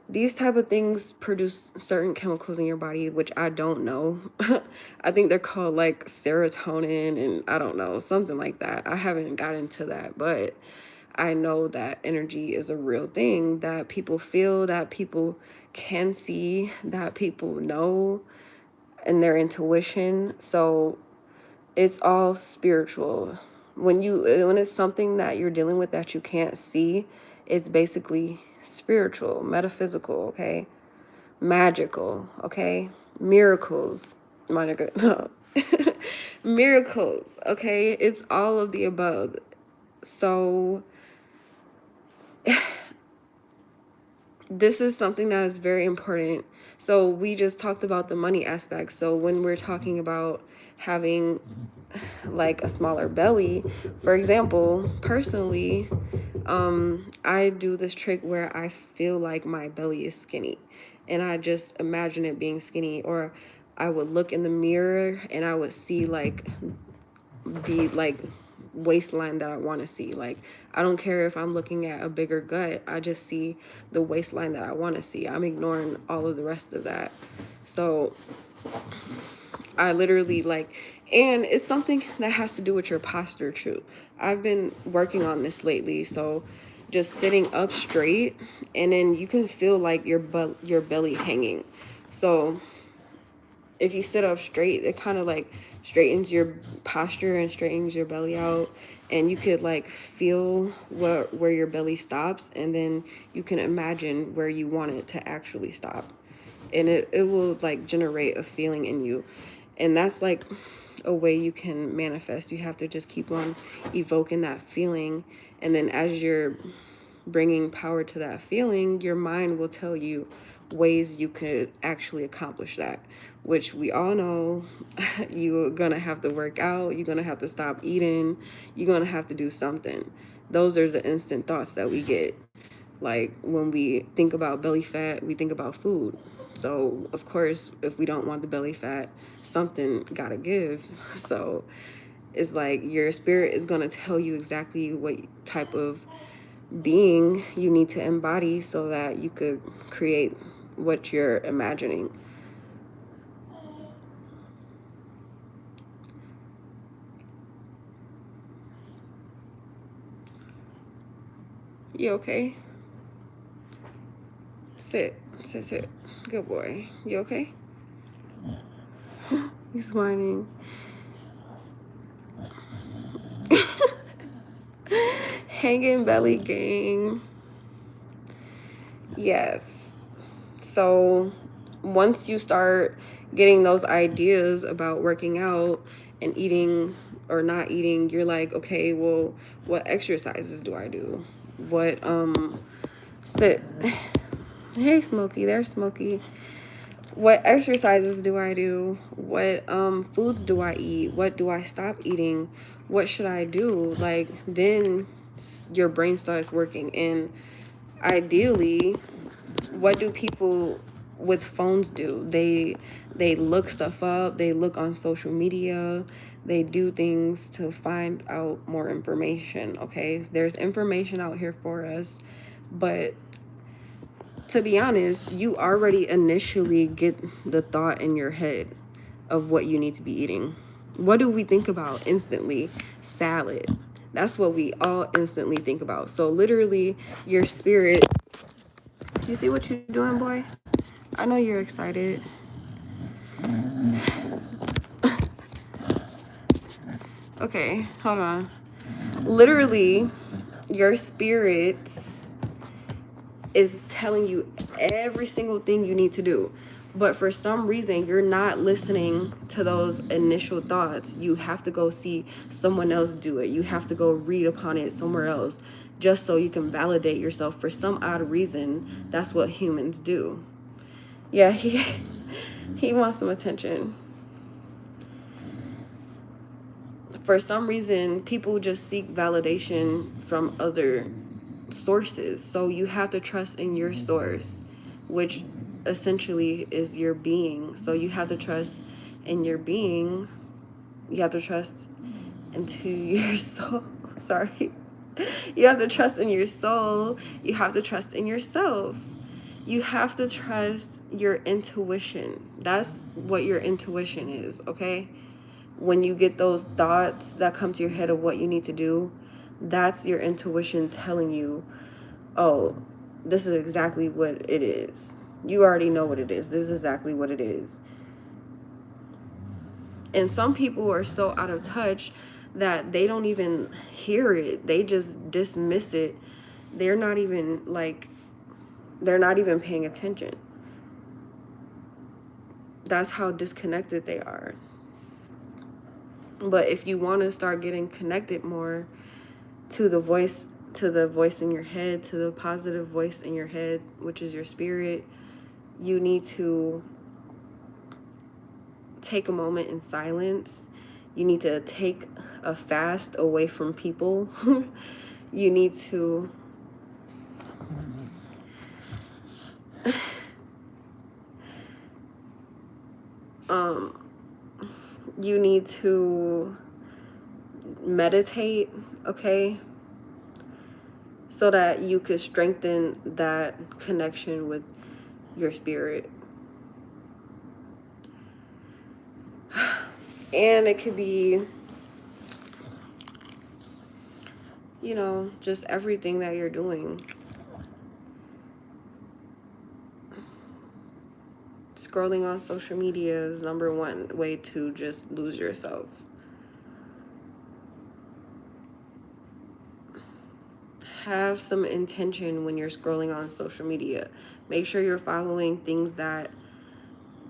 these type of things produce certain chemicals in your body, which I don't know. I think they're called like serotonin, and I don't know, something like that. I haven't got into that, but I know that energy is a real thing that people feel, that people can see, that people know in their intuition. So it's all spiritual. When it's something that you're dealing with that you can't see, it's basically spiritual, metaphysical, okay? Magical, okay? Miracles. My nigga. No. Miracles, okay? It's all of the above. So this is something that is very important. So we just talked about the money aspect. So when we're talking about having like a smaller belly, for example, personally, I do this trick where I feel like my belly is skinny and I just imagine it being skinny, or I would look in the mirror and I would see like the waistline that I want to see. Like, I don't care if I'm looking at a bigger gut, I just see the waistline that I want to see. I'm ignoring all of the rest of that. So I literally and it's something that has to do with your posture too. I've been working on this lately. So just sitting up straight, and then you can feel like your belly hanging. So if you sit up straight, it kind of like straightens your posture and straightens your belly out, and you could like feel where your belly stops, and then you can imagine where you want it to actually stop, and it will like generate a feeling in you. And that's like a way you can manifest. You have to just keep on evoking that feeling, and then as you're bringing power to that feeling, your mind will tell you ways you could actually accomplish that, which we all know. You're gonna have to work out, you're gonna have to stop eating, you're gonna have to do something. Those are the instant thoughts that we get. Like when we think about belly fat, we think about food. So of course, if we don't want the belly fat, something gotta give. So it's like your spirit is gonna tell you exactly what type of being you need to embody so that you could create what you're imagining. You okay? Sit. Sit. Good boy. You okay? He's whining. Hanging belly gang. Yes. So once you start getting those ideas about working out and eating or not eating, you're like, okay, well, what exercises do I do? What sit. Hey Smokey, there's Smokey. What exercises do I do? What foods do I eat? What do I stop eating? What should I do? Like, then your brain starts working. And ideally, what do people with phones do? They look stuff up, they look on social media, they do things to find out more information. Okay, there's information out here for us, but to be honest, you already initially get the thought in your head of what you need to be eating. What do we think about instantly? Salad. That's what we all instantly think about. So literally, your spirit. You see what you're doing, boy? I know you're excited. Okay, hold on. Literally, your spirit is telling you every single thing you need to do. But for some reason, you're not listening to those initial thoughts. You have to go see someone else do it. You have to go read upon it somewhere else just so you can validate yourself. For some odd reason, that's what humans do. Yeah, he wants some attention. For some reason, people just seek validation from other sources. So you have to trust in your source, which essentially is your being. So you have to trust in your being. You have to trust into your soul. Sorry. You have to trust in your soul. You have to trust in yourself. You have to trust your intuition. That's what your intuition is, okay? When you get those thoughts that come to your head of what you need to do, That's your intuition telling you, oh, this is exactly what it is. You already know what it is. This is exactly what it is. And some people are so out of touch that they don't even hear it. They just dismiss it. They're not even paying attention. That's how disconnected they are. But if you want to start getting connected more to the voice in your head, to the positive voice in your head, which is your spirit, you need to take a moment in silence. You need to take a fast away from people. You need to you need to meditate, okay? So that you could strengthen that connection with your spirit. And it could be, you know, just everything that you're doing. Scrolling on social media is number one way to just lose yourself. Have some intention when you're scrolling on social media. Make sure you're following things that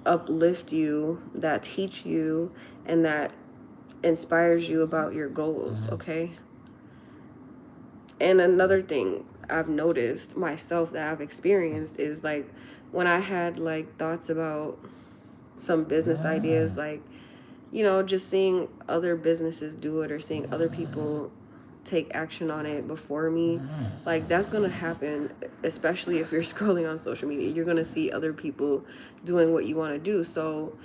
uplift you, that teach you, and that inspires you about your goals, okay? And another thing I've noticed myself that I've experienced is like when I had like thoughts about some business ideas, like, you know, just seeing other businesses do it or seeing other people take action on it before me, like that's gonna happen, especially if you're scrolling on social media. You're gonna see other people doing what you want to do. So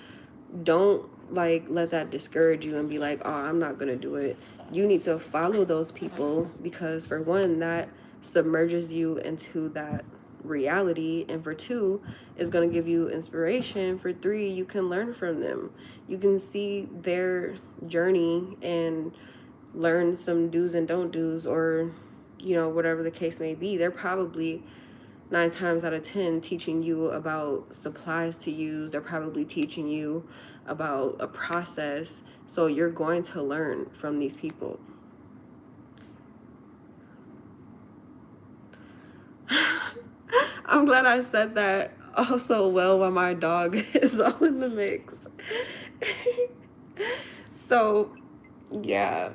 don't like let that discourage you and be like, oh, I'm not gonna do it. You need to follow those people because for one, that submerges you into that reality, and for two, is going to give you inspiration. For three, you can learn from them. You can see their journey and learn some do's and don't do's, or you know, whatever the case may be. They're probably 9 times out of 10 teaching you about supplies to use. They're probably teaching you about a process. So you're going to learn from these people. I'm glad I said that also well while my dog is all in the mix. So, yeah.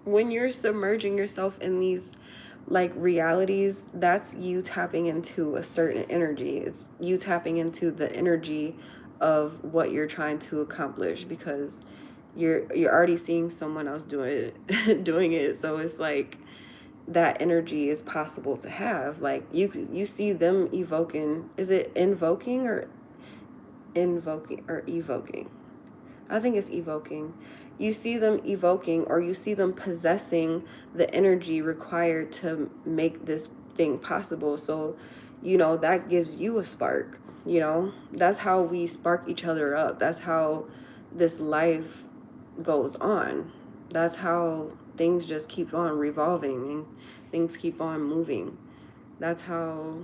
When you're submerging yourself in these like realities, that's you tapping into a certain energy. It's you tapping into the energy of what you're trying to accomplish, because you're already seeing someone else doing it doing it. So it's like that energy is possible to have. Like you see them evoking, is it invoking or evoking? I think it's evoking. You see them evoking, or you see them possessing the energy required to make this thing possible. So, you know, that gives you a spark. You know, that's how we spark each other up. That's how this life goes on. That's how things just keep on revolving and things keep on moving. That's how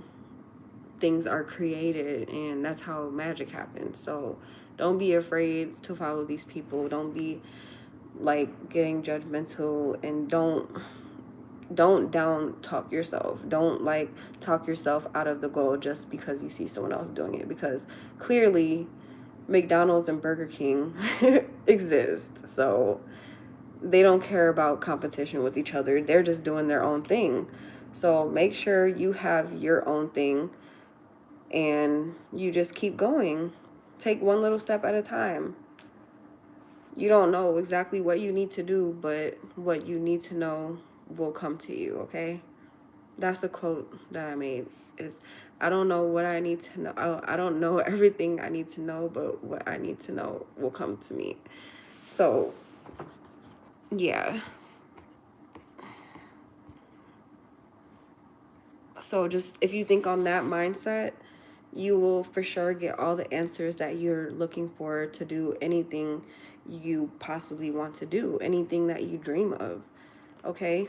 things are created, and that's how magic happens. So don't be afraid to follow these people. Don't be like getting judgmental, and don't down talk yourself. Don't like talk yourself out of the goal just because you see someone else doing it, because clearly McDonald's and Burger King exist. So they don't care about competition with each other. They're just doing their own thing. So make sure you have your own thing and you just keep going. Take one little step at a time. You don't know exactly what you need to do, but what you need to know will come to you, okay? That's a quote that I made. Is I don't know what I need to know. I don't know everything I need to know, but what I need to know will come to me. So, yeah. So just if you think on that mindset, you will for sure get all the answers that you're looking for to do anything you possibly want to do, anything that you dream of, okay?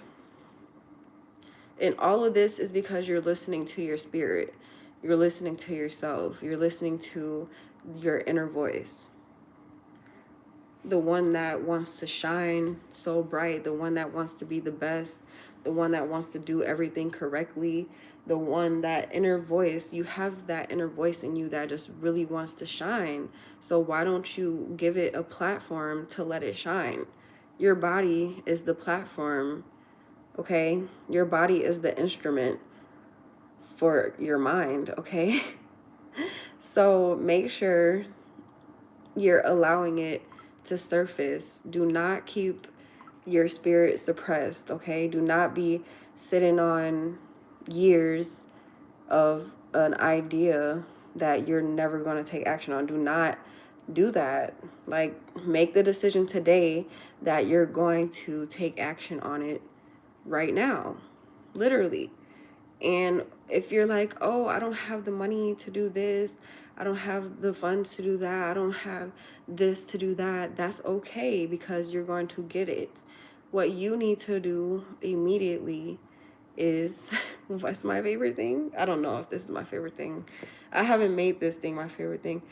And all of this is because you're listening to your spirit. You're listening to yourself. You're listening to your inner voice. The one that wants to shine so bright, the one that wants to be the best, the one that wants to do everything correctly, the one, that inner voice, you have that inner voice in you that just really wants to shine. So why don't you give it a platform to let it shine? Your body is the platform, okay? Your body is the instrument for your mind, okay? So make sure you're allowing it to surface. Do not keep your spirit suppressed, okay? Do not be sitting on years of an idea that you're never going to take action on. Do not do that. Like, make the decision today that you're going to take action on it right now, literally. And if you're like, oh, I don't have the money to do this, I don't have the funds to do that, I don't have this to do that, that's okay, because you're going to get it. What you need to do immediately is, what's my favorite thing? I don't know if this is my favorite thing. I haven't made this thing my favorite thing.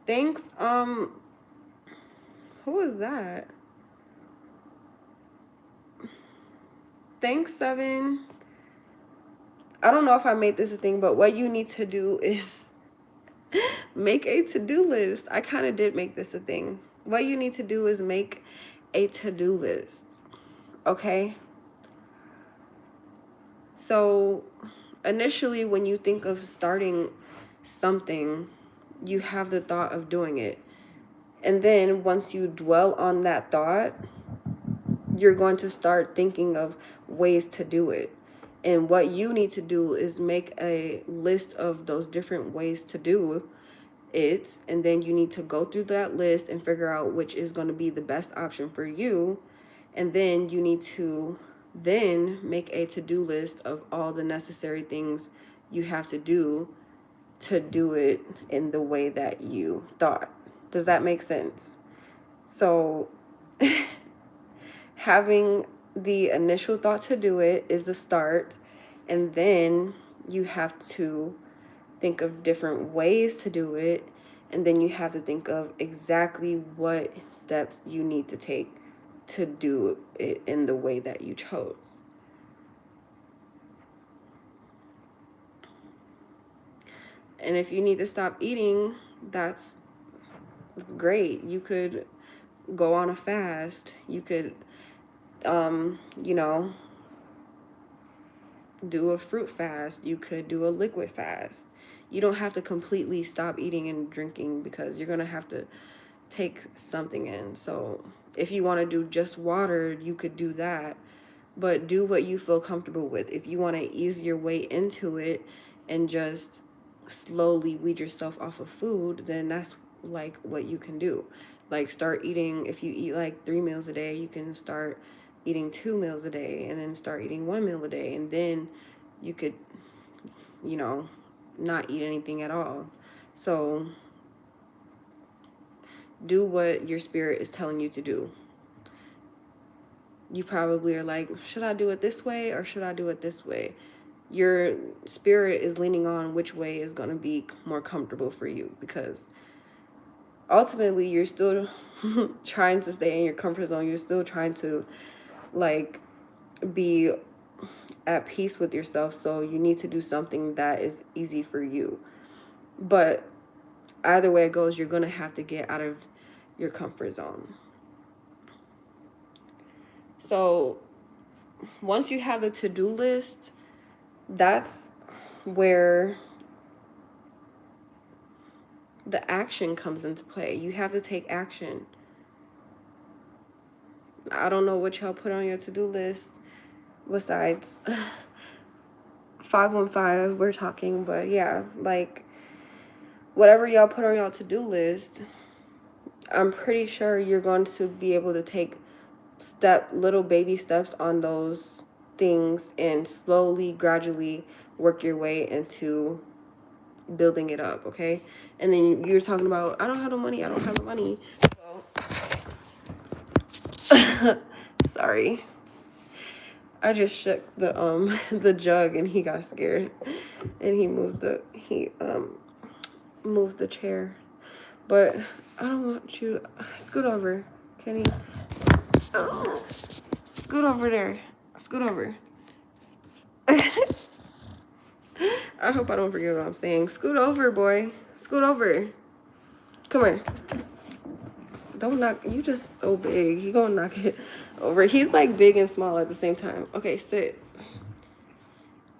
Thanks, who is that? Thanks, Seven. I don't know if I made this a thing, but what you need to do is make a to-do list. I kind of did make this a thing. What you need to do is make a to-do list, okay? So initially, when you think of starting something, you have the thought of doing it. And then once you dwell on that thought, you're going to start thinking of ways to do it. And what you need to do is make a list of those different ways to do it. And then you need to go through that list and figure out which is going to be the best option for you. And then you need to then make a to-do list of all the necessary things you have to do it in the way that you thought. Does that make sense? So having the initial thought to do it is the start, and then you have to think of different ways to do it, and then you have to think of exactly what steps you need to take to do it in the way that you chose. And if you need to stop eating, that's great. You could go on a fast. You could do a fruit fast. You could do a liquid fast. You don't have to completely stop eating and drinking, because you're going to have to take something in. So if you want to do just water, you could do that, but do what you feel comfortable with. If you want to ease your way into it and just slowly weed yourself off of food, then that's like what you can do. Like, start eating, if you eat like 3 meals a day, you can start eating 2 meals a day, and then start eating 1 meal a day, and then you could, not eat anything at all. So do what your spirit is telling you to do. You probably are like, should I do it this way or should I do it this way? Your spirit is leaning on which way is going to be more comfortable for you, because ultimately you're still trying to stay in your comfort zone. You're still trying to like be at peace with yourself. So you need to do something that is easy for you. But either way it goes, you're going to have to get out of your comfort zone. So once you have a to-do list, that's where the action comes into play. You have to take action. I don't know what y'all put on your to-do list besides 515, we're talking, but yeah, like whatever y'all put on y'all to-do list, I'm pretty sure you're going to be able to take little baby steps on those things and slowly, gradually work your way into building it up, okay? And then you're talking about, I don't have the money. So Sorry. I just shook the the jug and he got scared. And he moved the chair. But I don't want you to scoot over, Kenny. Oh. Scoot over there. Scoot over. I hope I don't forget what I'm saying. Scoot over, boy. Scoot over. Come here. Don't knock. You just so big. He gonna knock it over. He's like big and small at the same time. Okay, sit.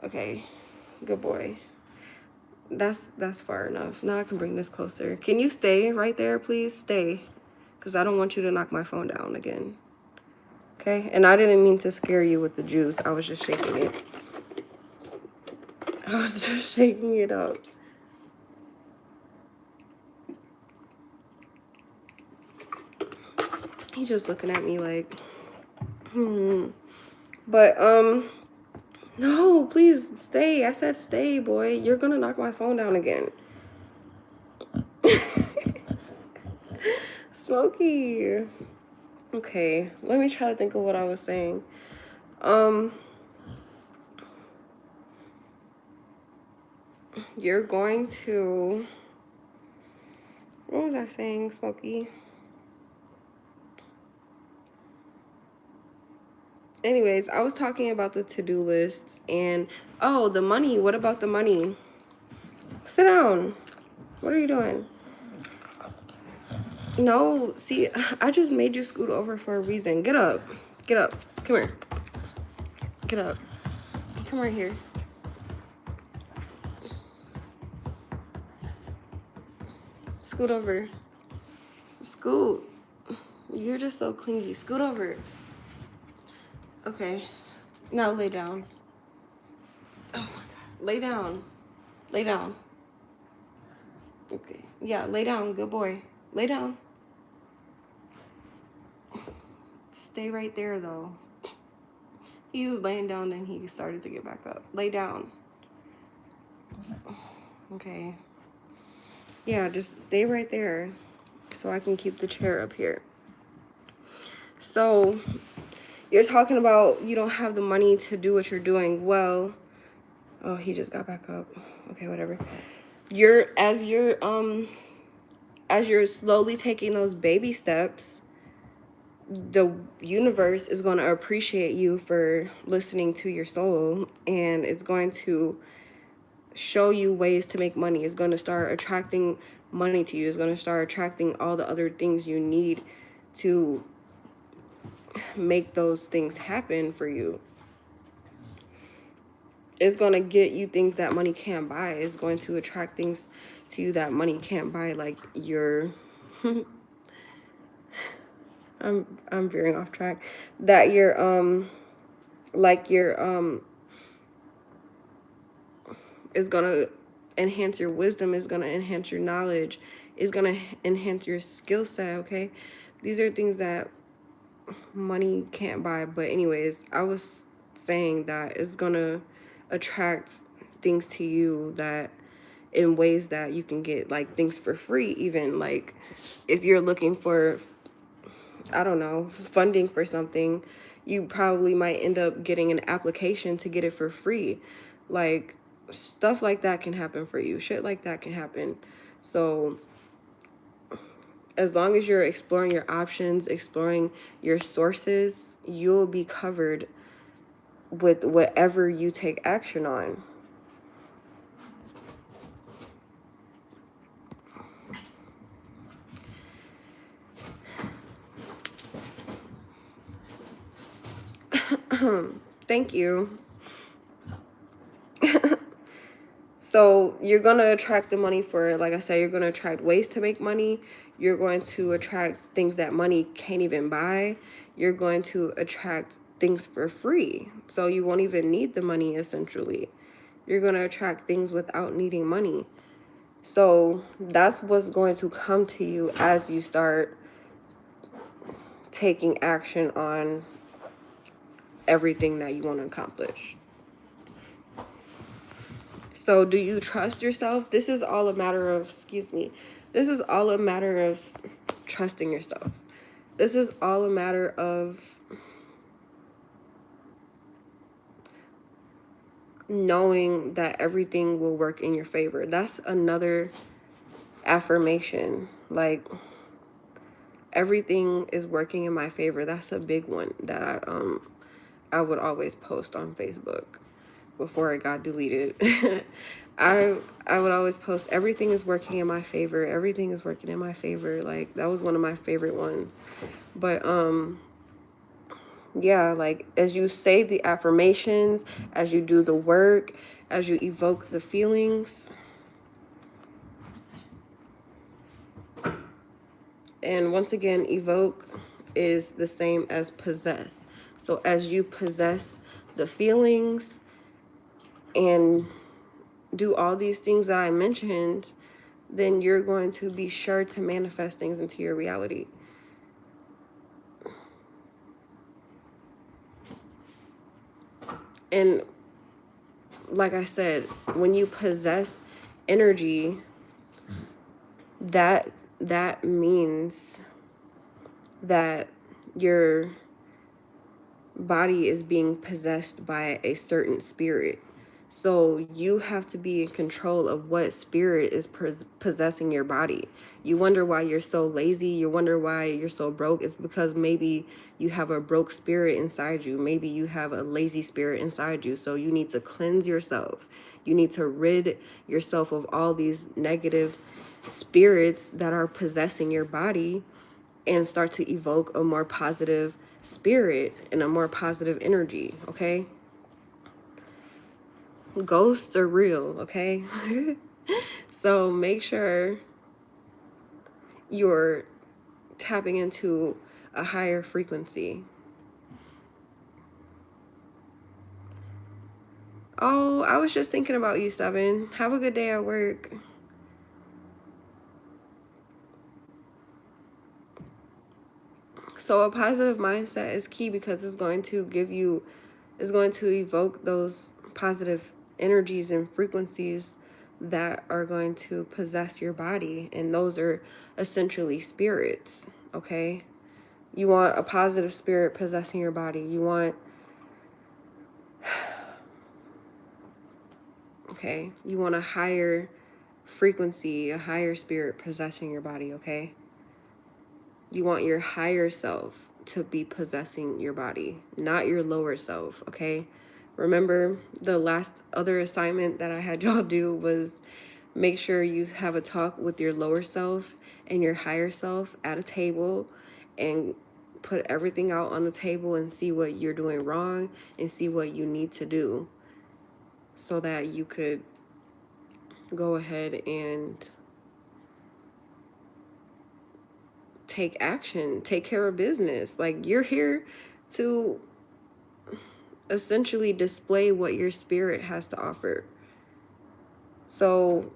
Okay, good boy. That's far enough. Now I can bring this closer. Can you stay right there, please? Stay, because I don't want you to knock my phone down again. Okay? And I didn't mean to scare you with the juice. I was just shaking it. I was just shaking it up. He's just looking at me like, But, no, please stay. I said stay, boy. You're gonna knock my phone down again. Smokey. Okay, let me try to think of what I was saying. You're going to, what was I saying, Smokey? Anyways, I was talking about the to-do list and, oh, the money. What about the money? Sit down. What are you doing? No, see, I just made you scoot over for a reason. Get up. Get up. Come here. Get up. Come right here. Scoot over. Scoot. You're just so clingy. Scoot over. Okay. Now lay down. Oh my God. Lay down. Lay down. Okay. Yeah, lay down. Good boy. Lay down. Stay right there, though. He was laying down, and he started to get back up. Lay down. Okay. Yeah, just stay right there so I can keep the chair up here. So, you're talking about you don't have the money to do what you're doing. Well, oh, he just got back up. Okay, whatever. As you're slowly taking those baby steps, the universe is going to appreciate you for listening to your soul, and it's going to show you ways to make money. It's going to start attracting money to you. It's going to start attracting all the other things you need to make those things happen for you. It's going to get you things that money can't buy. It's going to attract things to you that money can't buy, like your I'm veering off track. That your like your is gonna enhance your wisdom, is gonna enhance your knowledge, is gonna enhance your skill set. Okay, these are things that money can't buy. But anyways, I was saying that it's gonna attract things to you that in ways that you can get like things for free. Even like if you're looking for, I don't know, funding for something, you probably might end up getting an application to get it for free. Like stuff like that can happen for you. Shit like that can happen. So as long as you're exploring your options, exploring your sources, you'll be covered with whatever you take action on. Thank you. So you're going to attract the money for, like I said, you're going to attract ways to make money. You're going to attract things that money can't even buy. You're going to attract things for free. So you won't even need the money, essentially. You're going to attract things without needing money. So that's what's going to come to you as you start taking action on everything that you want to accomplish. So do you trust yourself? This is all a matter of, this is all a matter of trusting yourself. This is all a matter of knowing that everything will work in your favor. That's another affirmation. Like, everything is working in my favor. That's a big one that I would always post on Facebook before it got deleted. I I would always post, everything is working in my favor. Everything is working in my favor. Like, that was one of my favorite ones. But yeah, like, as you say the affirmations, as you do the work, as you evoke the feelings, and once again, evoke is the same as possess. So as you possess the feelings and do all these things that I mentioned, then you're going to be sure to manifest things into your reality. And like I said, when you possess energy, that means that your body is being possessed by a certain spirit. So you have to be in control of what spirit is possessing your body. You wonder why you're so lazy. You wonder why you're so broke. It's because maybe you have a broke spirit inside you. Maybe you have a lazy spirit inside you. So you need to cleanse yourself. You need to rid yourself of all these negative spirits that are possessing your body and start to evoke a more positive spirit and a more positive energy, okay? Ghosts are real, okay? So make sure you're tapping into a higher frequency. Oh, I was just thinking about you, Seven. Have a good day at work. So a positive mindset is key because it's going to give you, it's going to evoke those positive energies and frequencies that are going to possess your body. And those are essentially spirits, okay? You want a positive spirit possessing your body. You want, okay, you want a higher frequency, a higher spirit possessing your body, okay? You want your higher self to be possessing your body, not your lower self, okay? Remember, the last other assignment that I had y'all do was make sure you have a talk with your lower self and your higher self at a table and put everything out on the table and see what you're doing wrong and see what you need to do so that you could go ahead and take action, take care of business. Like, you're here to essentially display what your spirit has to offer. So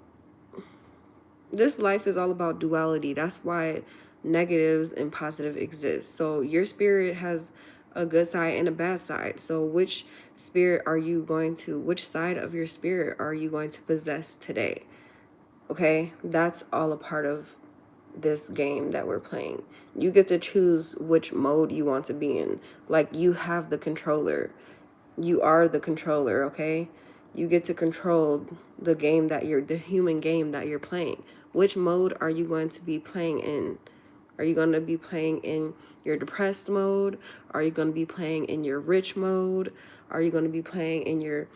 this life is all about duality. That's why negatives and positive exist. So your spirit has a good side and a bad side. So which spirit are you going to, which side of your spirit are you going to possess today? Okay, that's all a part of this game that we're playing. You get to choose which mode you want to be in. Like, you have the controller. You are the controller, okay? You get to control the game that the human game that you're playing. Which mode are you going to be playing in? Are you going to be playing in your depressed mode? Are you going to be playing in your rich mode? Are you going to be playing in your...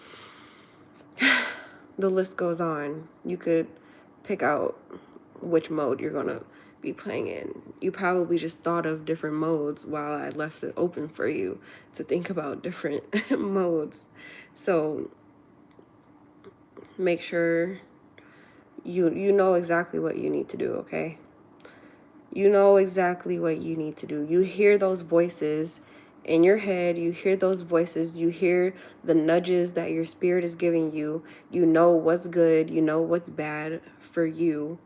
The list goes on. You could pick out which mode you're going to be playing in. You probably just thought of different modes while I left it open for you to think about different modes. So make sure you know exactly what you need to do, okay? You know exactly what you need to do. You hear those voices in your head, you hear those voices, you hear the nudges that your spirit is giving you. You know what's good, you know what's bad for you.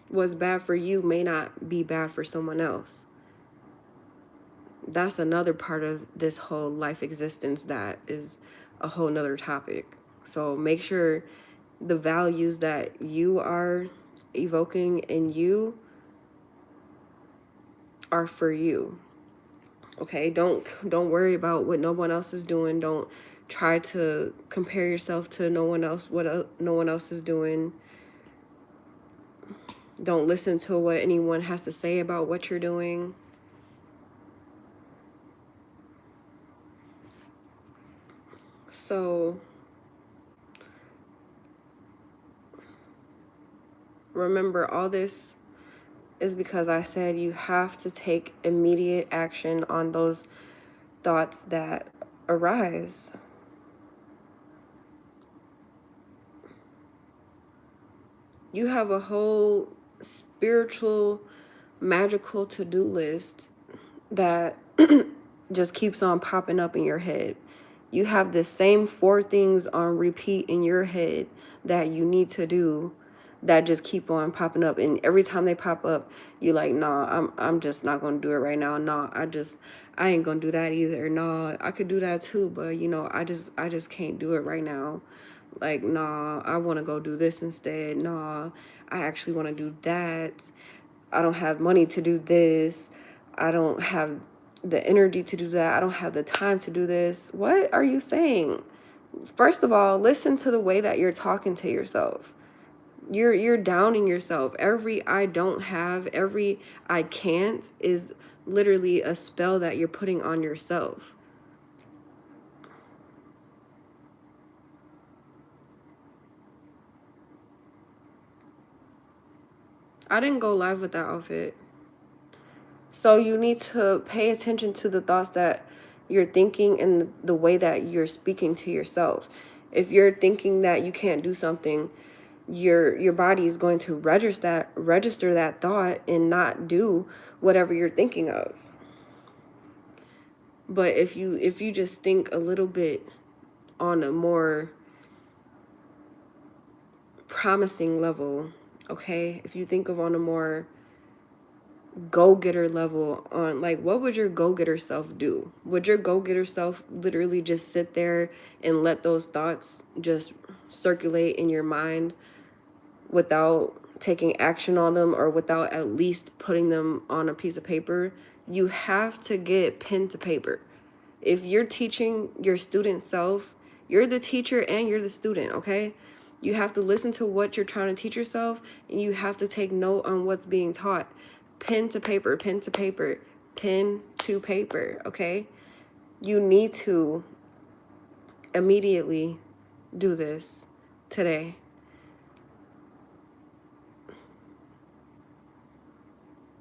What's bad for you may not be bad for someone else. That's another part of this whole life existence that is a whole nother topic. So make sure the values that you are evoking in you are for you. Okay, don't worry about what no one else is doing. Don't try to compare yourself to no one else, no one else is doing. Don't listen to what anyone has to say about what you're doing. So remember, all this is because I said you have to take immediate action on those thoughts that arise. You have a whole spiritual, magical to-do list that just keeps on popping up in your head. You have the same 4 things on repeat in your head that you need to do that just keep on popping up, and every time they pop up, you like, nah, I'm just not gonna do it right now. Nah, I ain't gonna do that either. Nah, I could do that too, but I just can't do it right now. Like, nah, I want to go do this instead. Nah, I actually want to do that. I don't have money to do this. I don't have the energy to do that. I don't have the time to do this. What are you saying? First of all, listen to the way that you're talking to yourself. You're downing yourself. Every I don't have, every I can't is literally a spell that you're putting on yourself. I didn't go live with that outfit. So you need to pay attention to the thoughts that you're thinking and the way that you're speaking to yourself. If you're thinking that you can't do something, your body is going to register that thought and not do whatever you're thinking of. But if you just think a little bit on a more promising level, okay? If you think of on a more go-getter level, on like, what would your go-getter self do? Would your go-getter self literally just sit there and let those thoughts just circulate in your mind without taking action on them, or without at least putting them on a piece of paper? You have to get pen to paper. If you're teaching your student self, you're the teacher and you're the student, okay? You have to listen to what you're trying to teach yourself, and you have to take note on what's being taught. Pen to paper, pen to paper, pen to paper, okay? You need to immediately do this today.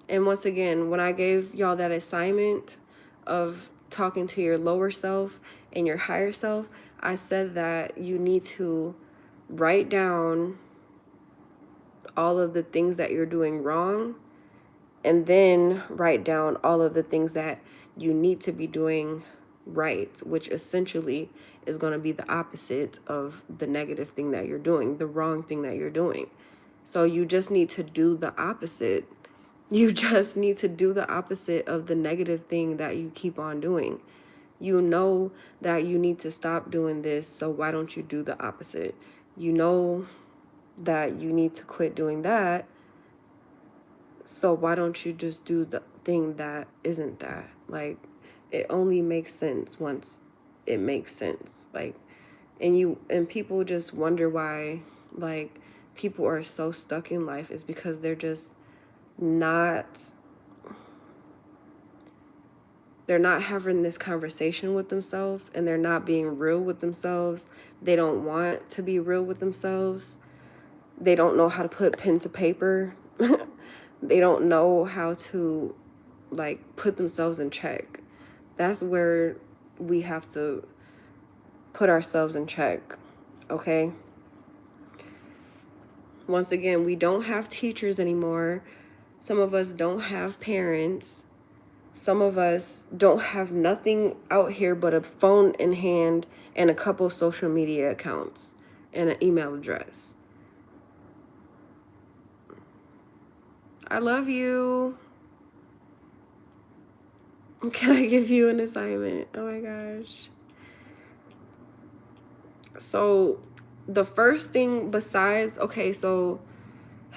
And once again, when I gave y'all that assignment of talking to your lower self and your higher self, I said that you need to write down all of the things that you're doing wrong, and then write down all of the things that you need to be doing right, which essentially is going to be the opposite of the negative thing that you're doing, the wrong thing that you're doing. So you just need to do the opposite. You just need to do the opposite of the negative thing that you keep on doing. You know that you need to stop doing this, so why don't you do the opposite? You know that you need to quit doing that, so why don't you just do the thing that isn't that? Like, it only makes sense once it makes sense. Like, and people just wonder why, like, people are so stuck in life, is because they're just not they're not having this conversation with themselves, and they're not being real with themselves. They don't want to be real with themselves. They don't know how to put pen to paper. They don't know how to, like, put themselves in check. That's where we have to put ourselves in check, okay? Once again, we don't have teachers anymore. Some of us don't have parents. Some of us don't have nothing out here but a phone in hand and a couple social media accounts and an email address. I love you. Can I give you an assignment? Oh my gosh. So the first thing besides, okay, so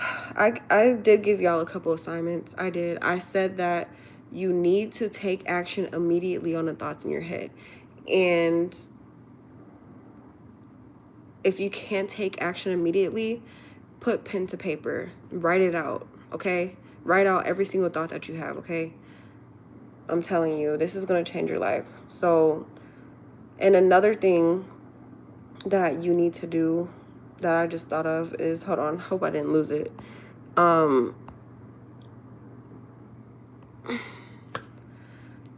I did give y'all a couple assignments. I did. I said that you need to take action immediately on the thoughts in your head. And if you can't take action immediately, put pen to paper. Write it out, okay? Write out every single thought that you have, okay? I'm telling you, this is going to change your life. So, and another thing that you need to do that I just thought of is, hold on, hope I didn't lose it.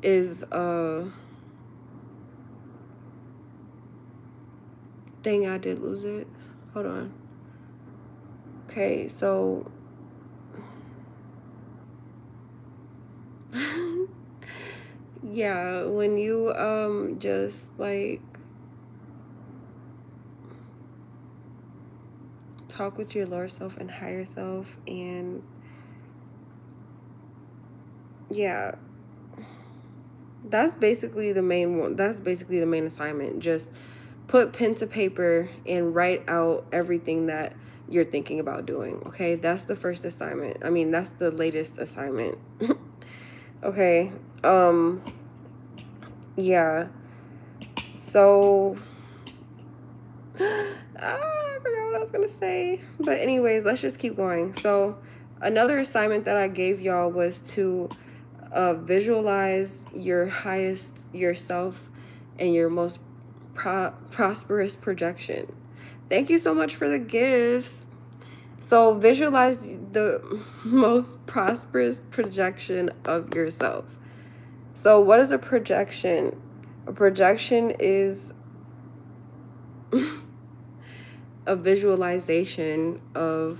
Is dang, I did lose it. Hold on. Okay, so yeah, when you just like talk with your lower self and higher self, and yeah, that's basically the main one. That's basically the main assignment. Just put pen to paper and write out everything that you're thinking about doing, okay? That's the first assignment. I mean, that's the latest assignment. Okay. Yeah. So I forgot what I was gonna say. But anyways, let's just keep going. So another assignment that I gave y'all was to visualize your highest yourself and your most prosperous projection. Thank you so much for the gifts. So visualize the most prosperous projection of yourself. So what is a projection? A projection is a visualization of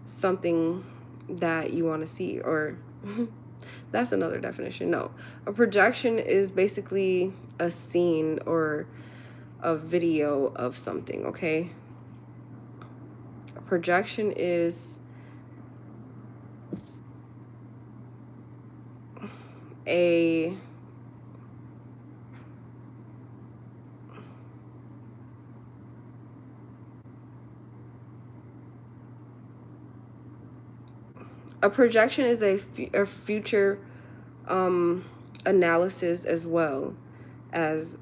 something that you want to see, or that's another definition. No, a projection is basically a scene or a video of something, okay? A projection is a projection is a future analysis, as well as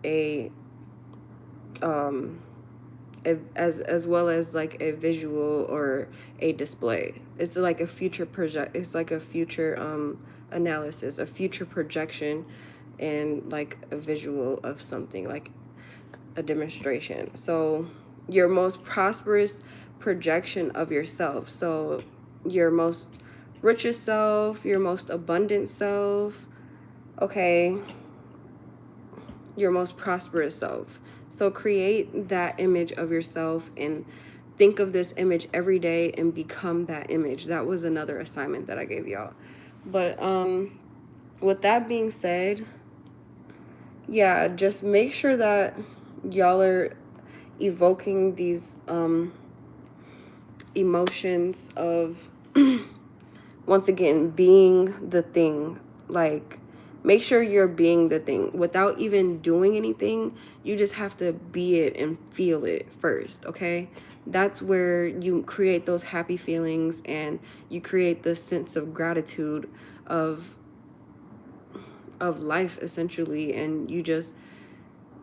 as well as like a visual or a display. It's like a future it's like a future analysis, a future projection, and like a visual of something, like a demonstration. So your most prosperous projection of yourself. So your most richest self, your most abundant self, okay, your most prosperous self. So create that image of yourself and think of this image every day and become that image. That was another assignment that I gave y'all. But with that being said, yeah, just make sure that y'all are evoking these emotions of once again being the thing. Like, make sure you're being the thing without even doing anything. You just have to be it and feel it first, okay? That's where you create those happy feelings, and you create the sense of gratitude of life, essentially, and you just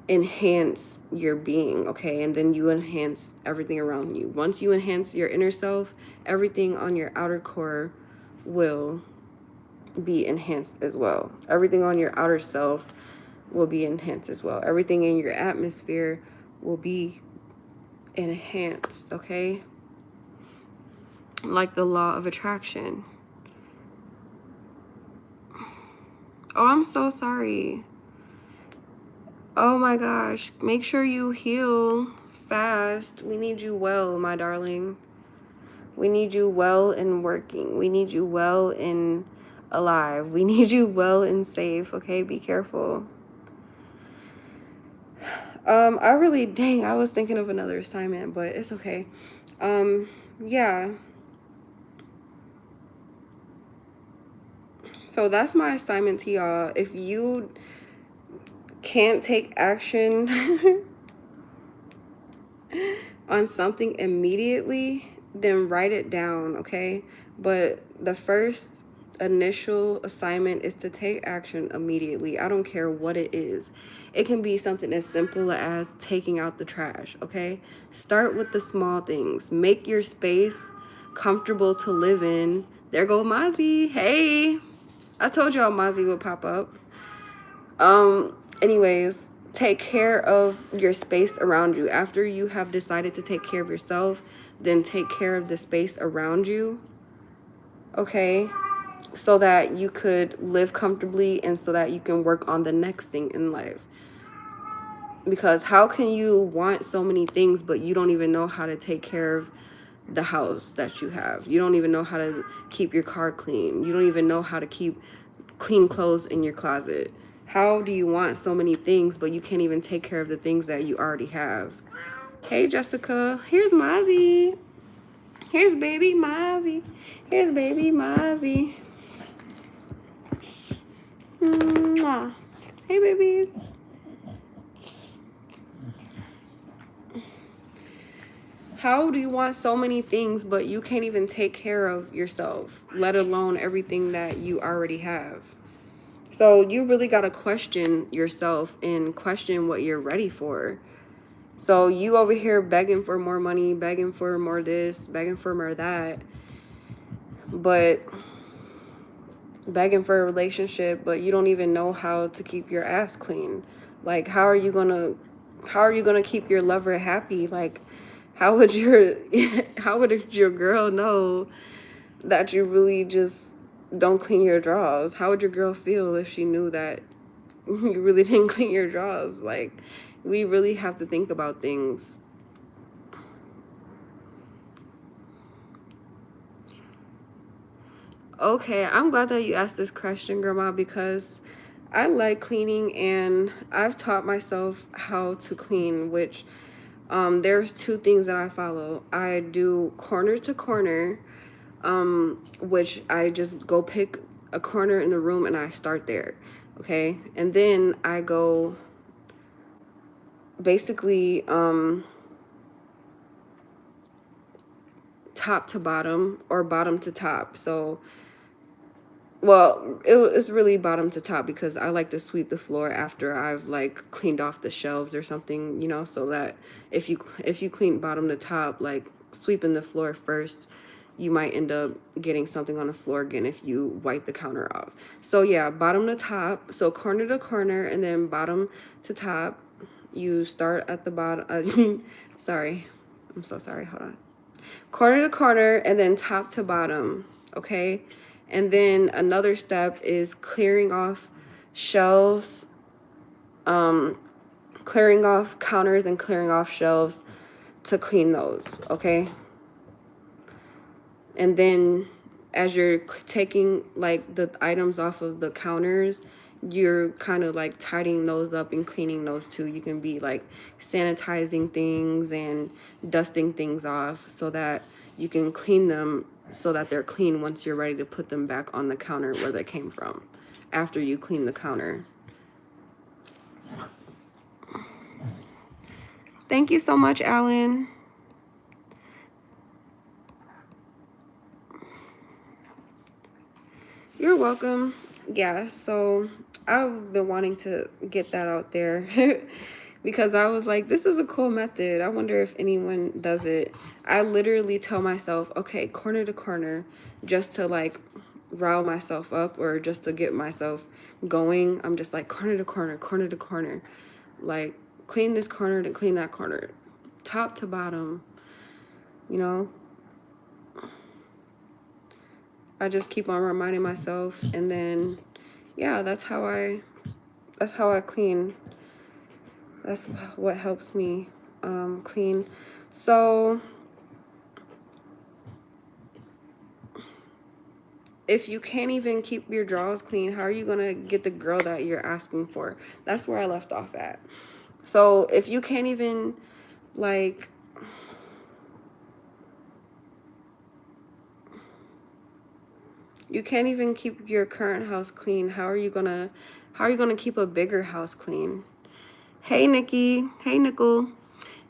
enhance your being, okay? And then you enhance everything around you. Once you enhance your inner self, everything on your outer core will be enhanced as well. Everything on your outer self will be enhanced as well. Everything in your atmosphere will be enhanced, okay? Like the law of attraction. Oh, I'm so sorry. Oh my gosh. Make sure you heal fast. We need you well, my darling. We need you well and working. We need you well and alive. We need you well and safe, okay? Be careful. I was thinking of another assignment, but it's okay. Yeah. So that's my assignment to y'all. If you can't take action on something immediately, then write it down, okay? But the first initial assignment is to take action immediately. I don't care what it is. It can be something as simple as taking out the trash, okay? Start with the small things. Make your space comfortable to live in. There go Mozzie. Hey, I told y'all Mozzie would pop up. Anyways, take care of your space around you. After you have decided to take care of yourself, then take care of the space around you, okay? So that you could live comfortably and so that you can work on the next thing in life. Because how can you want so many things but you don't even know how to take care of the house that you have? You don't even know how to keep your car clean. You don't even know how to keep clean clothes in your closet. How do you want so many things but you can't even take care of the things that you already have? Hey Jessica, here's Mozzie. Here's baby Mozzie. Here's baby Mozzie. Mwah. Hey babies. How do you want so many things but you can't even take care of yourself, let alone everything that you already have? So you really got to question yourself and question what you're ready for. So you over here begging for more money, begging for more this, begging for more that, but begging for a relationship, but you don't even know how to keep your ass clean. Like, how are you gonna keep your lover happy? Like, how would your girl know that you really just don't clean your drawers? How would your girl feel if she knew that you really didn't clean your drawers? Like, we really have to think about things. Okay, I'm glad that you asked this question, Grandma, because I like cleaning and I've taught myself how to clean, which there's two things that I follow. I do corner to corner, which I just go pick a corner in the room and I start there, okay? And then I go basically top to bottom or bottom to top. So well, it's really bottom to top because I like to sweep the floor after I've like cleaned off the shelves or something, you know, so that if you clean bottom to top, like sweeping the floor first, you might end up getting something on the floor again if you wipe the counter off. So yeah, bottom to top, so corner to corner and then bottom to top. You start at the bottom. Sorry, I'm so sorry. Hold on. Corner to corner and then top to bottom, okay? And then another step is clearing off shelves, clearing off counters and clearing off shelves to clean those, okay? And then as you're taking like the items off of the counters, you're kind of like tidying those up and cleaning those too. You can be like sanitizing things and dusting things off so that you can clean them so that they're clean once you're ready to put them back on the counter where they came from after you clean the counter. Thank you so much, Alan. You're welcome. Yeah, so I've been wanting to get that out there because I was like, this is a cool method. I wonder if anyone does it. I literally tell myself, okay, corner to corner, just to like rile myself up or just to get myself going. I'm just like corner to corner, corner to corner. Like clean this corner to clean that corner. Top to bottom, you know? I just keep on reminding myself, and then yeah, that's how I clean. That's what helps me clean. So if you can't even keep your drawers clean, how are you gonna get the girl that you're asking for? That's where I left off at. So if you can't even like you can't even keep your current house clean, how are you gonna keep a bigger house clean? Hey Nikki, hey Nicole.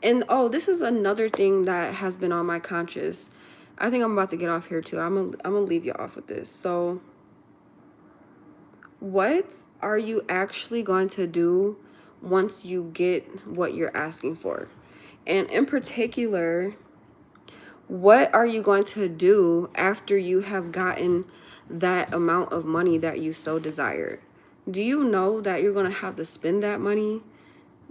And oh, this is another thing that has been on my conscious. I think I'm about to get off here too. I'm gonna leave you off with this. So what are you actually going to do once you get what you're asking for? And in particular, what are you going to do after you have gotten that amount of money that you so desire? Do you know that you're going to have to spend that money?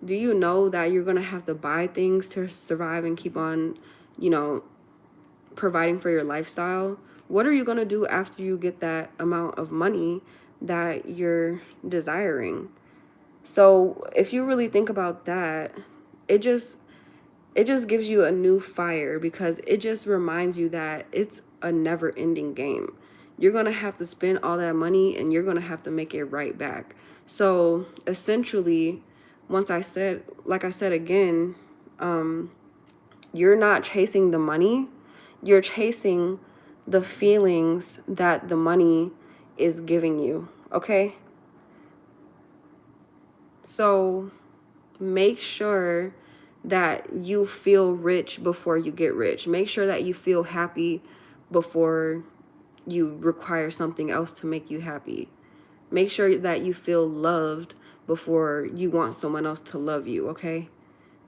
Do you know that you're going to have to buy things to survive and keep on, you know, providing for your lifestyle? What are you going to do after you get that amount of money that you're desiring? So if you really think about that, it just it just gives you a new fire, because it just reminds you that it's a never ending game. You're going to have to spend all that money and you're going to have to make it right back. So essentially, like I said again, you're not chasing the money, you're chasing the feelings that the money is giving you. Okay? So make sure that you feel rich before you get rich. Make sure that you feel happy before you require something else to make you happy. Make sure that you feel loved before you want someone else to love you, okay?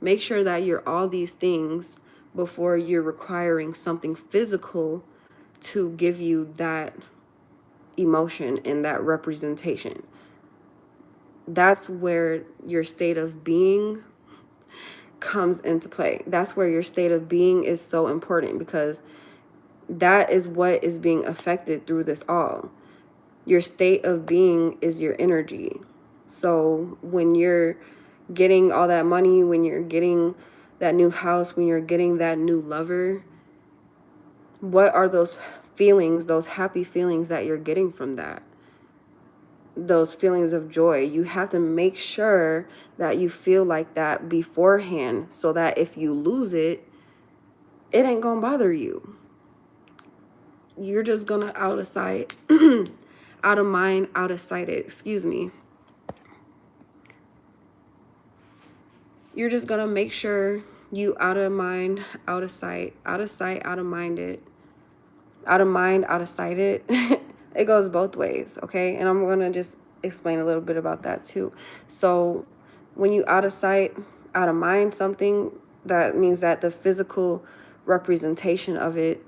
Make sure that you're all these things before you're requiring something physical to give you that emotion and that representation. That's where your state of being comes into play. That's where your state of being is so important, because that is what is being affected through this all. Your state of being is your energy. So when you're getting all that money, when you're getting that new house, when you're getting that new lover, what are those feelings, those happy feelings that you're getting from that? Those feelings of joy. You have to make sure that you feel like that beforehand, so that if you lose it, it ain't gonna bother you. You're just gonna out of sight, out of mind, out of sight, excuse me. You're just gonna make sure you out of mind, out of sight, out of sight, out of mind it. Out of mind, out of sight it. It goes both ways, okay? And I'm gonna just explain a little bit about that too. So when you out of sight, out of mind something, that means that the physical representation of it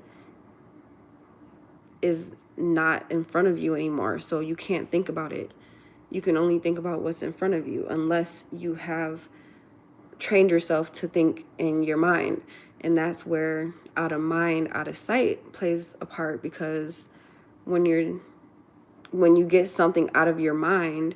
is not in front of you anymore. So you can't think about it. You can only think about what's in front of you, unless you have trained yourself to think in your mind. And that's where out of mind, out of sight plays a part, because when you get something out of your mind,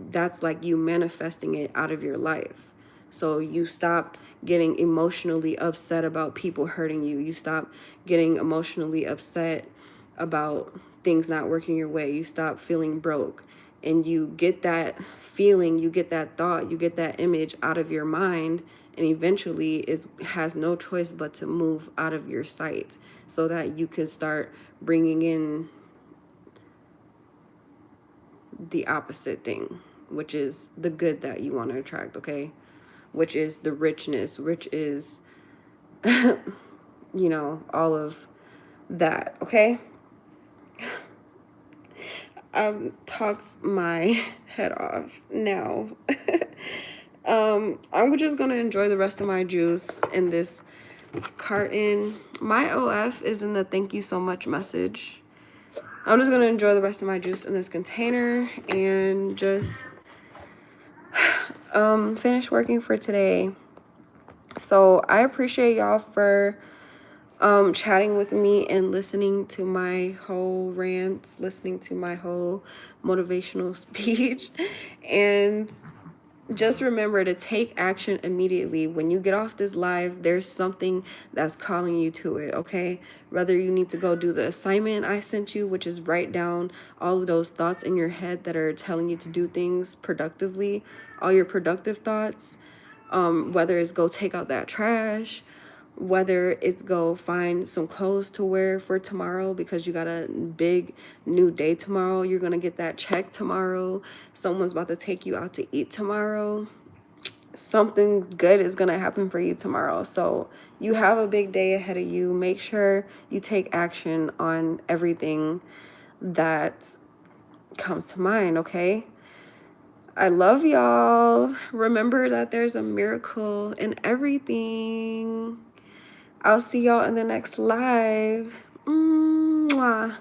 that's like you manifesting it out of your life. So you stop getting emotionally upset about people hurting you. You stop getting emotionally upset about things not working your way. You stop feeling broke, and you get that feeling, you get that thought, you get that image out of your mind, and eventually it has no choice but to move out of your sight, so that you can start bringing in the opposite thing, which is the good that you want to attract, okay? Which is the richness, which is, all of that, okay? I've talked my head off now. I'm just gonna enjoy the rest of my juice in this carton. My OF is in the thank you so much message. I'm just gonna enjoy the rest of my juice in this container and just finish working for today. So I appreciate y'all for chatting with me and listening to my whole rants, listening to my whole motivational speech. And just remember to take action immediately. When you get off this live, there's something that's calling you to it, okay? Whether you need to go do the assignment I sent you, which is write down all of those thoughts in your head that are telling you to do things productively, all your productive thoughts, whether it's go take out that trash, whether it's go find some clothes to wear for tomorrow because you got a big new day tomorrow. You're going to get that check tomorrow. Someone's about to take you out to eat tomorrow. something good is going to happen for you tomorrow. So you have a big day ahead of you. Make sure you take action on everything that comes to mind, okay? I love y'all. Remember that there's a miracle in everything. I'll see y'all in the next live. Mwah.